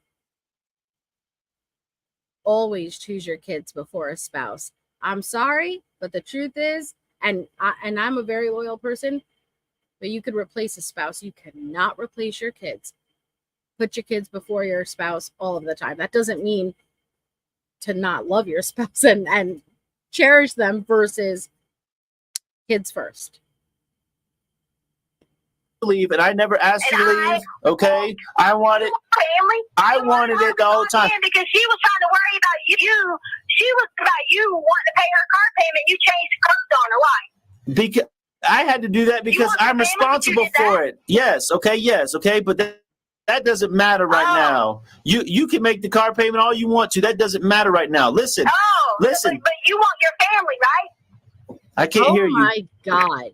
Always choose your kids before a spouse. I'm sorry, but the truth is, and I'm a very loyal person, but you could replace a spouse. You cannot replace your kids. Put your kids before your spouse all of the time. That doesn't mean to not love your spouse and cherish them versus kids first. Leave, and I never asked you to leave. Okay, I wanted family. I wanted it the whole time because she was trying to worry about you. She was about you wanting to pay her car payment. You changed the clothes on her. Why? Because I had to do that because I'm responsible for it. Yes, okay, but that doesn't matter right now. You can make the car payment all you want to. That doesn't matter right now. Listen, listen. But you want your family, right? I can't hear you. Oh my God.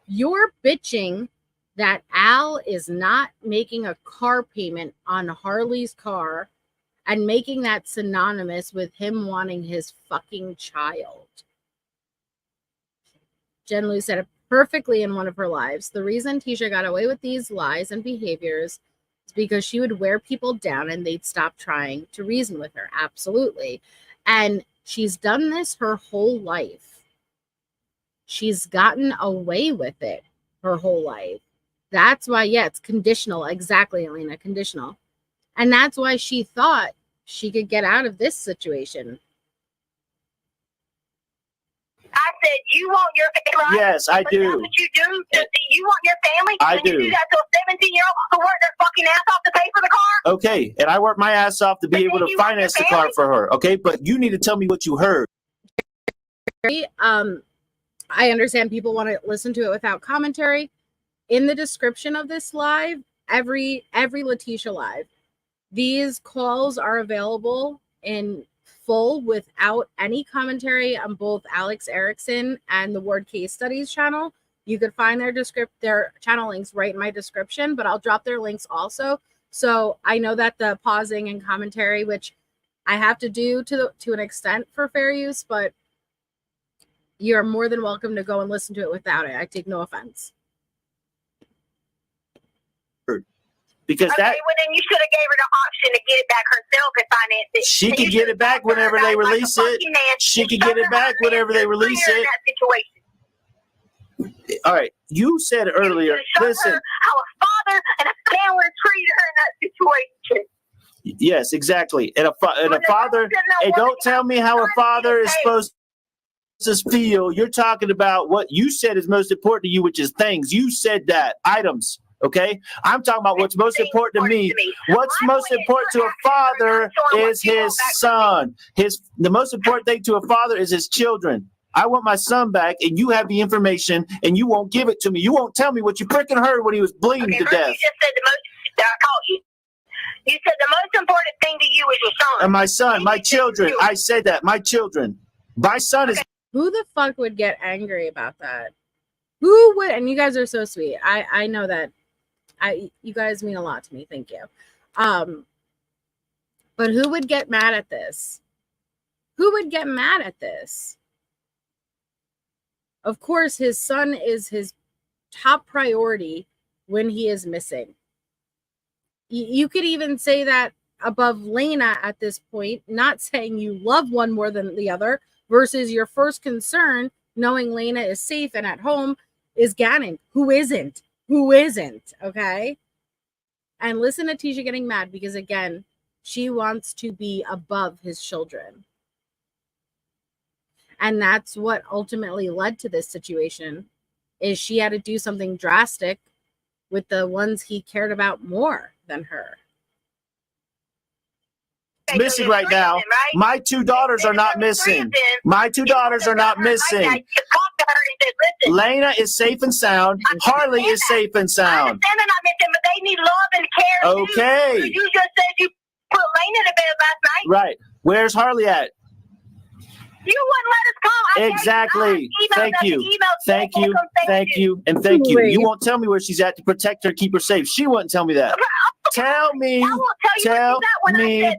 You're bitching that Al is not making a car payment on Harley's car and making that synonymous with him wanting his fucking child. Jen Lou said it perfectly in one of her lives. The reason Tisha got away with these lies and behaviors is because she would wear people down and they'd stop trying to reason with her. Absolutely. And she's done this her whole life. She's gotten away with it her whole life. That's why, yeah, it's conditional. Exactly, Elena, conditional. And that's why she thought she could get out of this situation. said you want your family. Yes, I do. That's what you do. You want your family. I and do. You do that to a 17-year-old who worked their fucking ass off to pay for the car. Okay, and I work my ass off to be able to finance the car for her. Okay, but you need to tell me what you heard. I understand people want to listen to it without commentary. In the description of this live, every Letecia live, these calls are available in full without any commentary on both Alex Erickson and the Ward Case Studies channel. You could find their channel links right in my description, but I'll drop their links also. So I know that the pausing and commentary, which I have to do to an extent for fair use, but you're more than welcome to go and listen to it without it. I take no offense. Because okay, that well then you should have gave her the option to get it back herself and finance it. she could get it back whenever they release it. She could get it back whenever they release it. All right, you said earlier. Listen, how a father and a family treated her in that situation. Yes, exactly. And a father. And don't tell me how a father is supposed to feel. You're talking about what you said is most important to you, which is things. You said that items. Okay, I'm talking about what's most important to me. What's most important to a father is his son. The most important thing to a father is his children. I want my son back, and you have the information, and you won't give it to me. You won't tell me what you freaking heard when he was bleeding to death. You just said you said the most important thing to you is your son. And my son, my children. I said that, my children. My son is. Who the fuck would get angry about that? Who would? And you guys are so sweet. I know that. You guys mean a lot to me. Thank you. But who would get mad at this? Who would get mad at this? Of course, his son is his top priority when he is missing. You could even say that above Lena at this point, not saying you love one more than the other, versus your first concern, knowing Lena is safe and at home, is Gannon, who isn't. Who isn't, okay? And listen to Tisha getting mad because, again, she wants to be above his children. And that's what ultimately led to this situation, is she had to do something drastic with the ones he cared about more than her. Missing right now. My two daughters are not missing. My two daughters are not missing. Lena is safe and sound. Harley is safe and sound. I understand they're not missing, but they need love and care. Okay. Too. You just said you put Lena to bed last night. Right. Where's Harley at? You wouldn't let us come. Exactly. Thank you. Thank you. Thank you. And thank you. You won't tell me where she's at to protect her, keep her safe. She wouldn't tell me that. Tell me. Tell me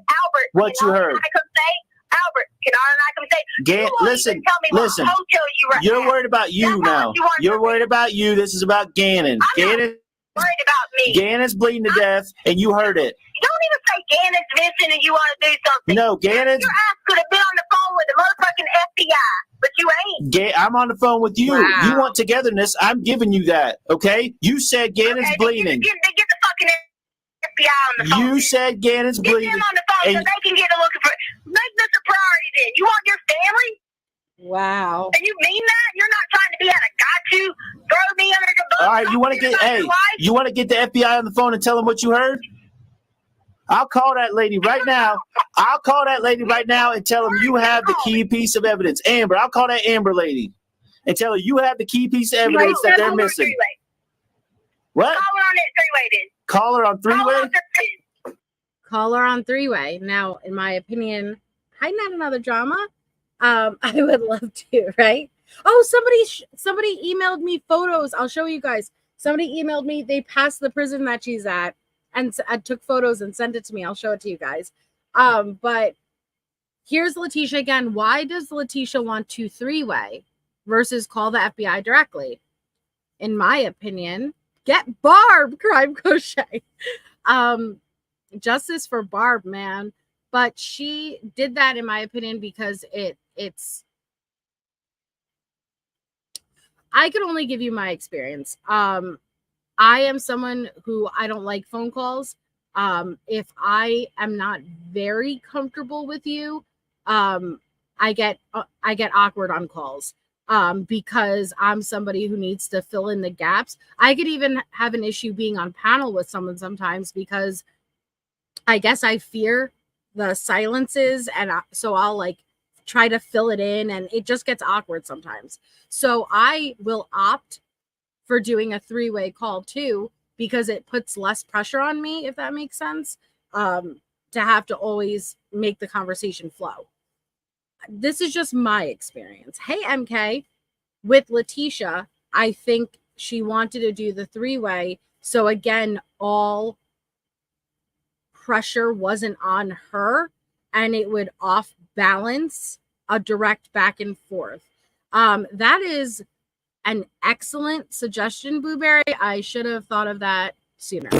what you heard. Albert, can I come say? Listen. You're worried about you now. You're worried about you. This is about Gannon. Gannon. Worried about me. Gannon's bleeding to death, and you heard it. You don't even say Gannon's missing and you want to do something. No, Gannon's. Your ass could have been on the phone with the motherfucking FBI, but you ain't. I'm on the phone with you. Wow. You want togetherness. I'm giving you that, okay? You said Gannon's bleeding. Get the fucking FBI on the phone. You said Gannon's bleeding. Get them on the phone so they can get a looking for. Make this a priority then. You want your family? Wow. And you mean that? You're not trying to be at a got you, throw me under the bus. All right, you want to get the FBI on the phone and tell them what you heard? I'll call that lady right now. I'll call that lady right now and tell them you have the key piece of evidence. Amber, I'll call that Amber lady and tell her you have the key piece of evidence that they're missing. What? Call her on that three-way then. Call her on three-way? Call her on three-way. Now, in my opinion, hiding out another drama. I would love to, right? Oh, somebody emailed me photos. I'll show you guys. Somebody emailed me. They passed the prison that she's at and took photos and sent it to me. I'll show it to you guys. But here's Letecia again. Why does Letecia want to three-way versus call the FBI directly? In my opinion, get Barb, crime crochet. Justice for Barb, man. But she did that, in my opinion, because it's I can only give you my experience. I am someone who I don't like phone calls. If I am not very comfortable with you, I get awkward on calls. because I'm somebody who needs to fill in the gaps. I could even have an issue being on panel with someone sometimes because I guess I fear the silences, and so I'll like try to fill it in, and it just gets awkward sometimes. So I will opt for doing a three-way call too, because it puts less pressure on me, if that makes sense, to have to always make the conversation flow. This is just my experience. Hey, MK, with Letecia, I think she wanted to do the three-way. So again, all pressure wasn't on her, and it would off balance a direct back and forth. That is an excellent suggestion, Blueberry. I should have thought of that sooner.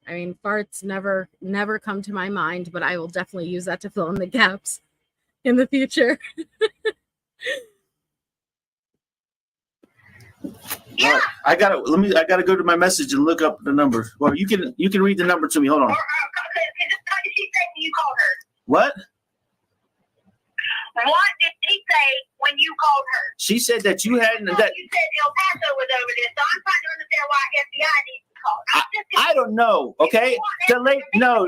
I mean, farts never come to my mind, but I will definitely use that to fill in the gaps in the future. Yeah. All right, I gotta go to my message and look up the number. Well, you can read the number to me. Hold on. What did she say when you called her? What? What did he say when you called her? She said that you hadn't. You That said El Paso was over there, so I'm trying to understand why FBI needs to call. I don't know. Okay. No,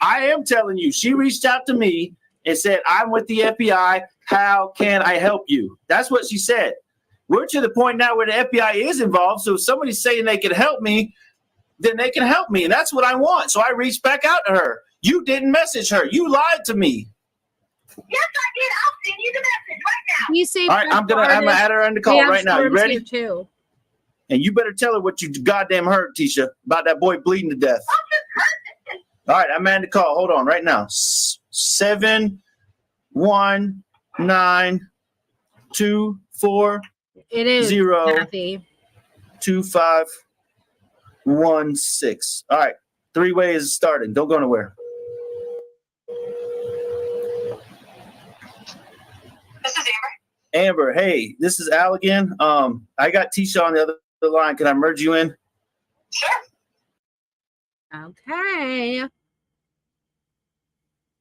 I am telling you. She reached out to me and said, "I'm with the FBI. How can I help you?" That's what she said. We're to the point now where the FBI is involved. So if somebody's saying they can help me, then they can help me. And that's what I want. So I reached back out to her. You didn't message her. You lied to me. Yes, I did. I'll send you the message right now. You say All right, I'm gonna add her on the call right now. You ready? Too. And you better tell her what you goddamn heard, Tisha, about that boy bleeding to death. All right, I'm on the call. Hold on, right now. 71924. It is 0 Kathy. 2516. All right, three-way is starting. Don't go nowhere. This is Amber. Amber, hey, this is Al again. I got Tisha on the other line. Can I merge you in? Sure. Okay.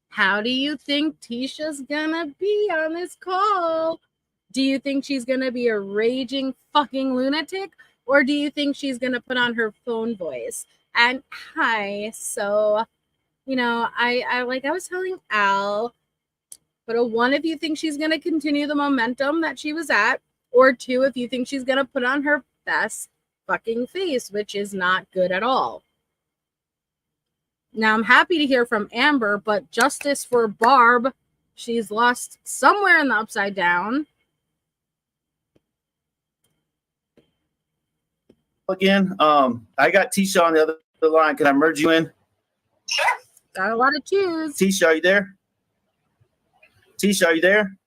How do you think Tisha's gonna be on this call? Do you think she's gonna be a raging fucking lunatic, or do you think she's gonna put on her phone voice? And hi, so I was telling Al, but 1, if you think she's gonna continue the momentum that she was at, or 2, if you think she's gonna put on her best fucking face, which is not good at all. Now, I'm happy to hear from Amber, but justice for Barb. She's lost somewhere in the upside down. Again, I got Tisha on the other line. Can I merge you in? Sure. Got a lot to choose. Tisha, are you there? Tisha, are you there?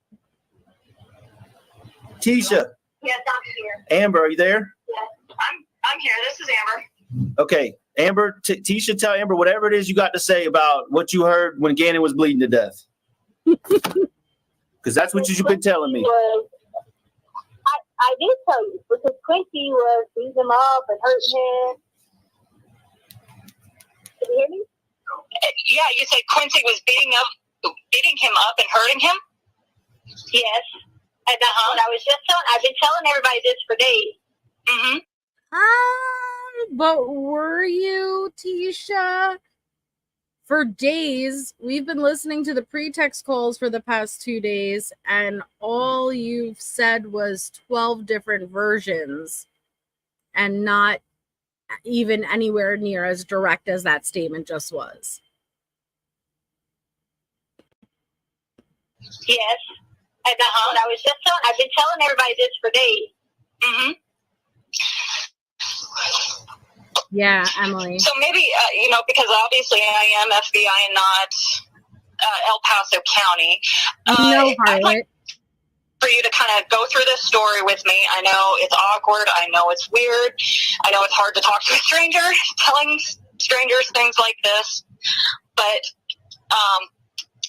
Tisha. Yes, I'm here. Amber, are you there? Yes, I'm here. This is Amber. Okay. Amber, Tisha, tell Amber whatever it is you got to say about what you heard when Gannon was bleeding to death. Because that's what you've been telling me. I did tell you, because Quincy was beating him up and hurting him. Can you hear me? Yeah, you said Quincy was beating him up and hurting him? Yes. And that's what I was just telling. I've been telling everybody this for days. Mm-hmm. But were you, Tisha? For days, we've been listening to the pretext calls for the past 2 days, and all you've said was 12 different versions, and not even anywhere near as direct as that statement just was. Yes. And that's what I was just telling. I've been telling everybody this for days. Mm-hmm. Yeah, Emily. So maybe, because obviously I am FBI and not El Paso County. No, I'd like for you to kind of go through this story with me. I know it's awkward. I know it's weird. I know it's hard to talk to a stranger, telling strangers things like this. But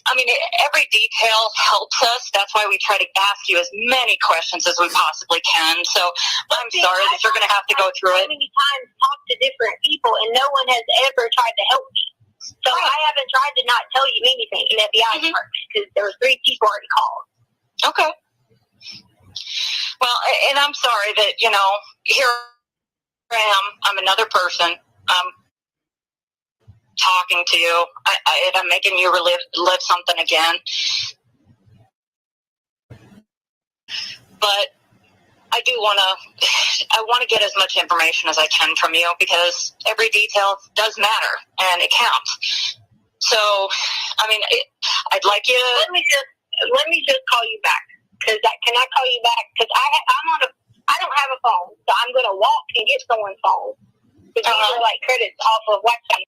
I mean, every detail helps us. That's why we try to ask you as many questions as we possibly can. So I'm sorry that you're going to have to go through it. So many times talked to different people, and no one has ever tried to help me. So I haven't tried to not tell you anything in FBI department because there were 3 people already called. Okay. Well, and I'm sorry that, you know, here I am. I'm another person. I'm talking to you. I'm making you live something again. But I want to get as much information as I can from you because every detail does matter and it counts. So, I mean, I'd like you to... Let me just call you back. Can I call you back? Because I don't have a phone, so I'm going to walk and get someone's phone. Because these are like credits off of website.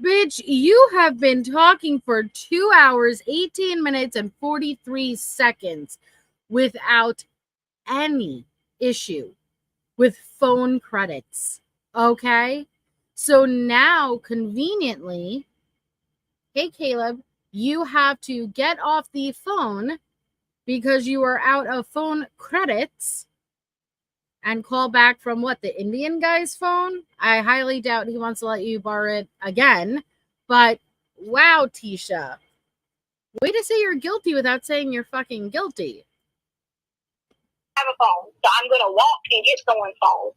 Bitch, you have been talking for 2 hours, 18 minutes, and 43 seconds without any issue with phone credits. Okay? So now, conveniently, hey, Caleb, you have to get off the phone because you are out of phone credits and call back from what, the Indian guy's phone? I highly doubt he wants to let you borrow it again. But wow, Tisha. Way to say you're guilty without saying you're fucking guilty. I have a phone, so I'm going to walk and get someone's phone.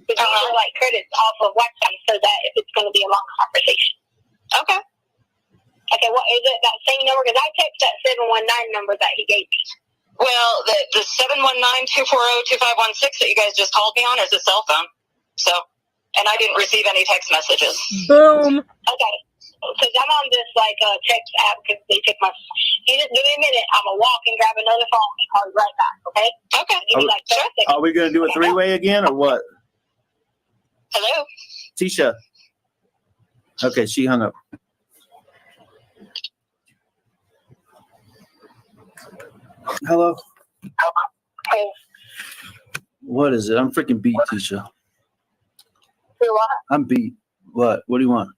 Because these are like credits off of website so that if it's going to be a long conversation. Okay. Okay, what is it? That same number? Because I text that 719 number that he gave me. Well, the 719-240-2516 that you guys just called me on is a cell phone. So, and I didn't receive any text messages. Boom. Okay. Because I'm on this like text app because they took my. You just give me a minute. I'm gonna walk and grab another phone and call you right back. Okay. Okay. Give me like 30 seconds. Are we gonna do a 3-way again or what? Hello. Tisha. Okay, she hung up. Hello. Hey, What is it? I'm freaking beat, Tisha. do what? I'm beat. What? What do you want?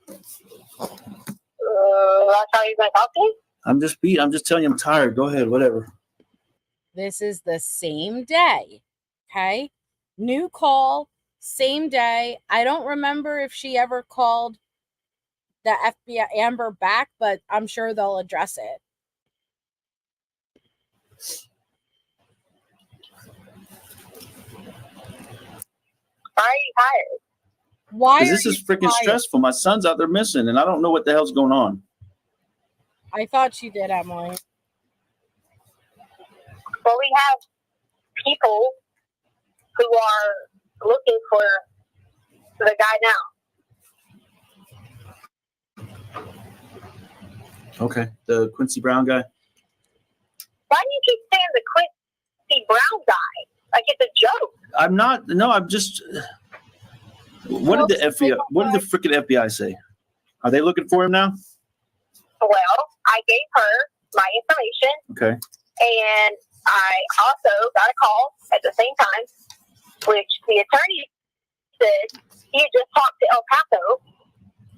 That's how you gonna talk to me? I'm just beat. I'm just telling you I'm tired. Go ahead, whatever. This is the same day. Okay. New call, same day. I don't remember if she ever called the FBI Amber back, but I'm sure they'll address it. Why are you tired? Why? Because this are is you freaking tired? stressful. My son's out there missing, and I don't know what the hell's going on. I thought you did, Emily. Well, we have people who are looking for the guy now. Okay, the Quincy Brown guy. Why do you keep saying the Quincy Brown guy? Like it's a joke. I'm not. No, I'm just. What did the FBI? What did the freaking FBI say? Are they looking for him now? Well, I gave her my information. Okay. And I also got a call at the same time, which the attorney said he had just talked to El Chapo,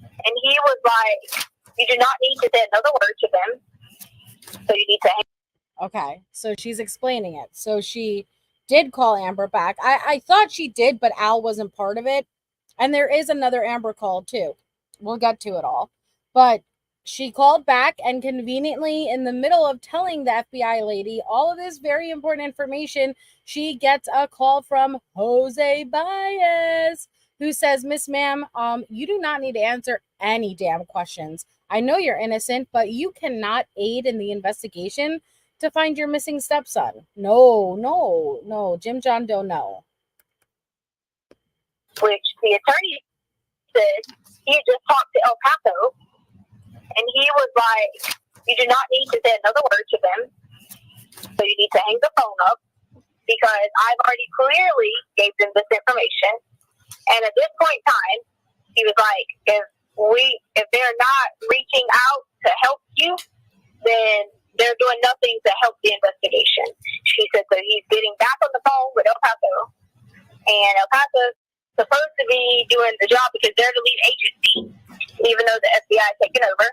and he was like, you do not need to say another word to them, so you need to hang. Okay, so she's explaining it. So she did call Amber back. I thought she did, but Al wasn't part of it. And there is another Amber call too. We'll get to it all. But she called back, and conveniently in the middle of telling the FBI lady all of this very important information, she gets a call from Jose Baez, who says, Miss Ma'am, you do not need to answer any damn questions. I know you're innocent, but you cannot aid in the investigation to find your missing stepson. No. Jim John Doe, no. Which the attorney said he had just talked to El Chapo, and he was like, you do not need to say another word to them, so you need to hang the phone up, because I've already clearly gave them this information. And at this point in time, he was like, if they're not reaching out to help you, then they're doing nothing to help the investigation. She said, so he's getting back on the phone with El Chapo, and El Chapo's supposed to be doing the job because they're the lead agency, even though the FBI is taking over.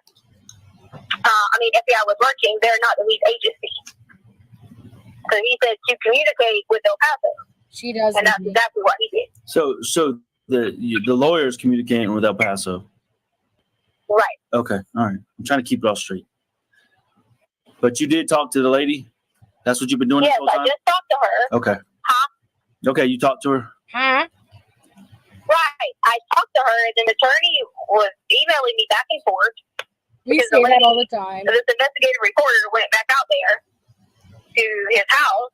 FBI was working, they're not the lead agency. So he said to communicate with El Paso. She does. And that's exactly what he did. So the lawyer's communicating with El Paso. Right. Okay. All right. I'm trying to keep it all straight. But you did talk to the lady? That's what you've been doing this Yes, whole time? I just talked to her. Okay. Huh? Okay, you talked to her? Huh? Right. I talked to her, and an attorney was emailing me back and forth. We Because say the that lady- all the time. This investigative reporter went back out there to his house,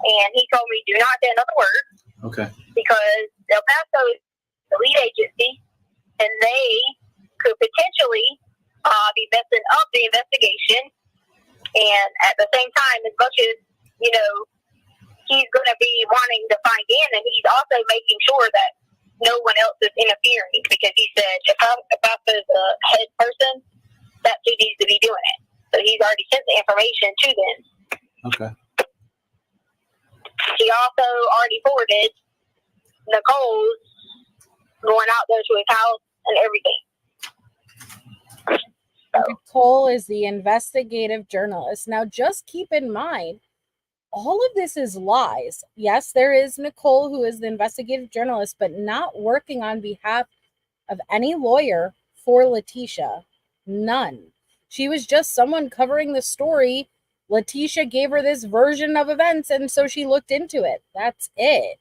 and he told me, do not say another word, Okay. because El Paso is the lead agency, and they could potentially be messing up the investigation. And at the same time, as much as, he's going to be wanting to find Gannon, he's also making sure that no one else is interfering, because he said, if Paso's the head person, that's who needs to be doing it. So he's already sent the information to them. Okay. He also already forwarded Nicole's going out there to his house and everything. Nicole is the investigative journalist. Now, just keep in mind, all of this is lies. Yes, there is Nicole, who is the investigative journalist, but not working on behalf of any lawyer for Letecia. None. She was just someone covering the story. Letecia gave her this version of events, and so she looked into it. That's it.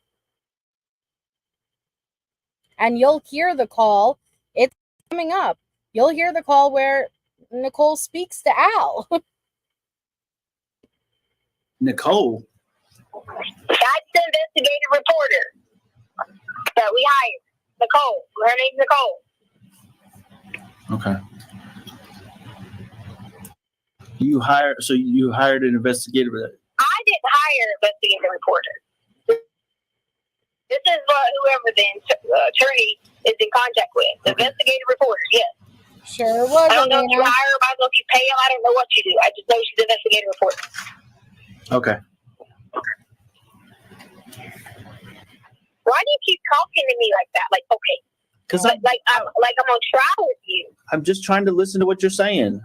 And you'll hear the call. It's coming up. You'll hear the call where Nicole speaks to Al. Nicole? That's the investigative reporter that we hired. Nicole. Her name's Nicole. Okay. You hired an investigative. I didn't hire an investigative reporter. This is whoever the attorney is in contact with. The investigative reporter, yes. Sure was. I don't know if you hire her, I don't know if you pay him, I don't know what you do. I just know she's an investigative reporter. Okay. Why do you keep talking to me like that? Like, okay. Because I'm on trial with you. I'm just trying to listen to what you're saying.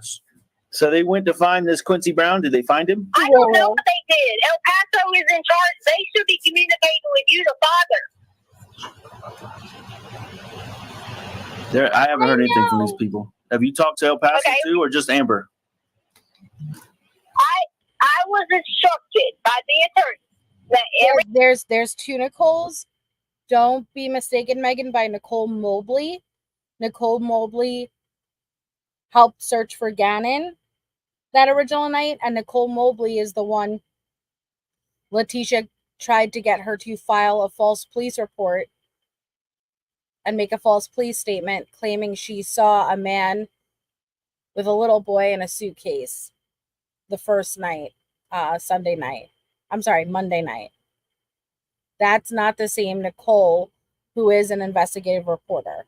So they went to find this Quincy Brown. Did they find him? I don't know what they did. El Paso is in charge. They should be communicating with you, the father. I haven't heard anything from these people. Have you talked to El Paso too, or just Amber? I was instructed by the attorney that there's two Nicoles. Don't be mistaken, Megan, by Nicole Mobley. Nicole Mobley helped search for Gannon that original night, and Nicole Mobley is the one Letecia tried to get her to file a false police report and make a false police statement claiming she saw a man with a little boy in a suitcase the first night, Monday night. That's not the same Nicole who is an investigative reporter.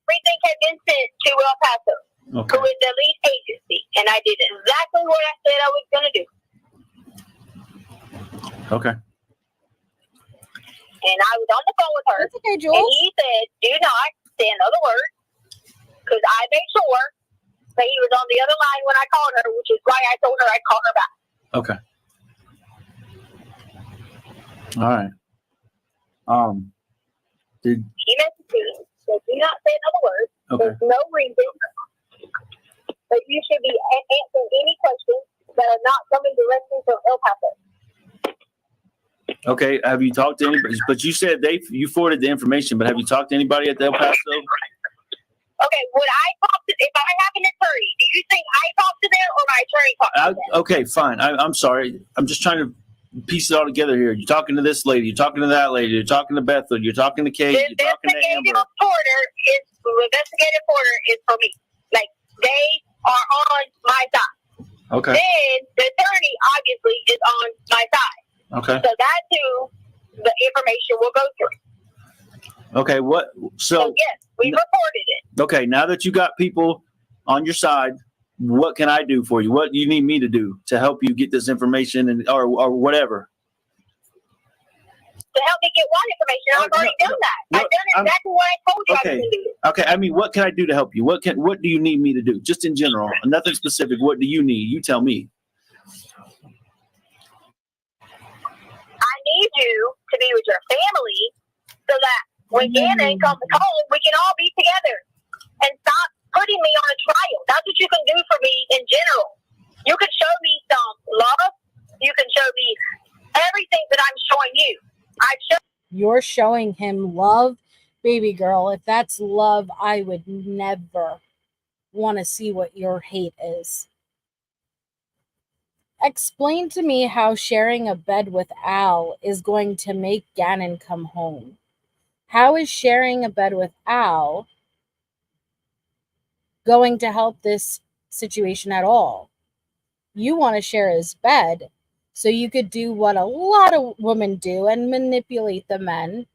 everything had been sent to El Paso, who is the lead agency, and I did exactly what I said I was going to do. Okay. And I was on the phone with her, That's okay, Jules. and he said, do not say another word, because I made sure that he was on the other line when I called her, which is why I told her I'd call her back. Okay. All right. He messaged me, said, do not say another word. Okay. There's no reason, but you should be answering any questions that are not coming directly from El Paso. Okay. Have you talked to anybody? But you said you forwarded the information, but have you talked to anybody at the El Paso? Okay, would I talk to, if I have an attorney, do you think I talk to them or my attorney talks to them? Okay, fine. I'm sorry. I'm just trying to piece it all together here. You're talking to this lady. You're talking to that lady. You're talking to Bethel. You're talking to Kate. The You're talking to Amber. investigative reporter is for me. Like, they are on my side. Okay. Then the attorney obviously is on my side. Okay. So that's who the information will go through. Okay. So yes, we reported it. Okay. Now that you got people on your side, what can I do for you? What do you need me to do to help you get this information or whatever? to help me get one information. I've already done that. I've done exactly what I told you I was going to do. Okay, I mean, what can I do to help you? What do you need me to do? Just in general, nothing specific. What do you need? You tell me. I need you to be with your family so that when Gannon comes home, we can all be together and stop putting me on a trial. That's what you can do for me in general. You can show me some love. You can show me everything that I'm showing you. You're showing him love, baby girl. If that's love, I would never want to see what your hate is. Explain to me how sharing a bed with Al is going to make Gannon come home. How is sharing a bed with Al going to help this situation at all? You want to share his bed so you could do what a lot of women do and manipulate the men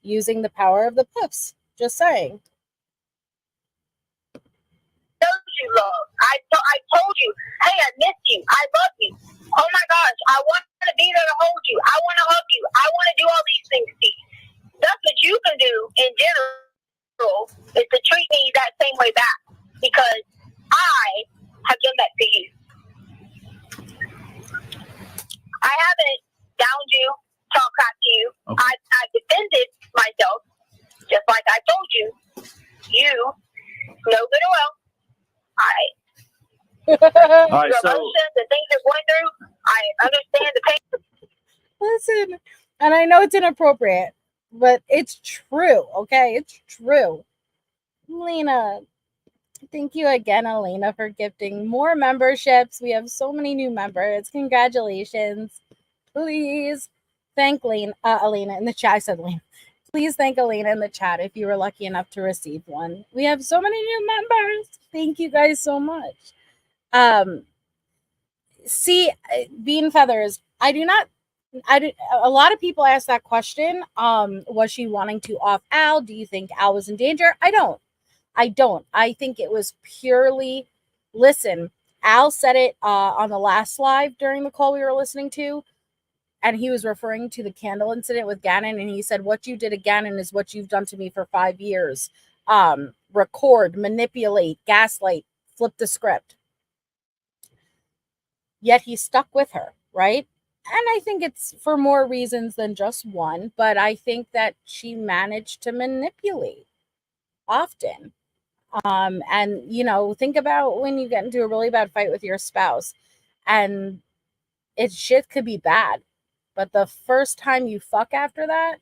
using the power of the puffs. Just saying. You love. I told you, hey, I miss you. I love you. Oh my gosh, I want to be there to hold you. I want to hug you. I want to do all these things to you. That's what you can do in general, is to treat me that same way back, because I have done that to you. I haven't downed you, talked crap to you. Okay. I defended myself, just like I told you. You know good and well. All right, your emotions and things you're going through, I understand the pain. Listen, and I know it's inappropriate, but it's true, okay? It's true. Lena, thank you again, Elena, for gifting more memberships. We have so many new members. Congratulations. Please thank Elena in the chat. I said Lena. Please thank Elena in the chat if you were lucky enough to receive one. We have so many new members. Thank you guys so much. See, Bean Feathers, a lot of people ask that question. Was she wanting to off Al? Do you think Al was in danger? I don't. I think it was purely, listen, Al said it on the last live during the call we were listening to, and he was referring to the candle incident with Gannon, and he said, what you did to Gannon is what you've done to me for 5 years. Record, manipulate, gaslight, flip the script. Yet he stuck with her, right? And I think it's for more reasons than just one, but I think that she managed to manipulate often. And, you know, think about when you get into a really bad fight with your spouse, and shit could be bad. But the first time you fuck after that,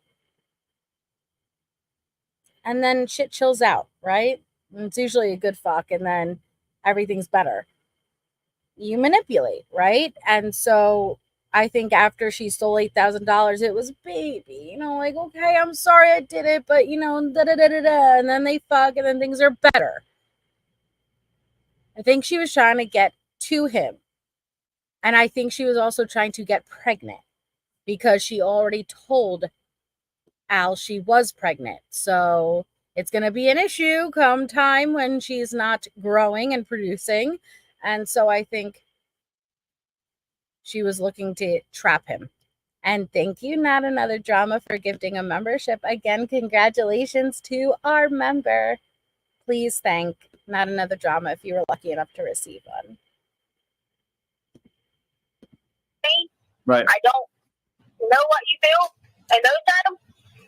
and then shit chills out, right? And it's usually a good fuck, and then everything's better. You manipulate, right? And so I think after she stole $8,000, it was baby, you know, like, okay, I'm sorry I did it, but, you know, da-da-da-da-da, and then they fuck, and then things are better. I think she was trying to get to him. And I think she was also trying to get pregnant, because she already told Al she was pregnant. So it's going to be an issue come time when she's not growing and producing. And so I think she was looking to trap him. And thank you, Not Another Drama, for gifting a membership. Again, congratulations to our member. Please thank Not Another Drama if you were lucky enough to receive one. Right. I don't know what you feel in those items,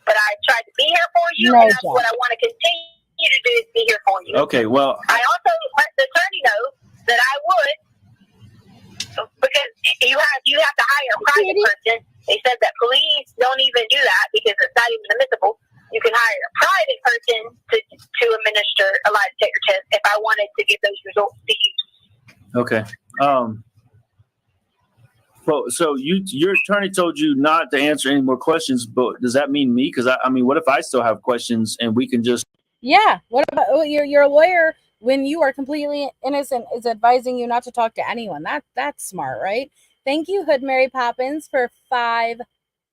but I tried to be here for you, and that's what I want to continue to do, is be here for you. Okay, well, I also let the attorney know that I would, because you have to hire a private person. They said that police don't even do that because it's not even admissible. You can hire a private person to administer a lie detector test if I wanted to give those results to you. Okay. So your attorney told you not to answer any more questions, but does that mean me? Because I mean, what if I still have questions and we can just? Yeah. What about your lawyer, when you are completely innocent, is advising you not to talk to anyone? That's smart, right? Thank you, Hood Mary Poppins, for 5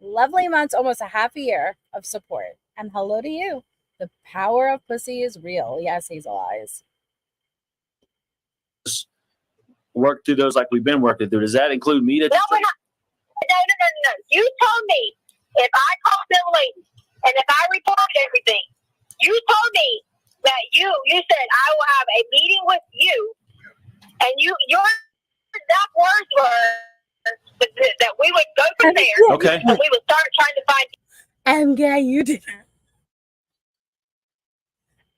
lovely months, almost a half a year of support. And hello to you. The power of pussy is real. Yes, Hazel Eyes. Work through those like we've been working through. Does that include me? No, we're not. No. You told me if I call them ladies and if I report everything, you told me that you said I will have a meeting with you, and your exact words were that we would go from there. Okay. And we would start trying to find. MK, you did that.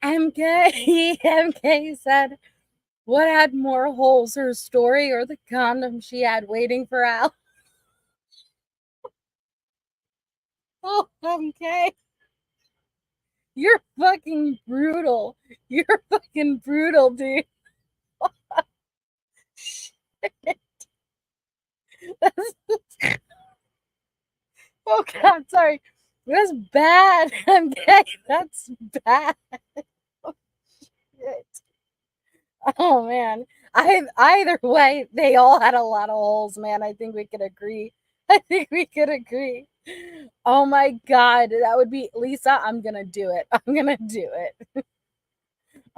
MK said, what had more holes, her story or the condom she had waiting for Al? Oh, MK. You're fucking brutal. You're fucking brutal, dude. Shit. Oh, God, sorry. That's bad, MK. That's bad. Oh, shit. Oh, man. Either way, they all had a lot of holes, man. I think we could agree. Oh my God, that would be Lisa. I'm gonna do it.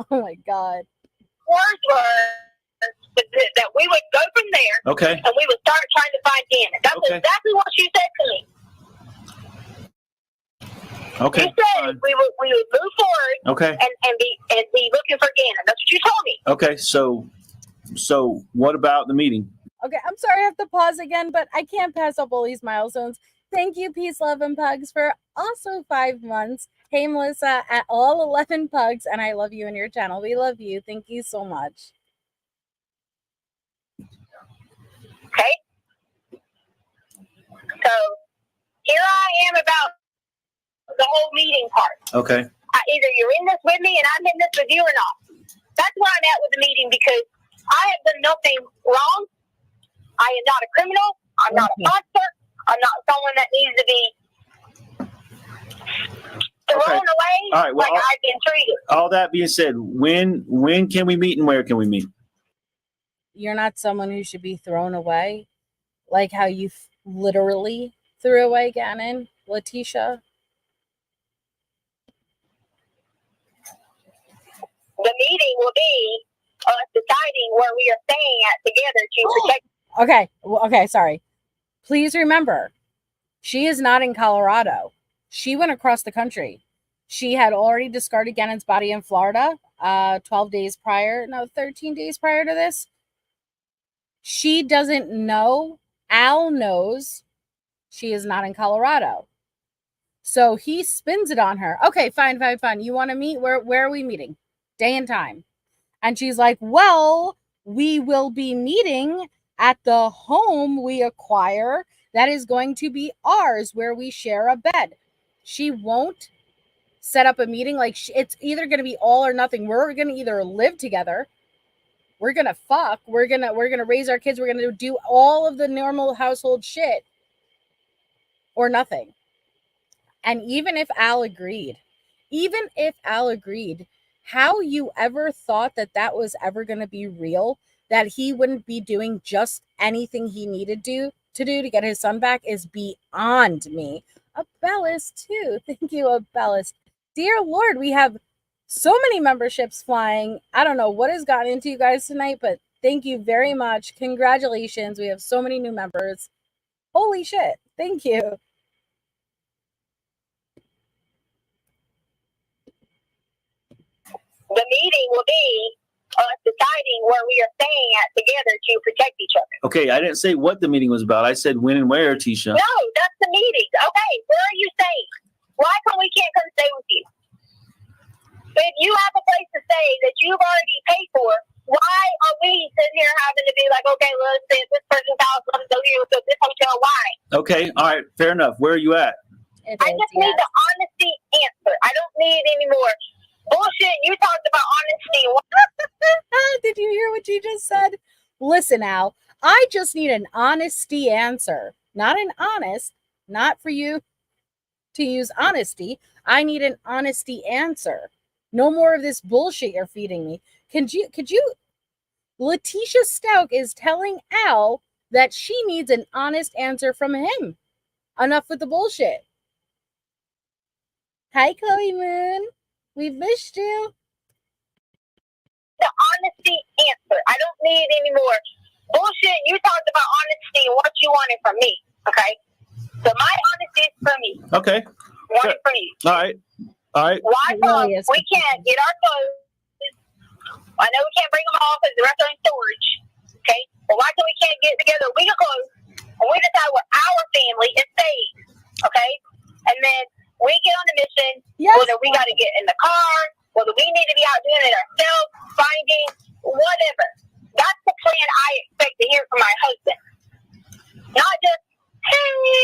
Oh my God. Words were that we would go from there. Okay. And we would start trying to find Janet. That's exactly what she said to me. Okay. You said we would move forward. Okay. And be looking for Janet. That's what you told me. Okay. So what about the meeting? Okay, I'm sorry I have to pause again, but I can't pass up all these milestones. Thank you, Peace, Love, and Pugs, for also 5 months. Hey, Melissa, at all 11 Pugs, and I love you and your channel. We love you. Thank you so much. Okay. So here I am about the whole meeting part. Okay. Either you're in this with me and I'm in this with you or not. That's where I'm at with the meeting, because I have done nothing wrong. I am not a criminal. I'm not a monster. I'm not someone that needs to be thrown away. All right. Well, like I've been treated. All that being said, when can we meet and where can we meet? You're not someone who should be thrown away, like how you literally threw away Gannon, Letecia. The meeting will be us deciding where we are staying at together to protect. Okay, sorry. Please remember, she is not in Colorado. She went across the country. She had already discarded Gannon's body in Florida 13 days prior to this. She doesn't know. Al knows she is not in Colorado. So he spins it on her. Okay, fine. You want to meet? Where are we meeting? Day and time. And she's like, well, we will be meeting at the home we acquire that is going to be ours, where we share a bed. She won't set up a meeting. Like, it's either going to be all or nothing. We're going to either live together, we're going to fuck, we're going to raise our kids, we're going to do all of the normal household shit, or nothing. And even if Al agreed, how you ever thought that was ever going to be real, that he wouldn't be doing just anything he needed to do to get his son back, is beyond me. Abellis too. Thank you, Abellis. Dear Lord, we have so many memberships flying. I don't know what has gotten into you guys tonight, but thank you very much. Congratulations. We have so many new members. Holy shit. Thank you. The meeting will be us deciding where we are staying at together to protect each other. Okay, I didn't say what the meeting was about. I said when and where, Tisha. No, that's the meeting. Okay, where are you staying? Why come we can't come stay with you? If you have a place to stay that you've already paid for, why are we sitting here having to be like, okay, let's stay at this person's house, let's go here, let's go to this hotel? Why? Okay, all right, fair enough. Where are you at? I just need the honesty answer. I don't need any more bullshit. You talked about honesty. Did you hear what you just said? Listen, Al, I just need an honesty answer. Not an honest, not for you to use honesty. I need an honesty answer. No more of this bullshit you're feeding me. Could you Letecia Stauch is telling Al that she needs an honest answer from him. Enough with the bullshit. Hi, Chloe Moon. We've missed you. The honesty answer. I don't need any more bullshit. You talked about honesty and what you wanted from me. Okay. So my honesty is from you. Okay. One is from you. All right. Why It come really is. we can't get our clothes? I know we can't bring them all because the rest are in storage. Okay? But why come we can't get together a week of clothes and we decide what our family is saying? Okay? And then we get on the mission, Yes. whether we got to get in the car, whether we need to be out doing it ourselves, finding, whatever. That's the plan I expect to hear from my husband. Not just, hey,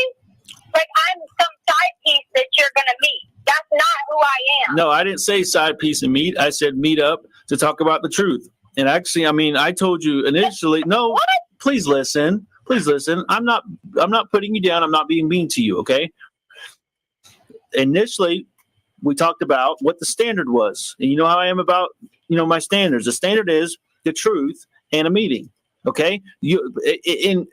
like I'm some side piece that you're going to meet. That's not who I am. No, I didn't say side piece and meet. I said meet up to talk about the truth. And actually, I mean, I told you initially. No, What? please listen. Please listen. I'm not putting you down. I'm not being mean to you. Okay. Initially, we talked about what the standard was, and you know how I am about my standards. The standard is the truth and a meeting. Okay. I'm giving you the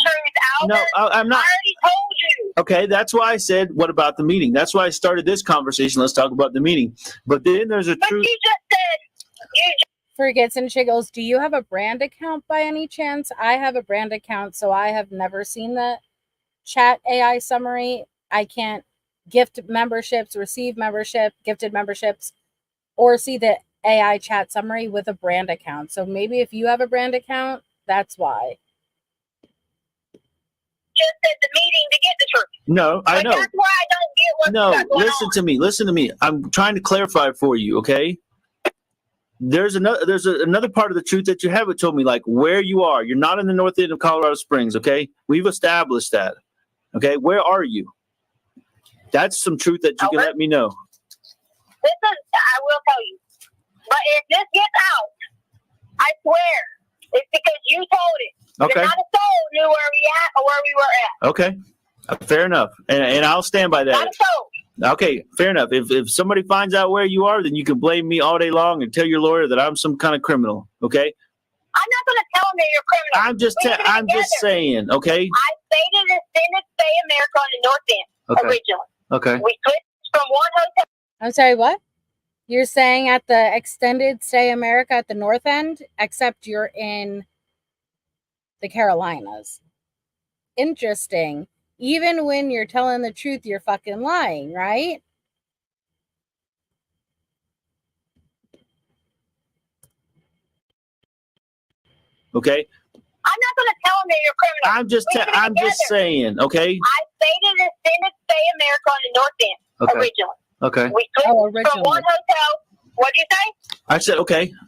truth, Albert. No, I'm not. I already told you. Okay, that's why I said, what about the meeting? That's why I started this conversation. Let's talk about the meeting. But then there's a But truth. you just said, Forgets and Shiggles, do you have a brand account by any chance? I have a brand account, so I have never seen the chat AI summary. I can't gift memberships, receive membership, gifted memberships, or see the AI chat summary with a brand account. So maybe if you have a brand account, that's why. just said the meeting to get the truth. No, I know. That's why I don't get what's No, going listen on. to me. Listen to me. I'm trying to clarify for you, okay? There's another part of the truth that you haven't told me, like where you are. You're not in the north end of Colorado Springs, okay? We've established that. Okay, where are you? That's some truth that you can let me know. I will tell you. But if this gets out, I swear, it's because you told it. Okay. Not a soul knew where we at or where we were at. Okay. Fair enough. And I'll stand by Not that. a soul. Okay, fair enough. If somebody finds out where you are, then you can blame me all day long and tell your lawyer that I'm some kind of criminal, okay? I'm not going to tell them that you're criminal. I'm just saying, okay? I stayed in Extended Stay America on the North End originally. Okay. We switched from one hotel. I'm sorry, what? You're saying at the Extended Stay America at the North End, except you're in the Carolinas. Interesting. Even when you're telling the truth, you're fucking lying, right? Okay. I'm not going to tell them that you're criminal. I'm just saying, okay? I stayed in Extended Stay America on the North End originally. Okay. We switched from one hotel. What did you say? I said okay. We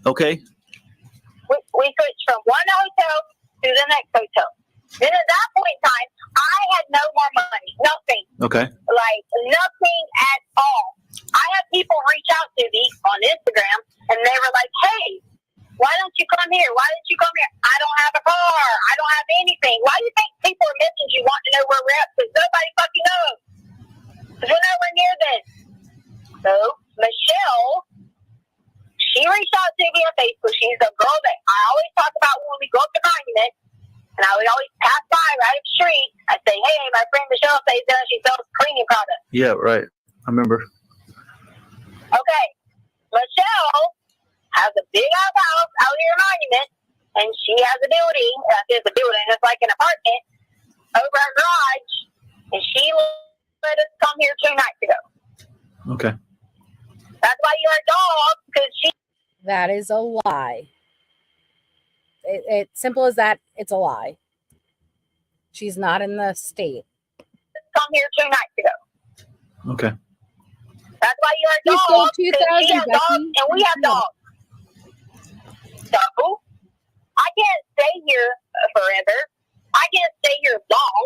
switched from one hotel to the next hotel. Then at that point in time, I had no more money. Nothing. Okay. Like, nothing at all. I had people reach out to me on Instagram, and they were like, hey, why don't you come here? Why didn't you come here? I don't have a car. I don't have anything. Why do you think people are messaging you wanting to know where we're at? Because nobody fucking knows. Because we're nowhere near this. So, Michelle, she reached out to me on Facebook. She's the girl that I always talk about when we go up to Monument. And I would always pass by right up the street. I'd say, hey, my friend Michelle stays there. She sells cleaning products. Yeah, right. I remember. Okay. Michelle has a big ass house out here in Monument. And she has a building. It's a building. It's like an apartment over our garage. And she let us come here 2 nights ago. Okay. That's why you're a dog. Because she... That is a lie. It's simple as that. It's a lie. She's not in the state. Come here 2 nights ago. Okay. That's why you're a You dog. sold 'Cause 2,000, she has dogs Becky. and we have dogs. So I can't stay here forever. I can't stay here long.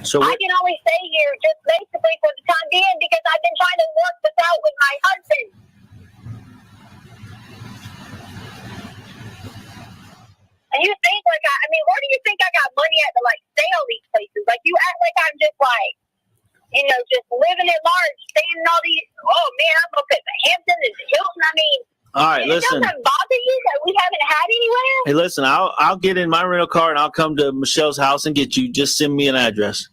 So I can only stay here just basically for the time being because I've been trying to work this out with my husband. And you think like I mean, where do you think I got money at to like stay all these places? Like you act like I'm just like, just living at large, staying in all these. Oh man, I'm up at the Hamptons and the Hilton. I mean, all right, listen. It doesn't bother you that we haven't had anywhere? Hey, listen. I'll get in my rental car and I'll come to Michelle's house and get you. Just send me an address.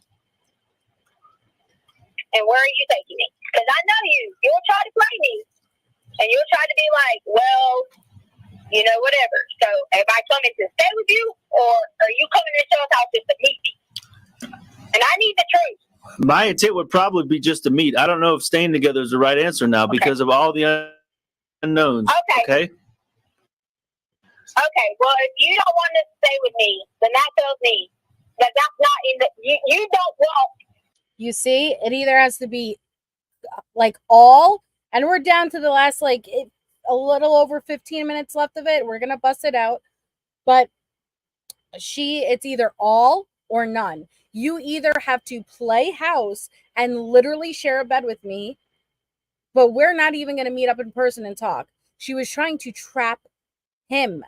And where are you taking me? Because I know you. You'll try to play me. And you'll try to be like, well, you know, whatever. So, am I coming to stay with you, or are you coming to Show's house just to meet me? And I need the truth. My intent would probably be just to meet. I don't know if staying together is the right answer now because of all the unknowns. Okay. Okay. Well, if you don't want to stay with me, then that tells me that that's not in the. You don't want. You see, it either has to be like all, and we're down to the last a little over 15 minutes left of it. We're gonna bust it out, but it's either all or none. You either have to play house and literally share a bed with me, but we're not even gonna meet up in person and talk. She was trying to trap him.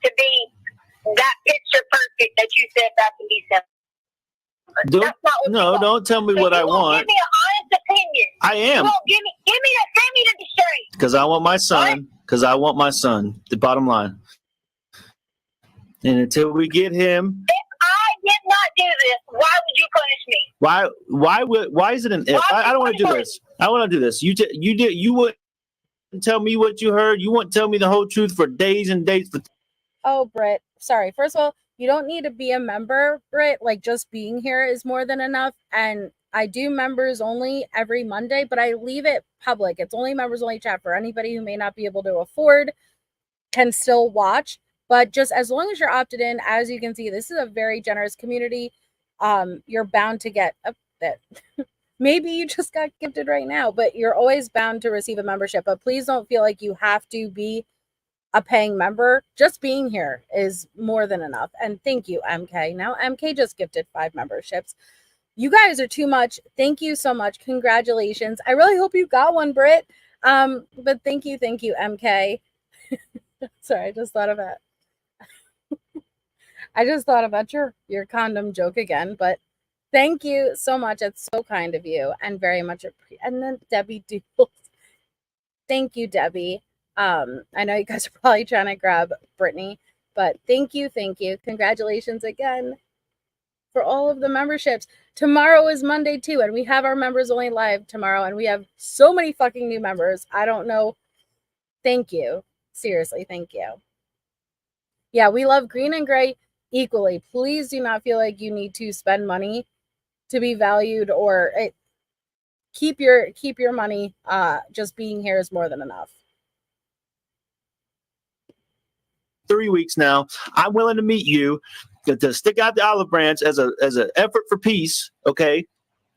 To be that picture perfect that you said back in December. That's not what you want. Don't tell me what I want. Give me an honest opinion. I am. You give me the straight. Because I want my son. Because I want my son. The bottom line. And until we get him. If I did not do this, why would you punish me? Why is it an if? I don't want to do this. I want to do this. You wouldn't tell me what you heard. You wouldn't tell me the whole truth for days and days. Oh, Britt, sorry. First of all, you don't need to be a member, Britt. Like, just being here is more than enough. And I do members only every Monday, but I leave it public. It's only members only chat for anybody who may not be able to afford, can still watch. But just as long as you're opted in, as you can see, this is a very generous community. You're bound to get a bit. Maybe you just got gifted right now, but you're always bound to receive a membership. But please don't feel like you have to be a paying member. Just being here is more than enough. And thank you, MK. Now MK just gifted 5 memberships. You guys are too much. Thank you so much. Congratulations. I really hope you got one, Britt. But thank you, MK. Sorry, I just thought about your condom joke again. But thank you so much. It's so kind of you and very much appreciated. And then Debbie Doodles. Thank you, Debbie. I know you guys are probably trying to grab Brittany, but thank you. Congratulations again for all of the memberships. Tomorrow is Monday too, and we have our members only live tomorrow, and we have so many fucking new members. I don't know. Thank you. Seriously, thank you. Yeah, we love green and gray equally. Please do not feel like you need to spend money to be valued, or keep your money. Just being here is more than enough. 3 weeks now. I'm willing to meet you to stick out the olive branch as an effort for peace. Okay.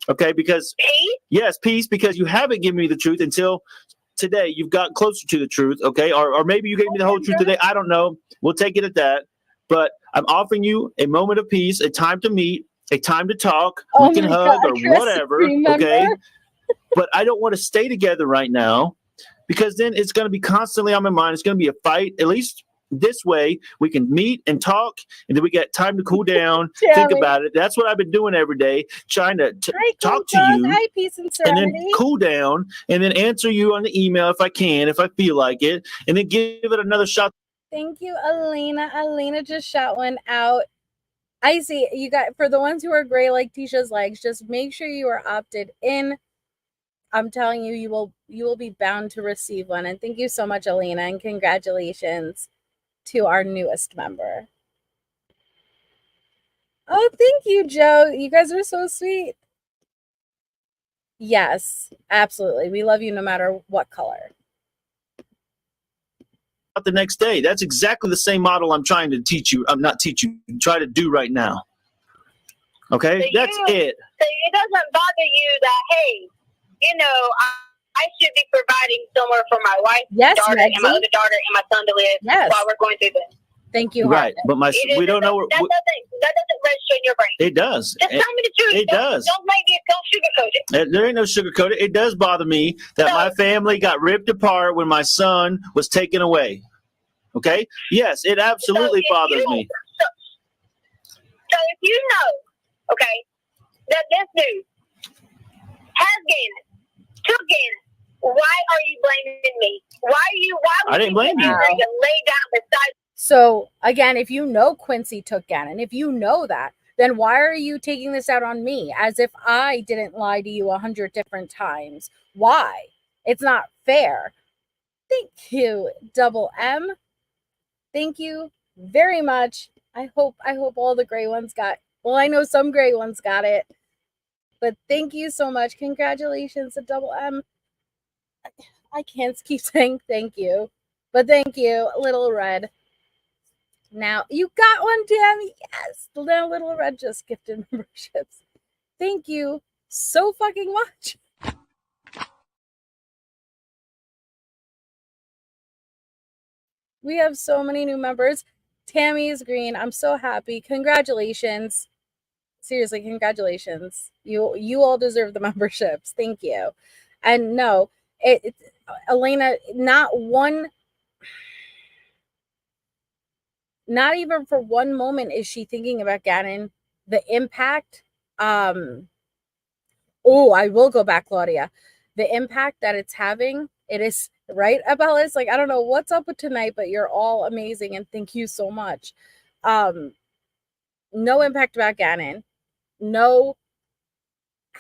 Because Peace? Yes, peace, because you haven't given me the truth until today. You've got closer to the truth. Okay. Or maybe you gave me the whole truth today. I don't know. We'll take it at that. But I'm offering you a moment of peace, a time to meet, a time to talk. Oh, we can hug or whatever. Okay. But I don't want to stay together right now, because then it's going to be constantly on my mind. It's going to be a fight. At least this way we can meet and talk, and then we get time to cool down, think about it. That's what I've been doing every day, trying to talk to you. Hi, peace and then cool down, and then answer you on the email if I can, if I feel like it, and then give it another shot. Thank you, Elena. Elena just shot one out. I see you got, for the ones who are gray like Tisha's legs, just make sure you are opted in. I'm telling you, you will be bound to receive one. And thank you so much, Elena, and congratulations to our newest member. Oh, thank you, Joe. You guys are so sweet. Yes, absolutely. We love you no matter what color. The next day. That's exactly the same model I'm trying to teach you. I'm not teach you, try to do right now. Okay? So that's it. So it doesn't bother you that, hey, I should be providing somewhere for my wife, daughter, and my other daughter, and my son to live while we're going through this. Thank you. Right, but we don't know. That doesn't register in your brain. It does. Just tell me the truth. It does. Don't sugarcoat it. There ain't no sugarcoat it. It does bother me that my family got ripped apart when my son was taken away. Okay? Yes, it absolutely bothers me. So if you know, okay, that this dude has Gannon, took Gannon, why are you blaming me? Why would I didn't blame you. Lay down beside? So again, if you know Quincy took Gannon, if you know that, then why are you taking this out on me as if I didn't lie to you 100 different times? Why? It's not fair. Thank you, Double M. Thank you very much. I hope all the gray ones got, well, I know some gray ones got it, but thank you so much. Congratulations to Double M. I can't keep saying thank you, but thank you, Little Red. Now you got one, Tammy. Yes, now Little Red just gifted memberships. Thank you so fucking much. We have so many new members. Tammy is green. I'm so happy. Congratulations. Seriously, congratulations. You all deserve the memberships. Thank you. And no, Elena, not even for one moment is she thinking about Ganon. The impact, I will go back, Claudia. The impact that it's having, it is right, Abellis. Like, I don't know what's up with tonight, but you're all amazing and thank you so much. No impact about Ganon. No,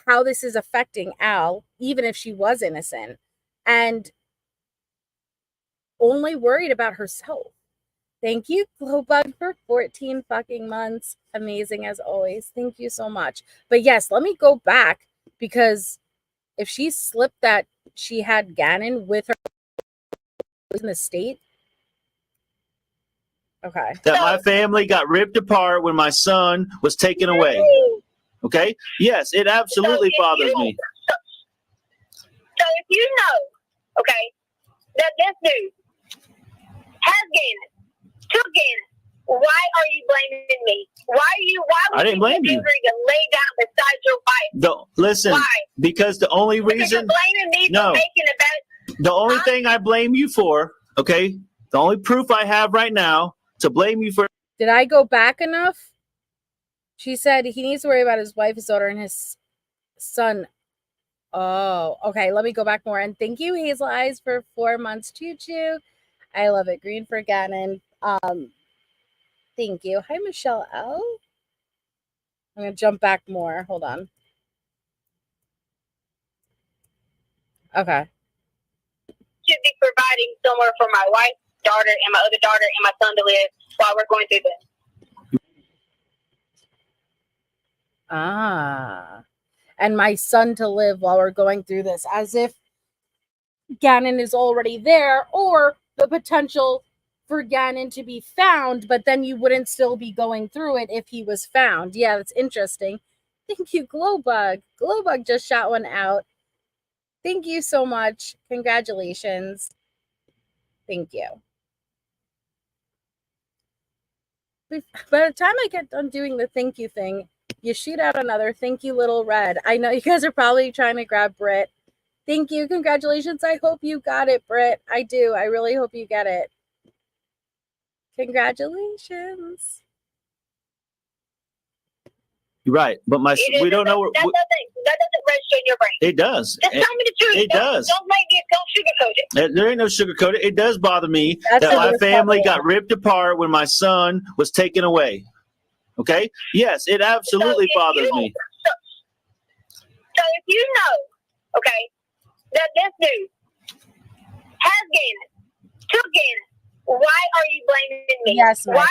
how this is affecting Al, even if she was innocent, and only worried about herself. Thank you, Glowbug, for 14 fucking months. Amazing as always. Thank you so much. But yes, let me go back, because if she slipped that she had Ganon with her in the state. Okay. That my family got ripped apart when my son was taken away. Okay? Yes, it absolutely bothers me. So if you know, okay, that this dude has Ganon, took Ganon, why are you blaming me? Why would I didn't blame you. To lay down beside your wife? Listen, why? Because the only Because reason, you're blaming me for making a bad. the only thing I blame you for, okay, the only proof I have right now to blame you for. Did I go back enough? She said he needs to worry about his wife, his daughter, and his son. Oh, okay. Let me go back more. And thank you, Hazel Eyes, for 4 months. Choo choo. I love it. Green for Ganon. Thank you. Hi, Michelle L. I'm going to jump back more. Hold on. Okay. Should be providing somewhere for my wife, daughter, and my other daughter and my son to live while we're going through this. And my son to live while we're going through this, as if Ganon is already there, or the potential for Ganon to be found, but then you wouldn't still be going through it if he was found. Yeah, that's interesting. Thank you, Glowbug. Glowbug just shot one out. Thank you so much. Congratulations. Thank you. By the time I get done doing the thank you thing, you shoot out another thank you, Little Red. I know you guys are probably trying to grab Britt. Thank you. Congratulations. I hope you got it, Britt. I do. I really hope you get it. Congratulations. You're right, but we don't know. That doesn't register in your brain. It does. Just tell me the truth. It does. Don't sugarcoat it. There ain't no sugarcoat it. It does bother me that my family got ripped apart when my son was taken away. Okay? Yes, it absolutely bothers me. So if you know, okay, that this dude has Ganon, took Ganon, why are you blaming me? Yes, why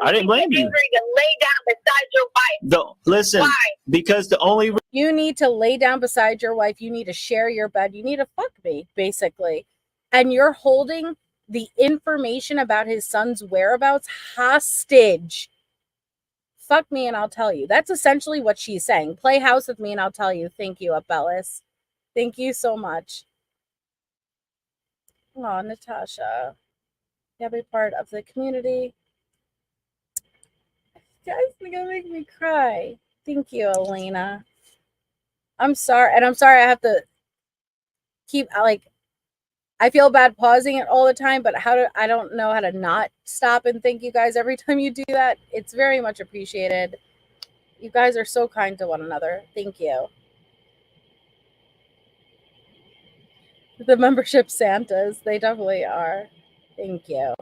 I didn't blame you. To lay down beside your wife? Listen, why? Because the only you need to lay down beside your wife, you need to share your bed, you need to fuck me, basically. And you're holding the information about his son's whereabouts hostage. Fuck me and I'll tell you. That's essentially what she's saying. Play house with me and I'll tell you. Thank you, Abellis. Thank you so much. Oh, Natasha. You have a part of the community. You guys are gonna make me cry. Thank you, Elena. I'm sorry, and I'm sorry I have to keep I feel bad pausing it all the time, but I don't know how to not stop and thank you guys every time you do that. It's very much appreciated. You guys are so kind to one another. Thank you. The membership Santas, they definitely are. Thank you.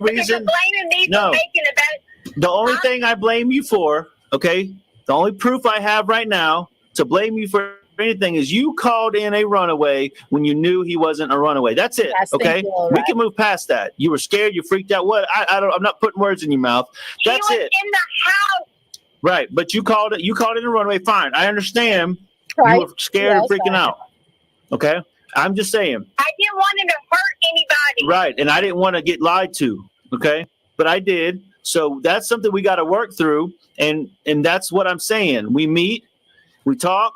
Because you're reason. blaming me for No. making a bad. The only thing I blame you for, okay, the only proof I have right now to blame you for anything is you called in a runaway when you knew he wasn't a runaway. That's it. Yes, thank Okay, you, Lil we Red. can move past that. You were scared, you freaked out. What? I don't. I'm not putting words in your mouth. That's He was it. in the house. Right, but you called it. You called it a runaway. Fine, I understand. Right? You were scared and Yes, freaking fine. out. Okay, I'm just saying. I didn't want him to hurt anybody. Right, and I didn't want to get lied to. Okay, but I did. So that's something we got to work through, and that's what I'm saying. We meet, we talk,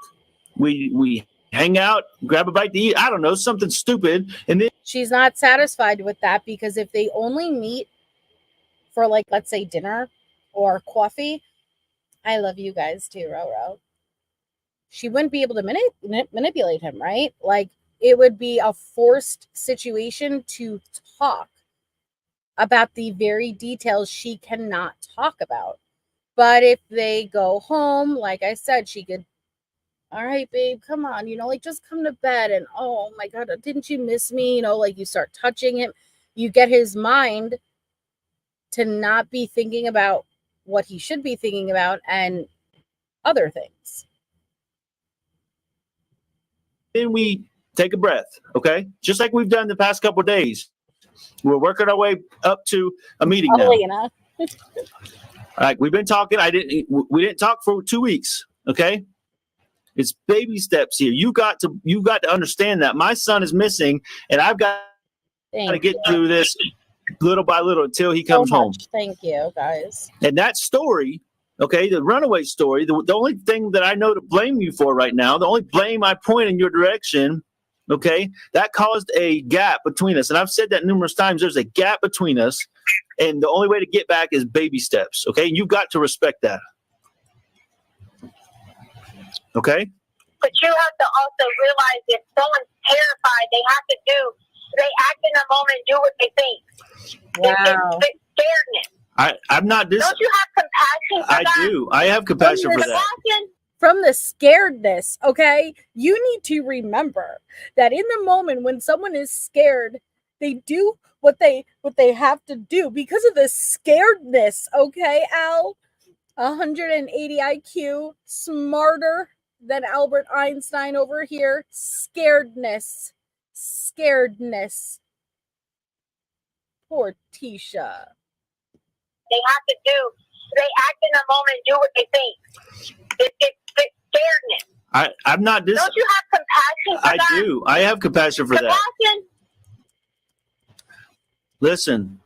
we hang out, grab a bite to eat. I don't know, something stupid, and then She's not satisfied with that because if they only meet for, like, let's say dinner or coffee, I love you guys too, Roro. She wouldn't be able to manipulate him, right? Like, it would be a forced situation to talk about the very details she cannot talk about. But if they go home, like I said, she could, all right, babe, come on, like, just come to bed. And, oh my God, didn't you miss me? Like, you start touching him. You get his mind to not be thinking about what he should be thinking about and other things. then we take a breath, okay? Just like we've done the past couple of days. We're working our way up to a meeting now. Elena. All right, we've been talking. We didn't talk for 2 weeks, okay? It's baby steps here. You got to understand that my son is missing, and I've got to Thank get you through this little by little until he so comes home. much. Thank you, guys. And that story, okay, the runaway story, the only thing that I know to blame you for right now, the only blame I point in your direction, okay, that caused a gap between us. And I've said that numerous times. There's a gap between us, and the only way to get back is baby steps, okay? And you've got to respect that. Okay? But you have to also realize if someone's terrified, they act in a moment, do what they think. Wow. It's scaredness. I'm not this. Don't you have compassion for I that? do. I have compassion for that. Compassion? From the scaredness, okay? You need to remember that in the moment when someone is scared, they do what they have to do because of the scaredness, okay, Al? 180 IQ, smarter than Albert Einstein over here. Scaredness. Poor Tisha. They act in a moment, do what they think. It's scaredness. I'm not this. Don't you have compassion for I that? do. I have compassion for that. Compassion? Listen,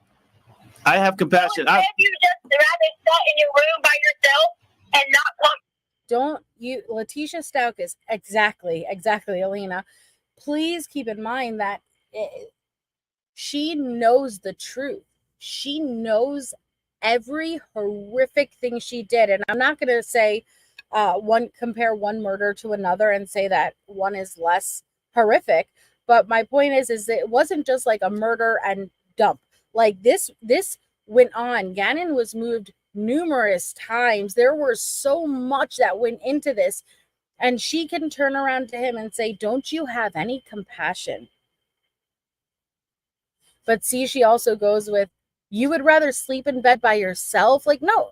I have compassion. Instead, you just rather sit in your room by yourself and not come. Don't you, Letecia Stauch is exactly, Elena. Please keep in mind that she knows the truth. She knows every horrific thing she did. And I'm not going to say compare one murder to another and say that one is less horrific. But my point is that it wasn't just like a murder and dump. Like this went on. Gannon was moved numerous times. There was so much that went into this. And she can turn around to him and say, don't you have any compassion? But see, she also goes with, you would rather sleep in bed by yourself? Like, no.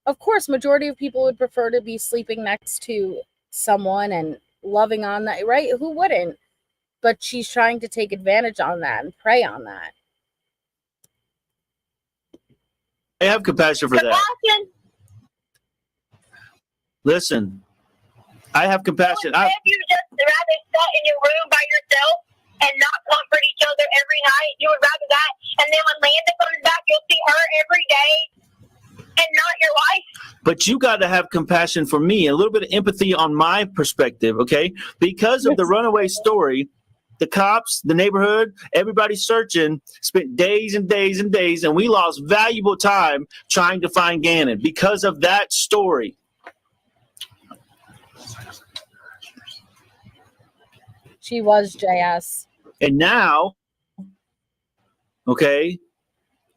Of course, majority of people would prefer to be sleeping next to someone and loving on that, right? Who wouldn't? But she's trying to take advantage on that and prey on that. I have compassion for that. Compassion? Listen, I have compassion. Instead, you just rather sit in your room by yourself and not comfort each other every night. You would rather that. And then when Landa comes back, you'll see her every day and not your wife. But you got to have compassion for me, a little bit of empathy on my perspective, okay? Because of the runaway story, the cops, the neighborhood, everybody searching, spent days and days and days, and we lost valuable time trying to find Gannon because of that story. She was JS. And now, okay,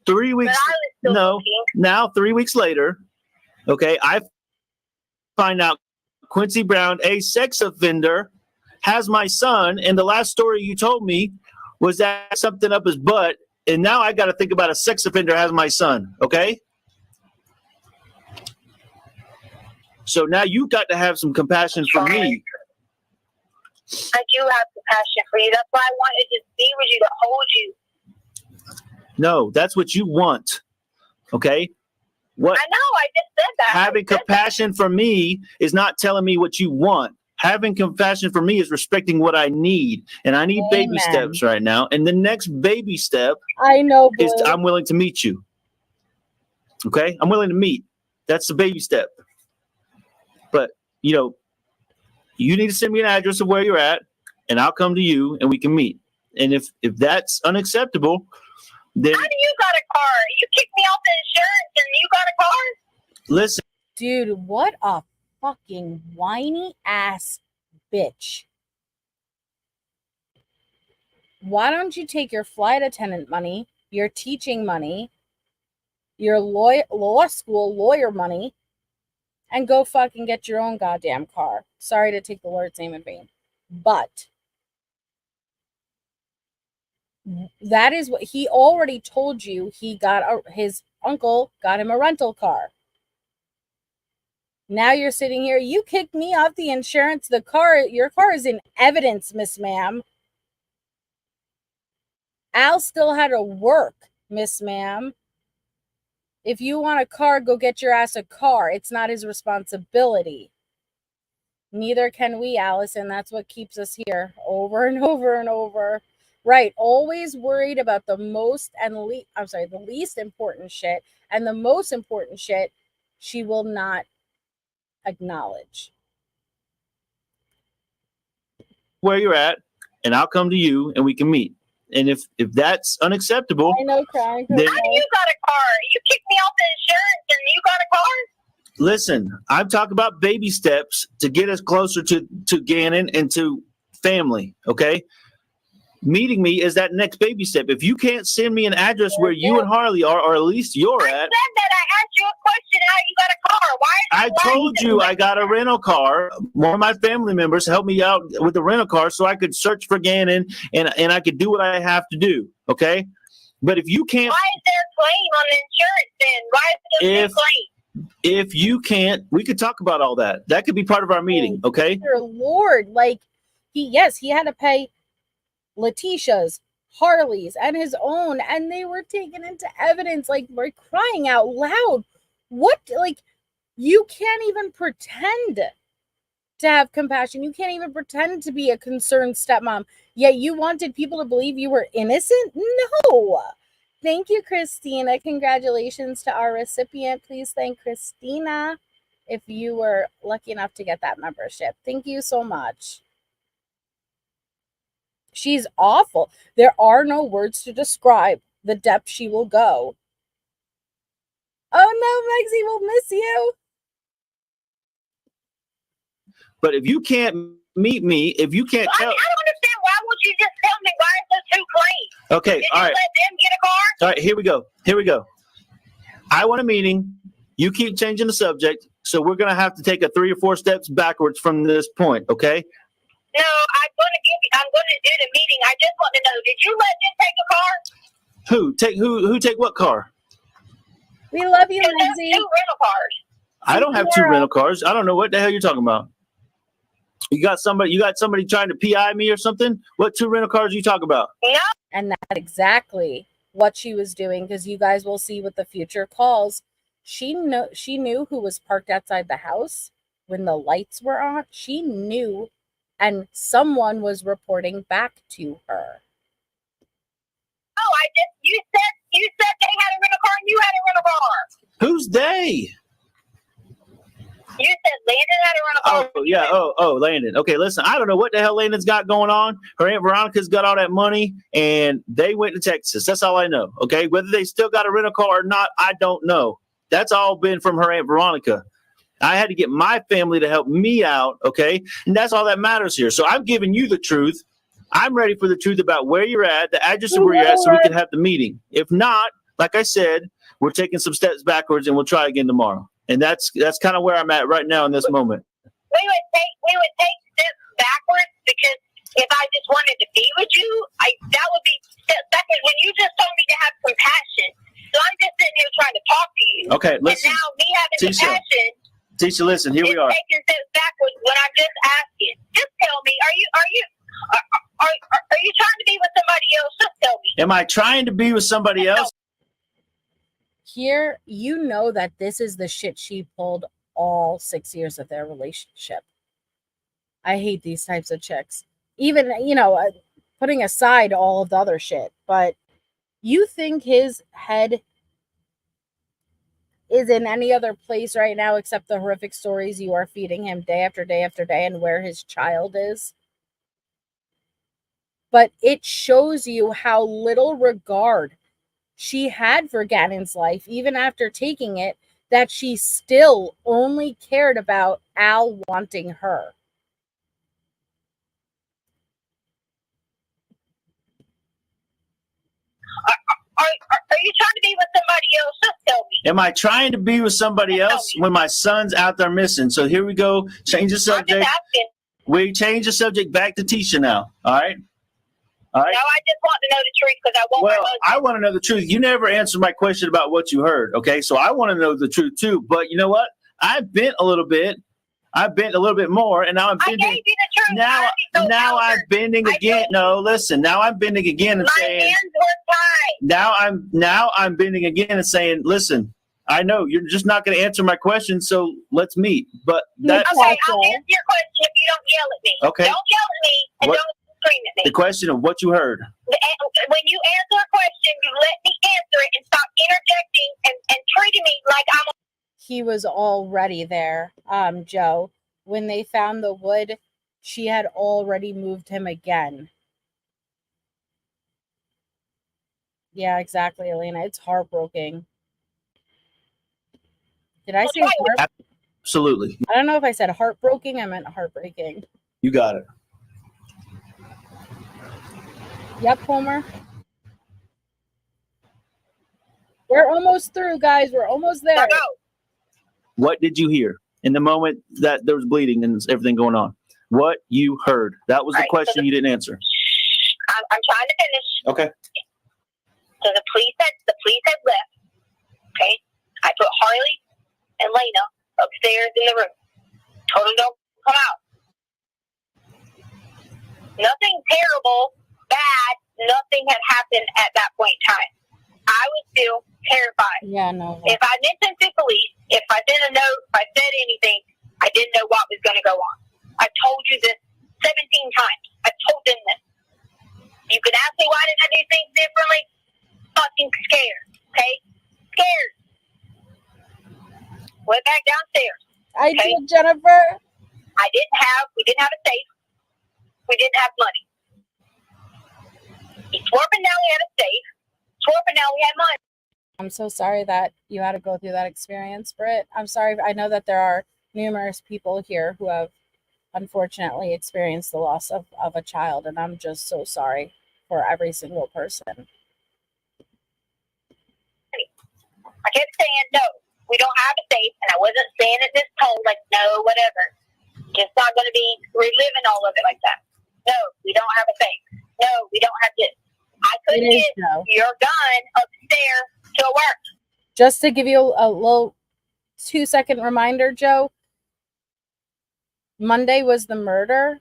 3 weeks, now 3 weeks later, okay, I find out Quincy Brown, a sex offender, has my son, and the last story you told me was that something up his butt and now I got to think about a sex offender as my son, okay? So now you got to have some compassion for me. I do have compassion for you. That's why I wanted to be with you, to hold you. No, that's what you want, okay? What? I know, I just said that. Having compassion for me is not telling me what you want. Having compassion for me is respecting what I need. And I need baby Amen. steps right now. And the next baby step I know, is Blue. I'm willing to meet you. Okay? I'm willing to meet. That's the baby step. But, you know, you need to send me an address of where you're at, and I'll come to you and we can meet. And if that's unacceptable, then How do you got a car? You kicked me off the insurance and you got a car? listen. Dude, what a fucking whiny ass bitch. Why don't you take your flight attendant money, your teaching money, your law school lawyer money, and go fucking get your own goddamn car? Sorry to take the Lord's name in vain. But that is what he already told you. He got his uncle got him a rental car. Now you're sitting here. You kicked me off the insurance. Your car is in evidence, Miss Ma'am. Al still had to work, Miss Ma'am. If you want a car, go get your ass a car. It's not his responsibility. Neither can we, Allison. That's what keeps us here over and over and over. Right. Always worried about the least important shit, and the most important shit she will not acknowledge. Where you're at, and I'll come to you and we can meet. And if that's unacceptable, I know, crying. then How do you got a car? You kicked me off the insurance and you got a car? listen, I'm talking about baby steps to get us closer to Gannon and to family, okay? Meeting me is that next baby step. If you can't send me an address where you and Harley are, or at least you're I at, said that. I asked you a question how you got a car. Why I is it told you I got a rental car. One of my family members helped me out with the rental car so I could search for Gannon and I could do what I have to do, okay? But if you can't, Why is there a claim on the insurance then? Why is there a claim? if you can't, we could talk about all that. That could be part of our meeting, okay? Dear Lord, like he had to pay Letecia's, Harley's, and his own, and they were taken into evidence. Like, we're crying out loud. What? Like, you can't even pretend to have compassion. You can't even pretend to be a concerned stepmom. Yet you wanted people to believe you were innocent? No. Thank you, Christina. Congratulations to our recipient. Please thank Christina if you were lucky enough to get that membership. Thank you so much. She's awful. There are no words to describe the depth she will go. Oh no, Mexie will miss you. But if you can't meet me, if you can't I tell, don't understand. Why won't you just tell me why is there two claims? okay, Did all you right, let them get a car? all right, here we go. I want a meeting. You keep changing the subject, so we're gonna have to take a 3 or 4 steps backwards from this point, okay? No, I'm gonna do the meeting. I just want to know, did you let them take a car? Who take what car? We love you, Because there's Lindsay. 2 rental cars. I don't have 2 rental cars. I don't know what the hell you're talking about. You got somebody trying to PI me or something? What 2 rental cars are you talking about? No, And that's exactly what she was doing, because you guys will see with the future calls. She knew who was parked outside the house when the lights were on. She knew, and someone was reporting back to her. you said they had a rental car and you had a rental car. Who's they? You said Landon had a rental car. Oh, yeah. Landon. Okay, listen, I don't know what the hell Landon's got going on. Her Aunt Veronica's got all that money, and they went to Texas. That's all I know, okay? Whether they still got a rental car or not, I don't know. That's all been from her Aunt Veronica. I had to get my family to help me out, okay? And that's all that matters here. So I'm giving you the truth. I'm ready for the truth about where you're at, the address of where you're at, so we can have the meeting. If not, like I said, we're taking some steps backwards, and we'll try again tomorrow. And that's kind of where I'm at right now in this moment. We would take steps backwards because if I just wanted to be with you, that would be second. When you just told me to have compassion, so I'm just sitting here trying to talk to you. Okay, listen. And now me having Tisha. compassion. Tisha, listen, here we are. Taking steps backwards when I'm just asking. Just tell me, are you trying to be with somebody else? Just tell me. Am I trying to be with somebody else? Here, you know that this is the shit she pulled all 6 years of their relationship. I hate these types of chicks. Even, putting aside all of the other shit. But you think his head is in any other place right now except the horrific stories you are feeding him day after day after day and where his child is? But it shows you how little regard she had for Gannon's life, even after taking it, that she still only cared about Al wanting her. Are you trying to be with somebody else? Just tell me. Am I trying to be with somebody else when my son's out there missing? So here we go. Change the subject. I'm just asking. We change the subject back to Tisha now. All right? All right? No, I just want to know the truth because I want my husband. I want to know the truth. You never answered my question about what you heard, okay? So I want to know the truth too. But you know what? I bent a little bit. I bent a little bit more, and now I'm bending. I gave you the truth. Now I'm bending again. No, listen. Now I'm bending again and saying. My hands were tied. Now I'm bending again and saying, listen. I know you're just not going to answer my question, so let's meet. But that. Okay, I'll answer your question if you don't yell at me. Okay. Don't yell at me and don't scream at me. The question of what you heard. When you answer a question, you let me answer it and stop interjecting and treating me like I'm. He was already there, Joe. When they found the wood, she had already moved him again. Yeah, exactly, Elena. It's heartbreaking. Did I say heart? Absolutely. I don't know if I said heartbreaking. I meant heartbreaking. You got it. Yep, Homer. We're almost through, guys. We're almost there. What did you hear in the moment that there was bleeding and everything going on? What you heard? That was the question you didn't answer. I'm trying to finish. Okay. So the police had left. Okay. I put Harley and Lena upstairs in the room. Told them don't come out. Nothing terrible, bad, nothing had happened at that point in time. I was still terrified. Yeah, no. If I mentioned to police, if I sent a note, if I said anything, I didn't know what was going to go on. I told you this 17 times. I told them this. You could ask me why didn't I do things differently? Fucking scared. Okay? Scared. Went back downstairs. I did, Jennifer. We didn't have a safe. We didn't have money. He swore up and down we had a safe. Swore up and down we had money. I'm so sorry that you had to go through that experience, Britt. I'm sorry. I know that there are numerous people here who have unfortunately experienced the loss of a child, and I'm just so sorry for every single person. I kept saying, no, we don't have a safe, and I wasn't saying it this tone, like, no, whatever. Just not going to be reliving all of it like that. No, we don't have a safe. No, we don't have this. I couldn't get your gun upstairs to work. Just to give you a little 2-second reminder, Joe, Monday was the murder.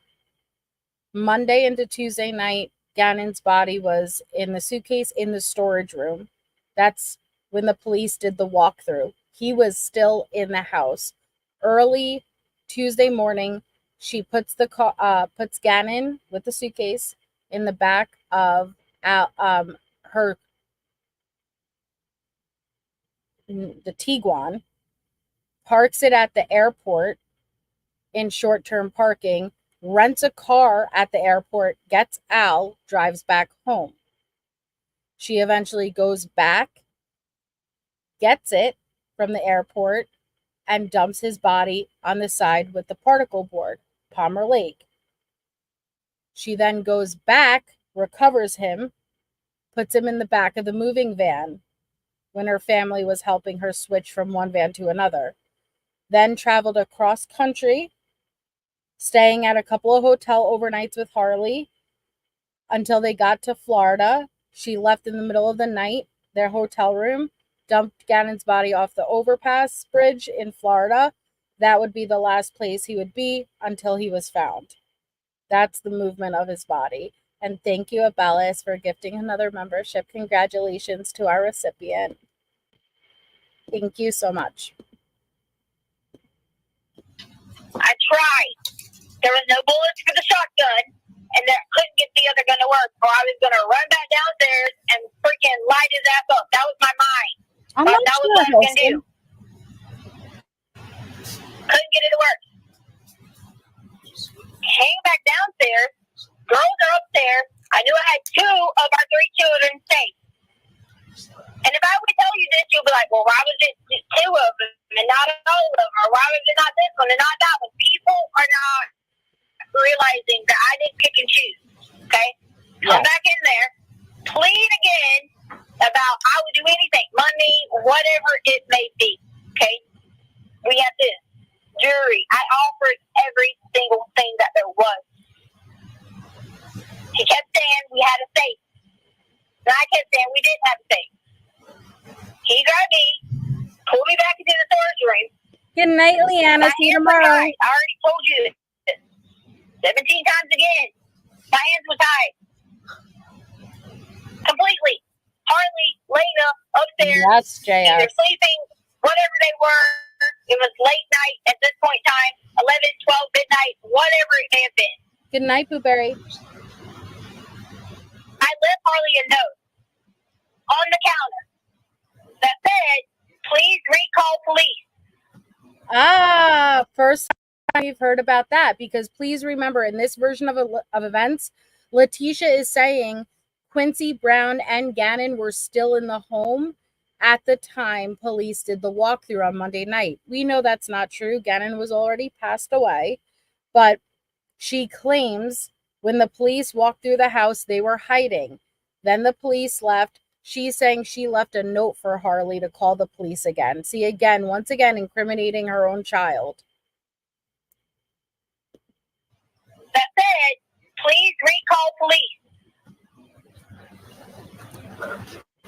Monday into Tuesday night, Gannon's body was in the suitcase in the storage room. That's when the police did the walkthrough. He was still in the house. Early Tuesday morning, she puts Gannon with the suitcase in the back of the Tiguan, parks it at the airport in short-term parking, rents a car at the airport, gets Al, drives back home. She eventually goes back, gets it from the airport, and dumps his body on the side with the particle board, Palmer Lake. She then goes back, recovers him, puts him in the back of the moving van when her family was helping her switch from one van to another. Then traveled across country staying at a couple of hotel overnights with Harley until they got to Florida. She left in the middle of the night, their hotel room, dumped Gannon's body off the overpass bridge in Florida. That would be the last place he would be until he was found. That's the movement of his body. And thank you, Abellis, for gifting another membership. Congratulations to our recipient. Thank you so much. I tried. There was no bullets for the shotgun, and that couldn't get the other gun to work, or I was going to run back downstairs and freaking light his ass up. That was my mind. I'm not that was sure, what I was going to Wilson. do. Couldn't get it to work. Came back downstairs. Girls are upstairs. I knew I had 2 of our 3 children safe. And if I would tell you this, you'll be like, well, why was it just 2 of them and not all of them? Or why was it not this one and not that one? People are not realizing that I didn't pick and choose. Okay? Come back in there. Plead again about I would do anything. Money, whatever it may be. Okay? We have this. Jury. I offered every single thing that there was. He kept saying we had a safe. And I kept saying we didn't have a safe. He grabbed me, pulled me back into the storage room. Good night, Leanna. See you tomorrow. I already told you this 17 times again. My hands were tied. Completely. Harley, Lena, upstairs. Yes, JS. Either sleeping, whatever they were. It was late night at this point in time. 11, 12, midnight, whatever it may have been. Good night, Blueberry. I left Harley a note on the counter that said, please recall police. Ah, first time you've heard about that, because please remember, in this version of events, Letecia is saying Quincy Brown and Gannon were still in the home at the time police did the walkthrough on Monday night. We know that's not true. Gannon was already passed away, but she claims when the police walked through the house, they were hiding. Then the police left. She's saying she left a note for Harley to call the police again. See, again, once again, incriminating her own child. That said, please recall police.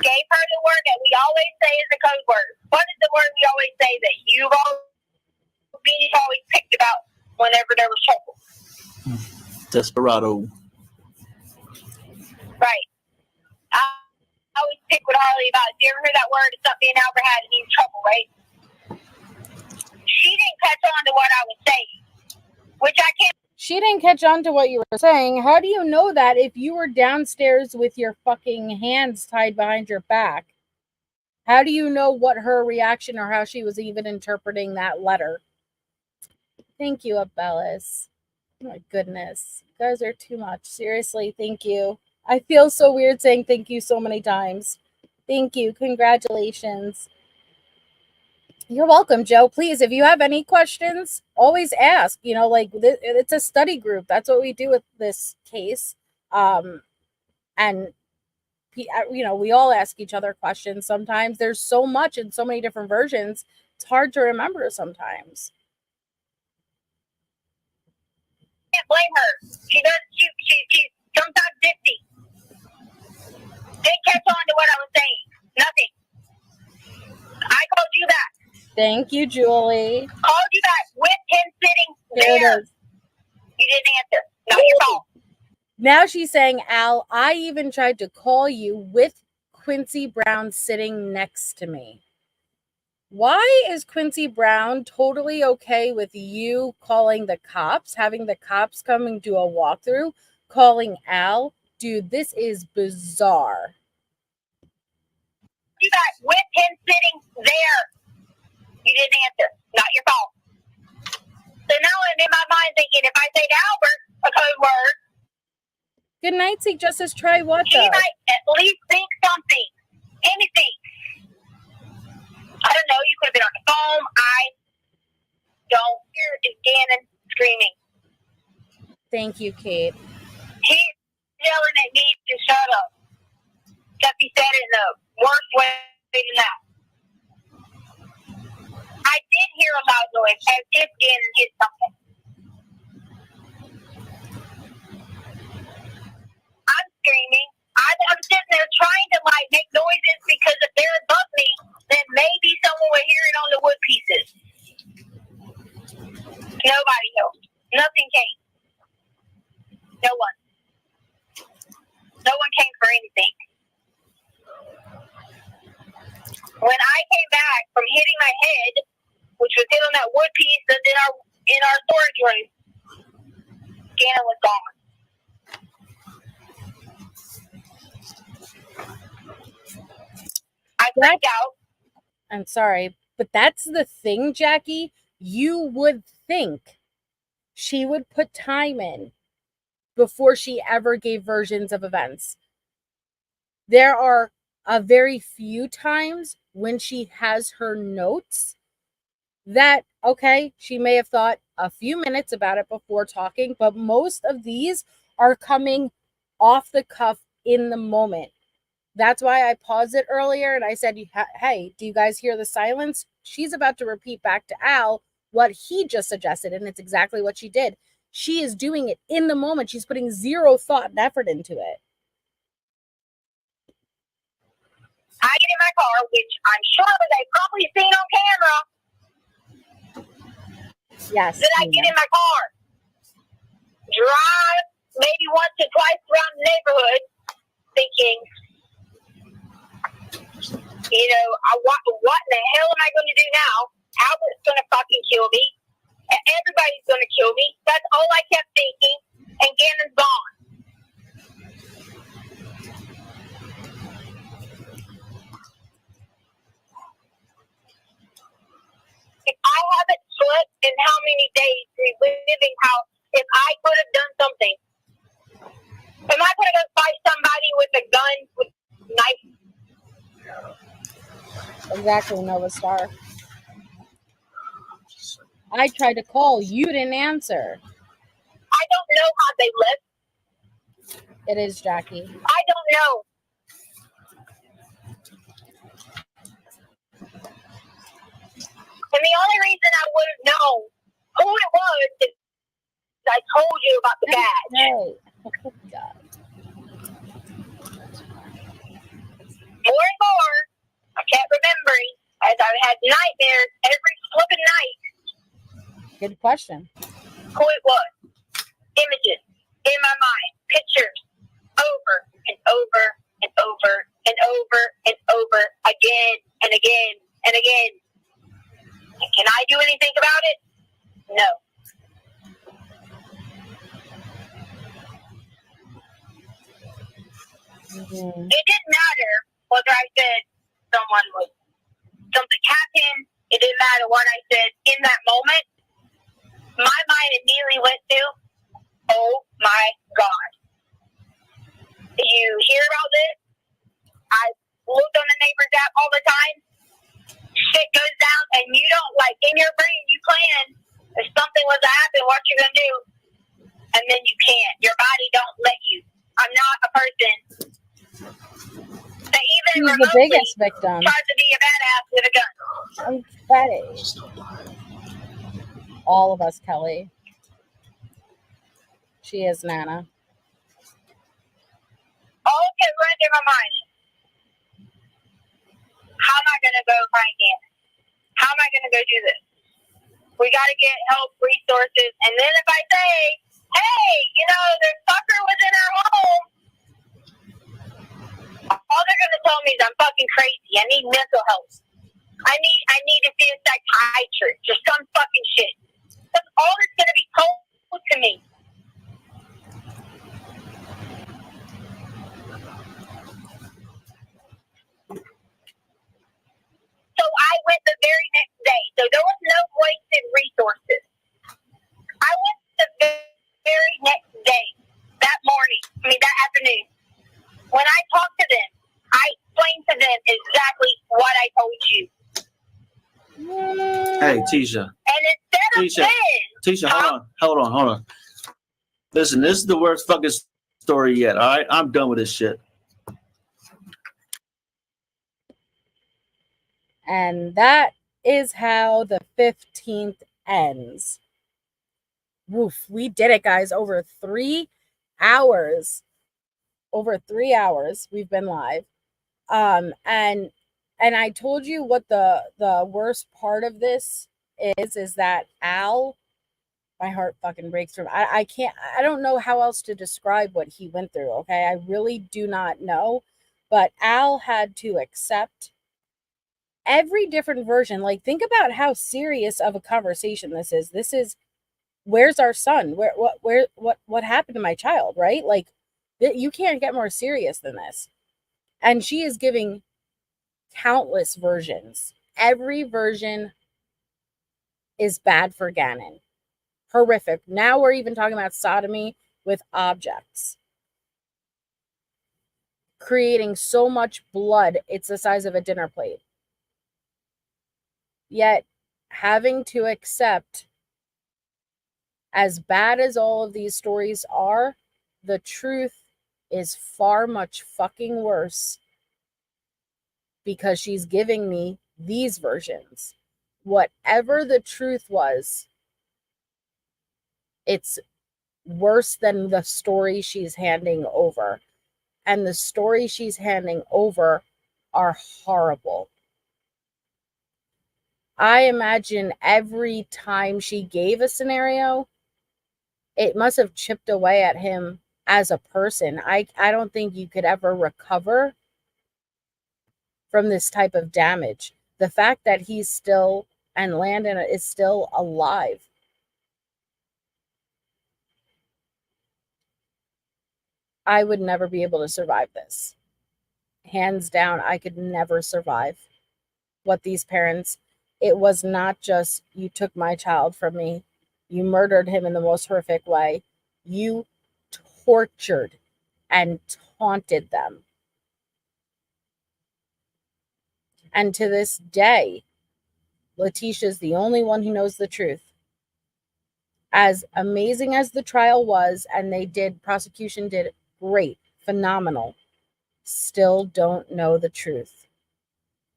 Gave her the word that we always say is a code word. What is the word we always say that you've always picked about whenever there was trouble? Desperado. Right. I always pick with Harley about it. Do you ever hear that word? It's something Albert had and he was trouble, right? She didn't catch on to what I was saying, which I can't. She didn't catch on to what you were saying. How do you know that if you were downstairs with your fucking hands tied behind your back? How do you know what her reaction or how she was even interpreting that letter? Thank you, Abellis. Oh my goodness. You guys are too much. Seriously, thank you. I feel so weird saying thank you so many times. Thank you. Congratulations. You're welcome, Joe. Please, if you have any questions, always ask. You know, like it's a study group. That's what we do with this case. And, you know, we all ask each other questions sometimes. There's so much and so many different versions. It's hard to remember sometimes. Can't blame her. She's sometimes dipsy. Didn't catch on to what I was saying. Nothing. I called you back. Thank you, Julie. Called you back with him sitting There there. it is. You didn't answer. Not your fault. Now she's saying, Al, I even tried to call you with Quincy Brown sitting next to me. Why is Quincy Brown totally okay with you calling the cops, having the cops come and do a walkthrough, calling Al? Dude, this is bizarre. You got with him sitting there. You didn't answer. Not your fault. So now I'm in my mind thinking if I say to Albert a code word, Good night, Seek Justice. Try what he though? might at least think something. Anything. I don't know. You could have been on the phone. I don't hear is Gannon screaming. Thank you, Kate. He's yelling at me to shut up. Except he said it in the worst way than that. I did hear a loud noise as if Gannon hit something. screaming. I'm sitting there trying to like make noises because if they're above me, then maybe someone will hear it on the wood pieces. Nobody helped. Nothing came. No one. No one came for anything. When I came back from hitting my head, which was hit on that wood piece that's in our storage room, Gannon was gone. I blacked out. I'm sorry, but that's the thing, Jackie. You would think she would put time in before she ever gave versions of events. There are a very few times when she has her notes that, okay, she may have thought a few minutes about it before talking, but most of these are coming off the cuff in the moment. That's why I paused it earlier and I said, hey, do you guys hear the silence? She's about to repeat back to Al what he just suggested, and it's exactly what she did. She is doing it in the moment. She's putting zero thought and effort into it. I get in my car, which I'm sure they've probably seen on camera. Yes. Then I get in my car, drive maybe once or twice around the neighborhood, thinking, you know, what in the hell am I going to do now? Albert's going to fucking kill me. Everybody's going to kill me. That's all I kept thinking. And Gannon's gone. If I haven't slept in how many days reliving how if I could have done something. If I could have gone fight somebody with a gun, with a knife. Exactly, Nova Star. I tried to call. You didn't answer. I don't know how they lived. It is Jackie. I don't know. And the only reason I would have known who it was is I told you about the badge. Hey. Oh, God. More and more, I kept remembering as I had nightmares every flipping night. Good question. Who it was. Images in my mind. Pictures. Over and over and over and over and over again and again and again. Can I do anything about it? No. Mm-hmm. It didn't matter whether I said something happened. It didn't matter what I said in that moment. My mind immediately went to, oh my God. You hear about this? I looked on the neighbor's app all the time. Shit goes down and you don't, like, in your brain, you plan if something was to happen, what you're going to do. And then you can't. Your body don't let you. I'm not a person that even She's the remotely biggest victim. tries to be a badass with a gun. I'm Betty. All of us, Kelly. She is Nana. All kept running through my mind. How am I going to go find Gannon? How am I going to go do this? We got to get help, resources. And then if I say, hey, you know, the fucker was in our home, all they're going to tell me is I'm fucking crazy. I need mental health. I need to see a psychiatrist or some fucking shit. That's all that's going to be told to me. So I went the very next day. So there was no wasted resources. I went the very next day, that afternoon. When I talked to them, I explained to them exactly what I told you. Hey, Tisha. And instead of Tisha, hold on. Listen, this is the worst fucking story yet, all right? I'm done with this shit. And that is how the 15th ends. Woof, we did it, guys. Over 3 hours. over 3 hours we've been live. And I told you what the worst part of this is that Al, my heart fucking breaks from I don't know how else to describe what he went through, okay? I really do not know. But Al had to accept every different version. Like, think about how serious of a conversation this is. This is, where's our son? What happened to my child, right? Like, you can't get more serious than this. And she is giving countless versions. Every version is bad for Gannon. Horrific. Now we're even talking about sodomy with objects. Creating so much blood, it's the size of a dinner plate. Yet, having to accept, as bad as all of these stories are, the truth is far much fucking worse, because she's giving me these versions. Whatever the truth was, it's worse than the story she's handing over. And the story she's handing over are horrible. I imagine every time she gave a scenario, it must have chipped away at him as a person. I don't think you could ever recover from this type of damage. The fact that he's still, and Landon is still alive. I would never be able to survive this. Hands down, I could never survive what these parents, it was not just, you took my child from me, you murdered him in the most horrific way, you tortured and taunted them. And to this day, Letecia is the only one who knows the truth. As amazing as the trial was, and prosecution did great, phenomenal, still don't know the truth.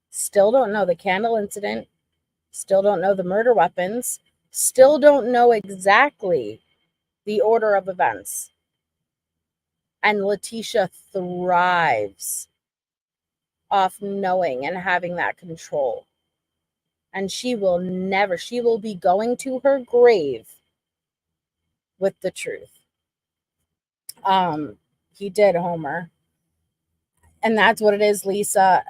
Still don't know the candle incident. Still don't know the murder weapons. Still don't know exactly the order of events. And Letecia thrives off knowing and having that control. And she will be going to her grave with the truth. He did, Homer. And that's what it is, Lisa.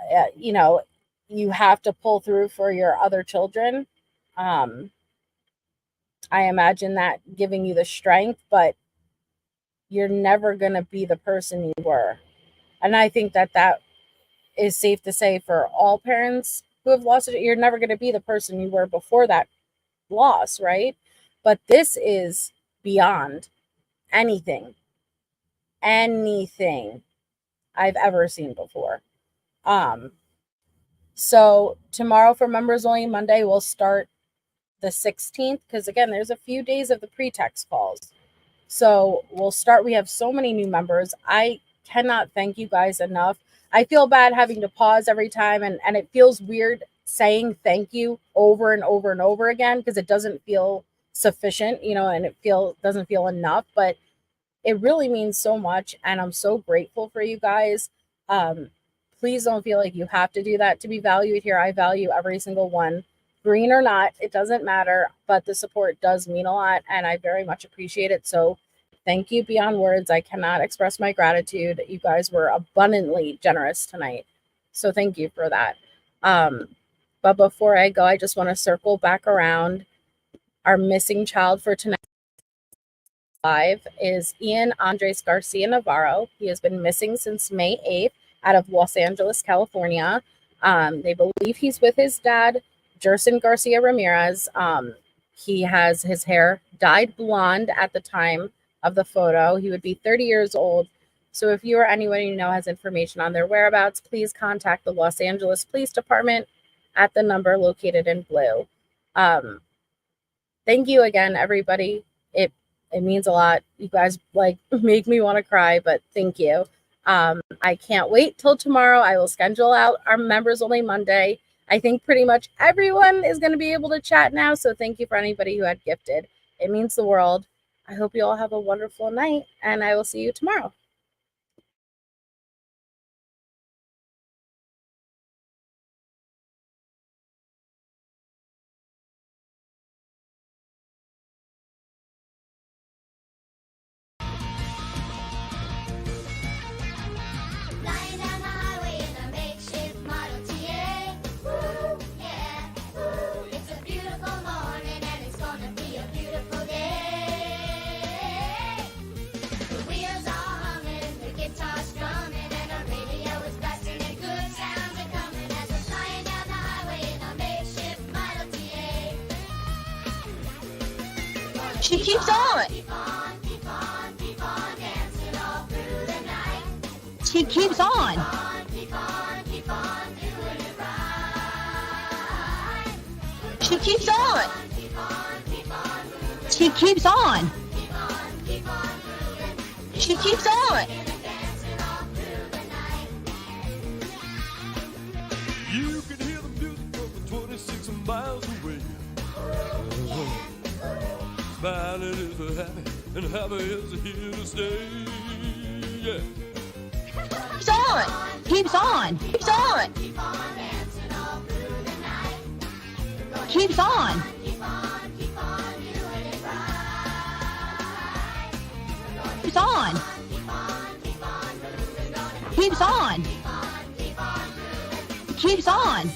You have to pull through for your other children. I imagine that giving you the strength, but you're never going to be the person you were. And I think that is safe to say for all parents who have lost it. You're never going to be the person you were before that loss, right? But this is beyond anything I've ever seen before. So tomorrow for Members Only Monday, we'll start the 16th, because again, there's a few days of the pretext calls. So we have so many new members. I cannot thank you guys enough. I feel bad having to pause every time, and it feels weird saying thank you over and over and over again, because it doesn't feel sufficient, and it doesn't feel enough, but it really means so much, and I'm so grateful for you guys. Please don't feel like you have to do that to be valued here. I value every single one. Green or not, it doesn't matter, but the support does mean a lot, and I very much appreciate it. So thank you beyond words. I cannot express my gratitude. You guys were abundantly generous tonight. So thank you for that. But before I go, I just want to circle back around. Our missing child for tonight live is Ian Andres Garcia Navarro. He has been missing since May 8th out of Los Angeles, California. They believe he's with his dad, Jerson Garcia Ramirez. He has his hair dyed blonde at the time of the photo. He would be 30 years old. So if you or anyone you know has information on their whereabouts, please contact the Los Angeles Police Department at the number located in blue. Thank you again, everybody. It means a lot. You guys make me want to cry, but thank you. I can't wait till tomorrow. I will schedule out our Members Only Monday. I think pretty much everyone is going to be able to chat now. So thank you for anybody who had gifted. It means the world. I hope you all have a wonderful night, and I will see you tomorrow. She keeps on. She keeps on. She keeps on. She keeps on. She keeps on. You can hear the music from 26 miles away. Smiling is happy, and happy is here to stay. Yeah. Keeps on. Keeps on. Keeps on. Keeps on. Keeps on. Keeps on. Keeps on.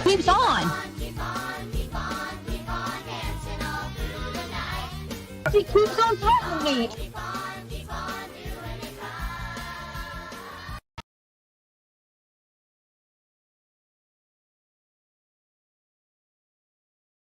Keeps on. She keeps on threatening me.